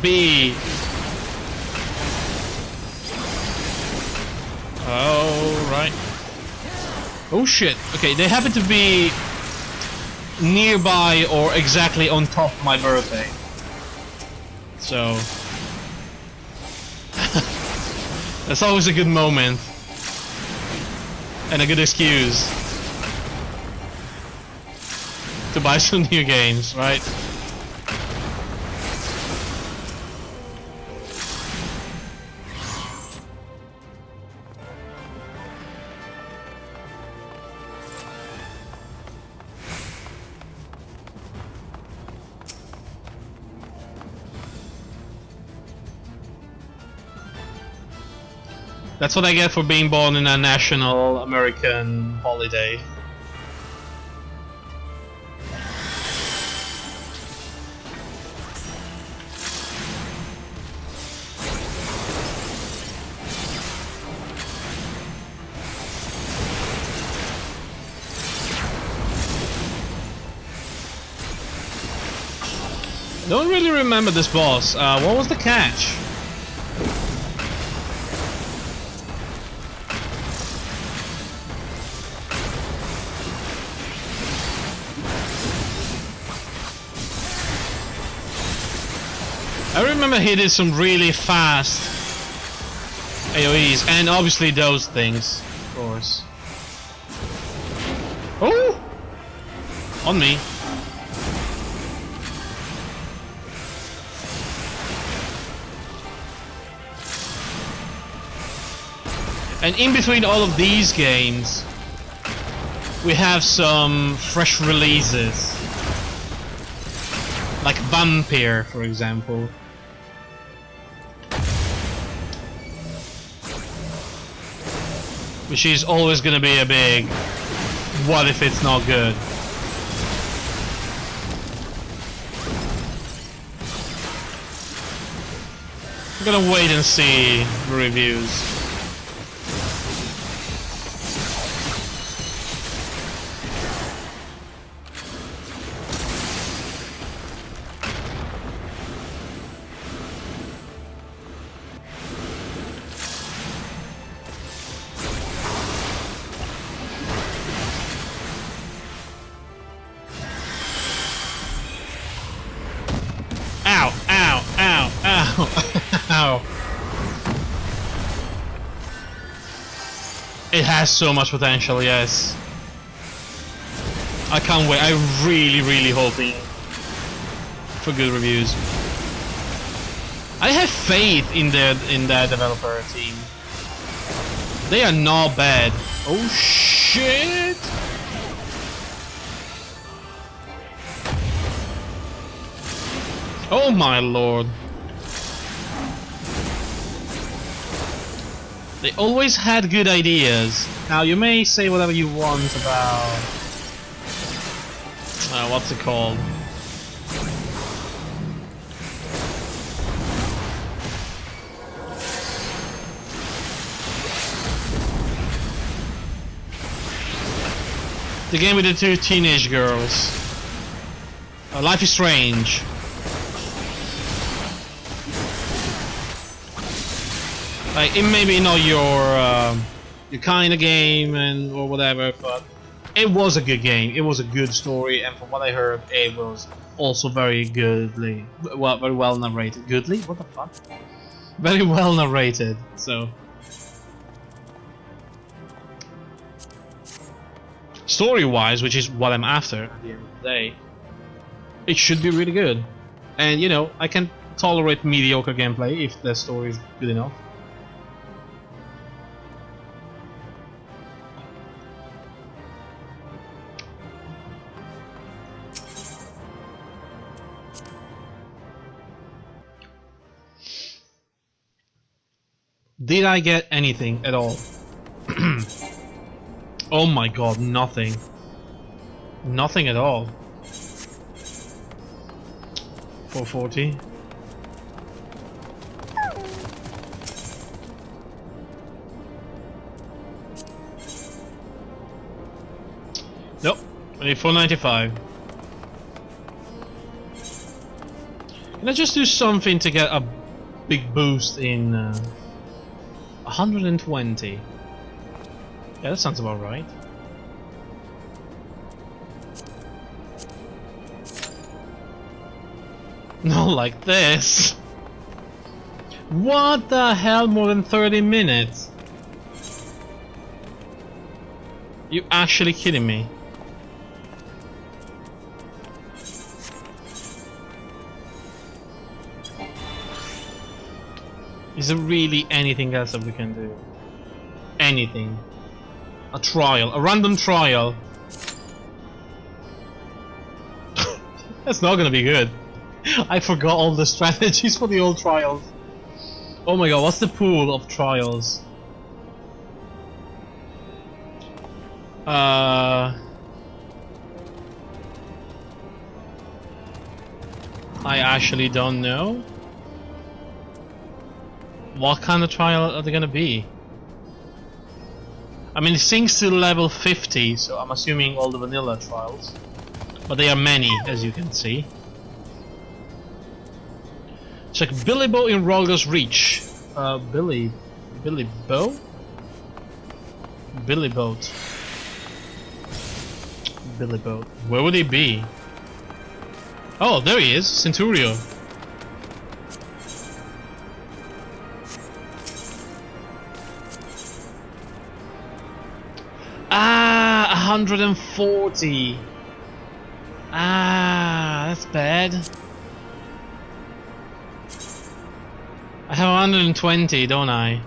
be... Oh, right. Oh shit. Okay, they happen to be nearby or exactly on top of my birthday. So that's always a good moment and a good excuse to buy some new games, right? That's what I get for being born in a national American holiday. Don't really remember this boss. What was the catch? I remember he did some really fast AoEs, and obviously those things, of course. Oh! On me. And in between all of these games, we have some fresh releases. Like Vampire, for example. Which is always gonna be a big, what if it's not good? I'm gonna wait and see the reviews. Ow. It has so much potential, yes. I can't wait. I'm really hoping for good reviews. I have faith in their developer team. They are not bad. Oh shit! Oh my lord. They always had good ideas. Now you may say whatever you want about What's it called? The game with the two teenage girls. Life is Strange. Like, it may be not your kind of game and or whatever, but it was a good game. It was a good story, and from what I heard, it was also very very well narrated. Goodly? What the fuck? Very well narrated. So, story-wise, which is what I'm after at the end of the day, it should be really good. And you know, I can tolerate mediocre gameplay if the story is good enough. Did I get anything at all? Oh my god, nothing. Nothing at all. 440. Nope, only 495. Can I just do something to get a big boost in 120? Yeah, that sounds about right. Not like this. What the hell? More than 30 minutes? You actually kidding me? Is there really anything else that we can do? Anything? A trial, a random trial. That's not gonna be good. I forgot all the strategies for the old trials. Oh my god, what's the pool of trials? I actually don't know. What kind of trial are they gonna be? I mean, it sinks to level 50, so I'm assuming all the vanilla trials. But they are many, as you can see. Check Billy Bow in Roger's Reach. Billy Bow? Billy Boat. Billy Boat. Where would he be? Oh, there he is, Centurio. Ah, 140. Ah, that's bad. I have 120, don't I?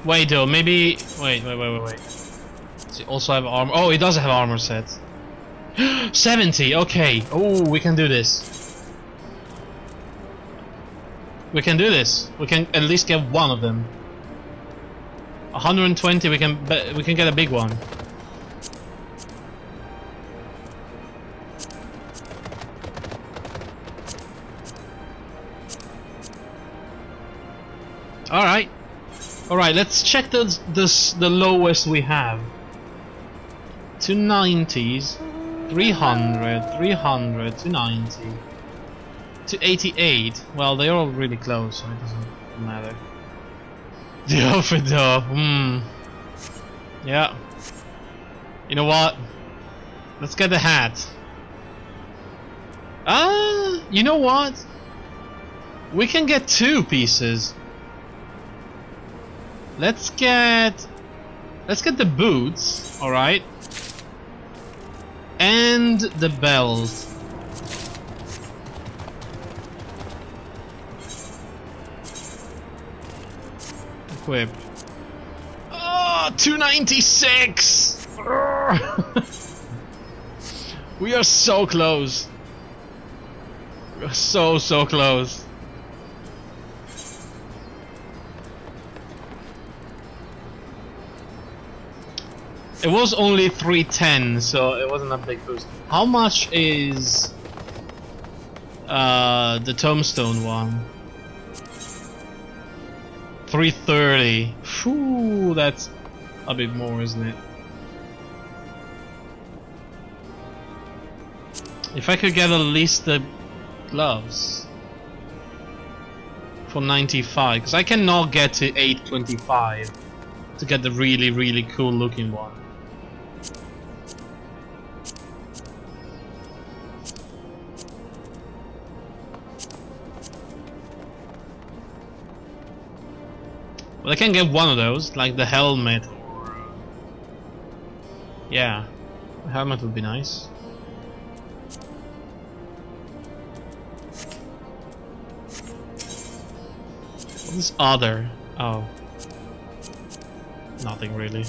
Wait though, maybe... Wait. Does he also have armor? Oh, he does have armor set. 70, okay. Oh, we can do this. We can do this. We can at least get one of them. 120, we can get a big one. Alright. Alright, let's check the lowest we have. 290s, 300, 300, 290, 288. Well, they're all really close, so it doesn't matter. The outfit though, yeah. You know what? Let's get the hat. You know what? We can get 2 pieces. Let's get the boots, all right, and the belt. Equip. Oh, 296. We are so close. We are so close. It was only 310, so it wasn't a big boost. How much is the tombstone one? 330. Phew, that's a bit more, isn't it? If I could get at least the gloves for 95, because I cannot get to 825 to get the really cool looking one. Well, I can get one of those, like the helmet. Yeah, the helmet would be nice. What is other? Oh. Nothing really.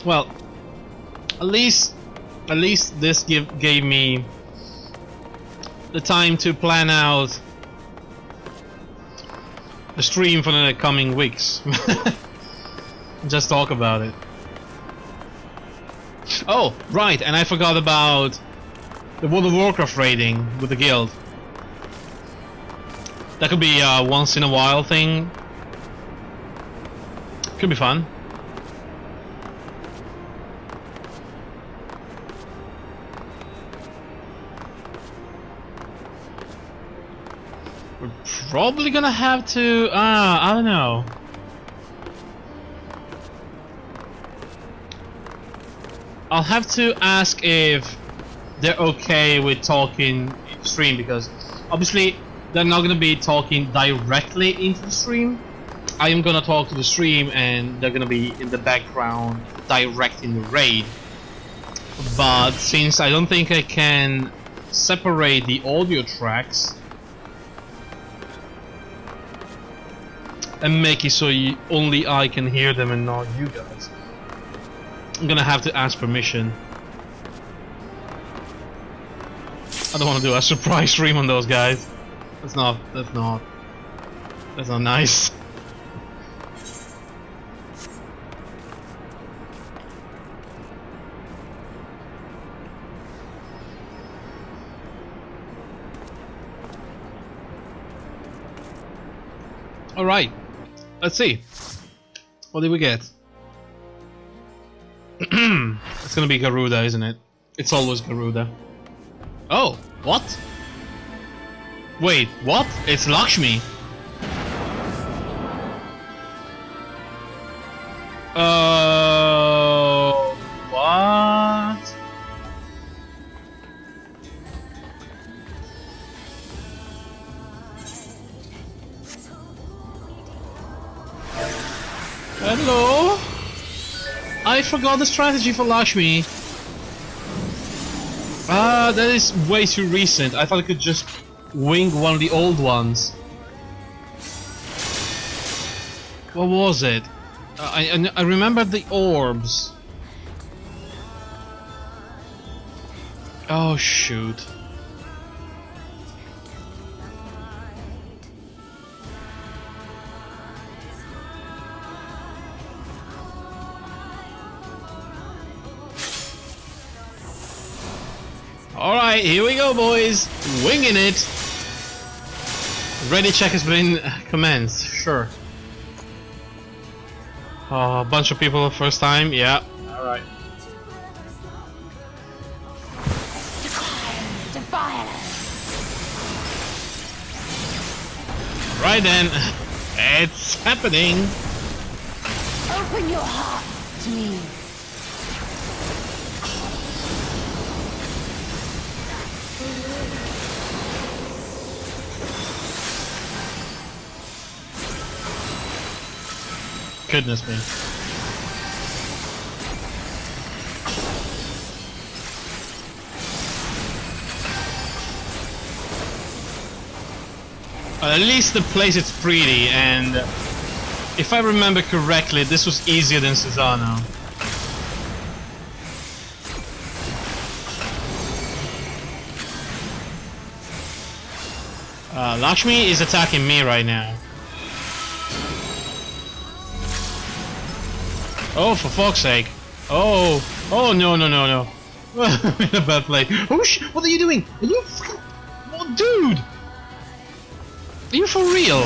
Well, at least this gave me the time to plan out the stream for the coming weeks. Just talk about it. Oh, right, and I forgot about the World of Warcraft raiding with the guild. That could be a once in a while thing. Could be fun. We're probably gonna have to, I don't know. I'll have to ask if they're okay with talking in stream, because obviously they're not gonna be talking directly into the stream. I am gonna talk to the stream and they're gonna be in the background directing the raid. But since I don't think I can separate the audio tracks and make it so only I can hear them and not you guys, I'm gonna have to ask permission. I don't want to do a surprise stream on those guys. That's not nice. All right, let's see. What did we get? It's gonna be Garuda, isn't it? It's always Garuda. Oh, what? Wait, what? It's Lakshmi. What? Hello? I forgot the strategy for Lakshmi. Ah, that is way too recent. I thought I could just wing one of the old ones. What was it? I remember the orbs. Oh shoot. Alright, here we go, boys. Winging it. Ready check has been commenced. Sure. Oh, a bunch of people the first time. Yeah. Alright. Right then. It's happening. Open your heart to me. Goodness me. At least the place it's pretty, and if I remember correctly, this was easier than Susano. Lakshmi is attacking me right now. Oh, for fuck's sake. Oh. Oh, no, no, no, no. I'm in a bad place. Oh, what are you doing? Are you fucking... Oh, dude! Are you for real?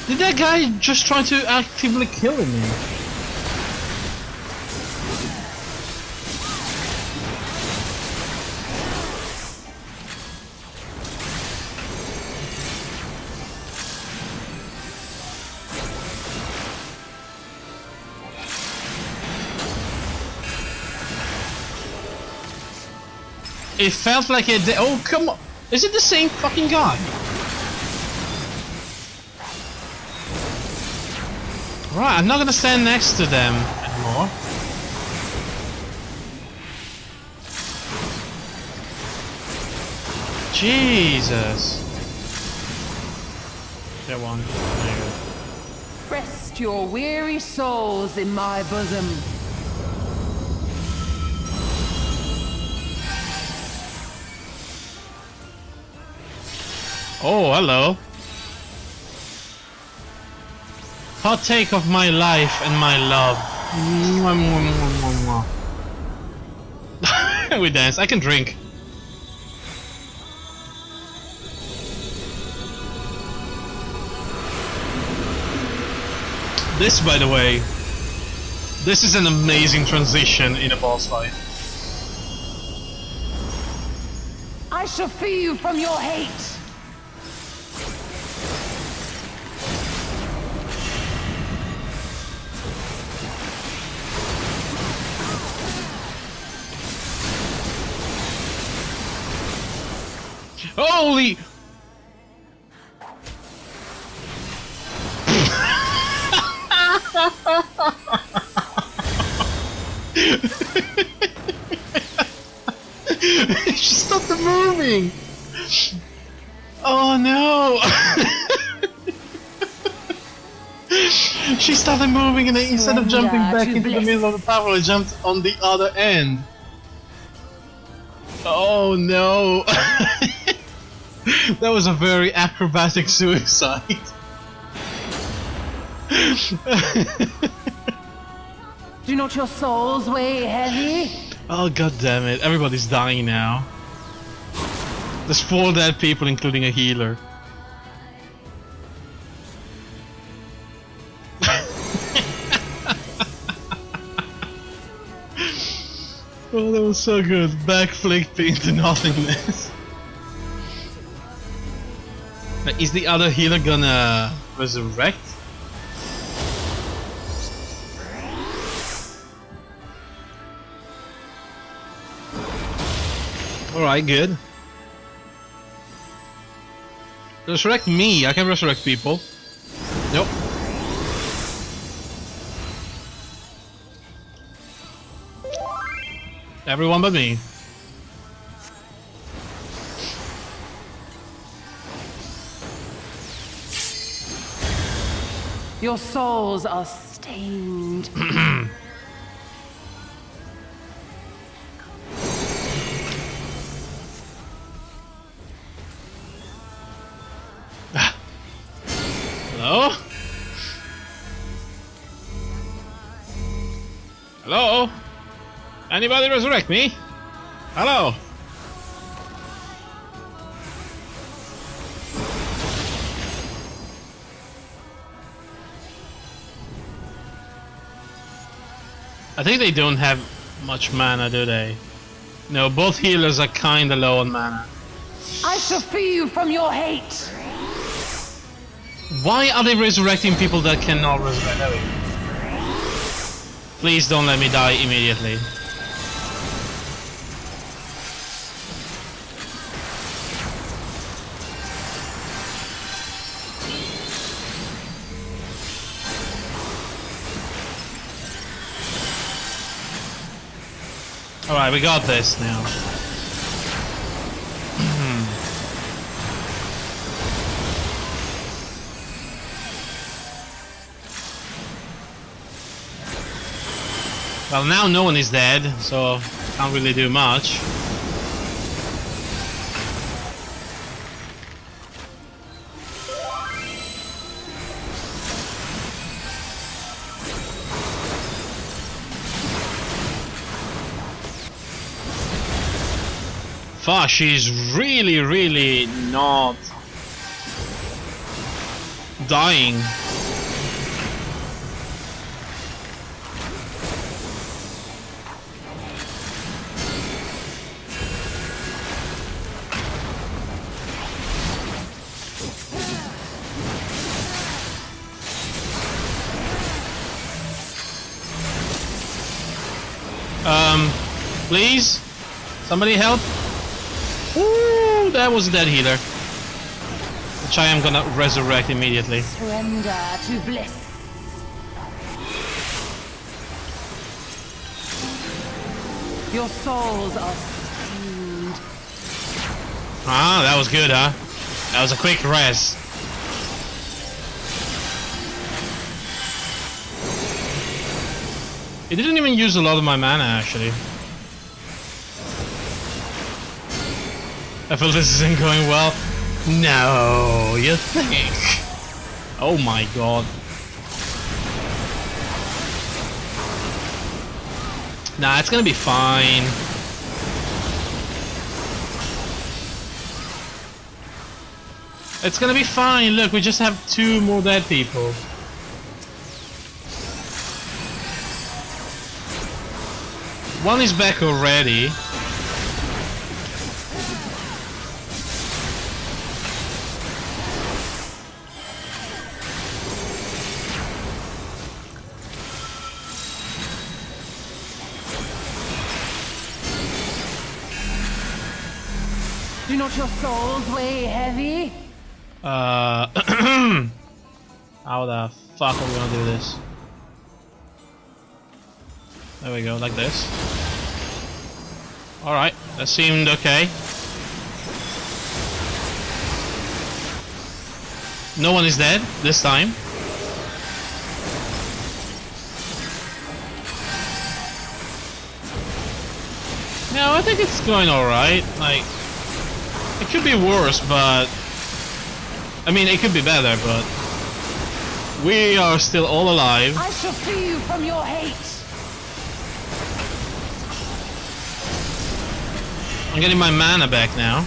Did that guy just try to actively kill me? It felt like it did. Oh, come on. Is it the same fucking guy? Right, I'm not gonna stand next to them anymore. Jesus. That one. There you go. Rest your weary souls in my bosom. Oh, hello. Partake of my life and my love. We dance. I can drink. This, by the way, this is an amazing transition in a boss fight. I shall free you from your hate. Holy! She stopped moving! Oh no! She started moving and then instead of jumping back into the middle of the tower, I jumped on the other end. Oh no! That was a very acrobatic suicide. Do not your souls weigh heavy? Oh god damn it, everybody's dying now. There's 4 dead people including a healer. Oh, that was so good. Backflipped into nothingness. Is the other healer gonna resurrect? Alright, good. Resurrect me, I can resurrect people. Nope. Everyone but me. Your souls are stained. Hello? Hello? Anybody resurrect me? Hello? I think they don't have much mana, do they? No, both healers are kinda low on mana. I shall free you from your hate. Why are they resurrecting people that cannot resurrect? There we go. Please don't let me die immediately. Alright, we got this now. Well, now no one is dead, so can't really do much. Fuck, she's really not dying. Please? Somebody help? Ooh, that was a dead healer. Which I am gonna resurrect immediately. Surrender to bliss. Your souls are stained. Ah, that was good, huh? That was a quick res. It didn't even use a lot of my mana, actually. I feel this isn't going well. No, you think? Oh my god. Nah, it's gonna be fine. It's gonna be fine. Look, we just have 2 more dead people. One is back already. Do not your souls weigh heavy? How the fuck are we gonna do this? There we go, like this. Alright, that seemed okay. No one is dead this time. Yeah, I think it's going alright. Like, it could be worse, but I mean, it could be better, but we are still all alive. I shall free you from your hate. I'm getting my mana back now.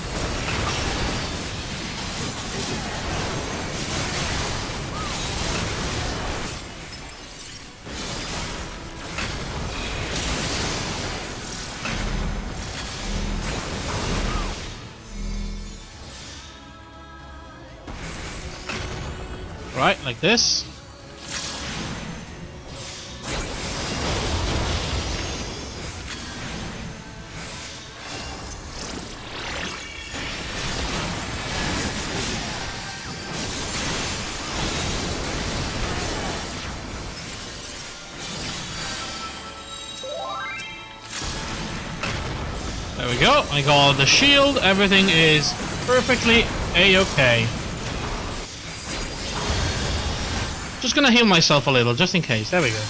Right, like this. There we go. I got the shield. Everything is perfectly a-okay. Just gonna heal myself a little, just in case. There we go.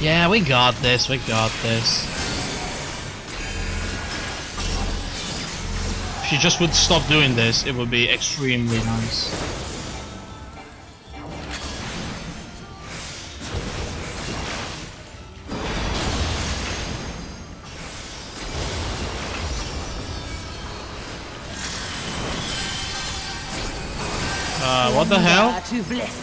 Yeah, we got this, we got this. If she just would stop doing this, it would be extremely nice. What the hell? To bliss.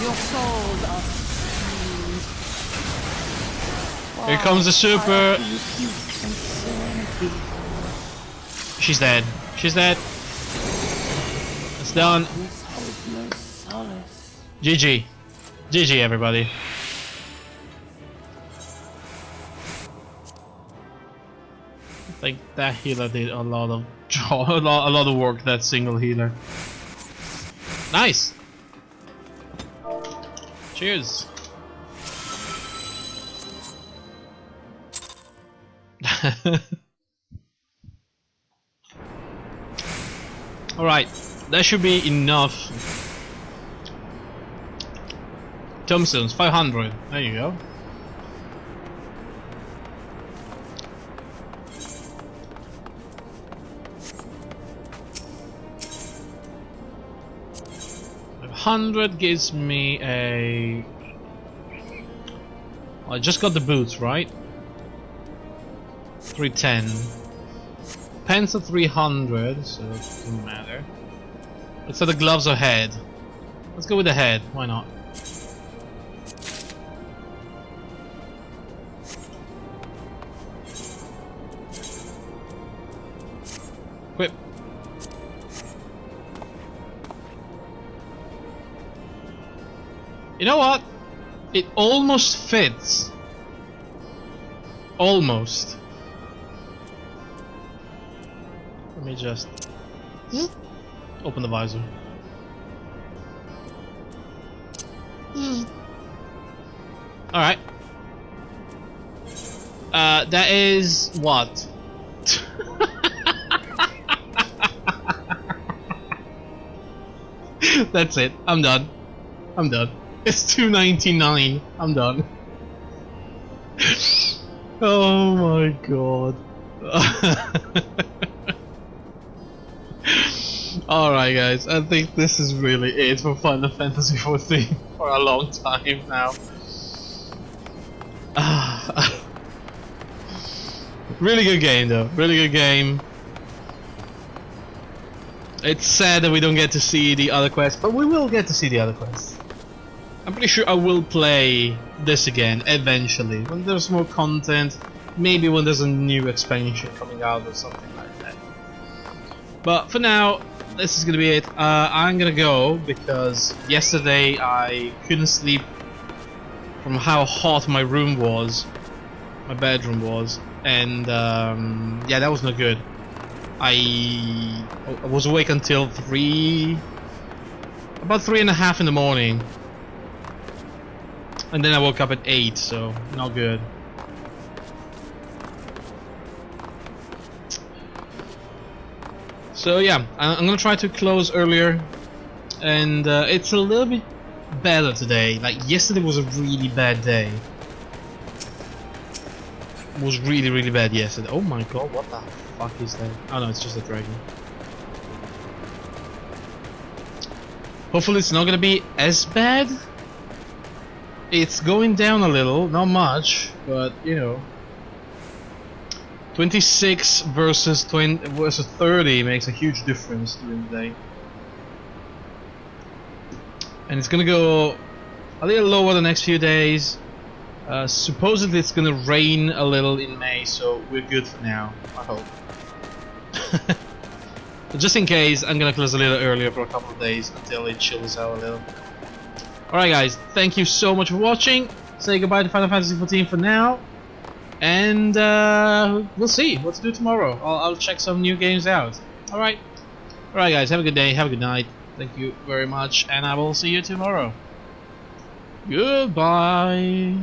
Your souls are stained. Here comes the super. She's dead. She's dead. It's done. GG. GG, everybody. I think that healer did a lot of a lot of work. That single healer. Nice. Cheers. All right, that should be enough. Tombstones, 500. There you go. 300 gives me a... I just got the boots, right? 310. Pants are 300, so it doesn't matter. Let's say the gloves are head. Let's go with the head, why not? Equip. You know what? It almost fits. Almost. Let me just open the visor. Alright. That is what? That's it. I'm done. I'm done. It's $2.99. I'm done. Oh my god. Alright guys, I think this is really it for Final Fantasy XIV for a long time now. Really good game though, really good game. It's sad that we don't get to see the other quests, but we will get to see the other quests. I'm pretty sure I will play this again eventually, when there's more content, maybe when there's a new expansion coming out or something like that. But for now, this is gonna be it. I'm gonna go because yesterday I couldn't sleep from how hot my room was, my bedroom was, and yeah, that was not good. I was awake until about 3:30 in the morning, and then I woke up at 8, so not good. So yeah, I'm gonna try to close earlier, and it's a little bit better today. Like yesterday was a really bad day. It was really bad yesterday. Oh my god, what the fuck is that? Oh no, it's just a dragon. Hopefully it's not gonna be as bad. It's going down a little, not much, but you know. 26 versus 30 makes a huge difference during the day. And it's gonna go a little lower the next few days. Supposedly it's gonna rain a little in May, so we're good for now, I hope. But just in case, I'm gonna close a little earlier for a couple of days until it chills out a little. Alright guys, thank you so much for watching. Say goodbye to Final Fantasy XIV for now. And we'll see what to do tomorrow. I'll check some new games out. Alright. Alright guys, have a good day, have a good night. Thank you very much, and I will see you tomorrow. Goodbye.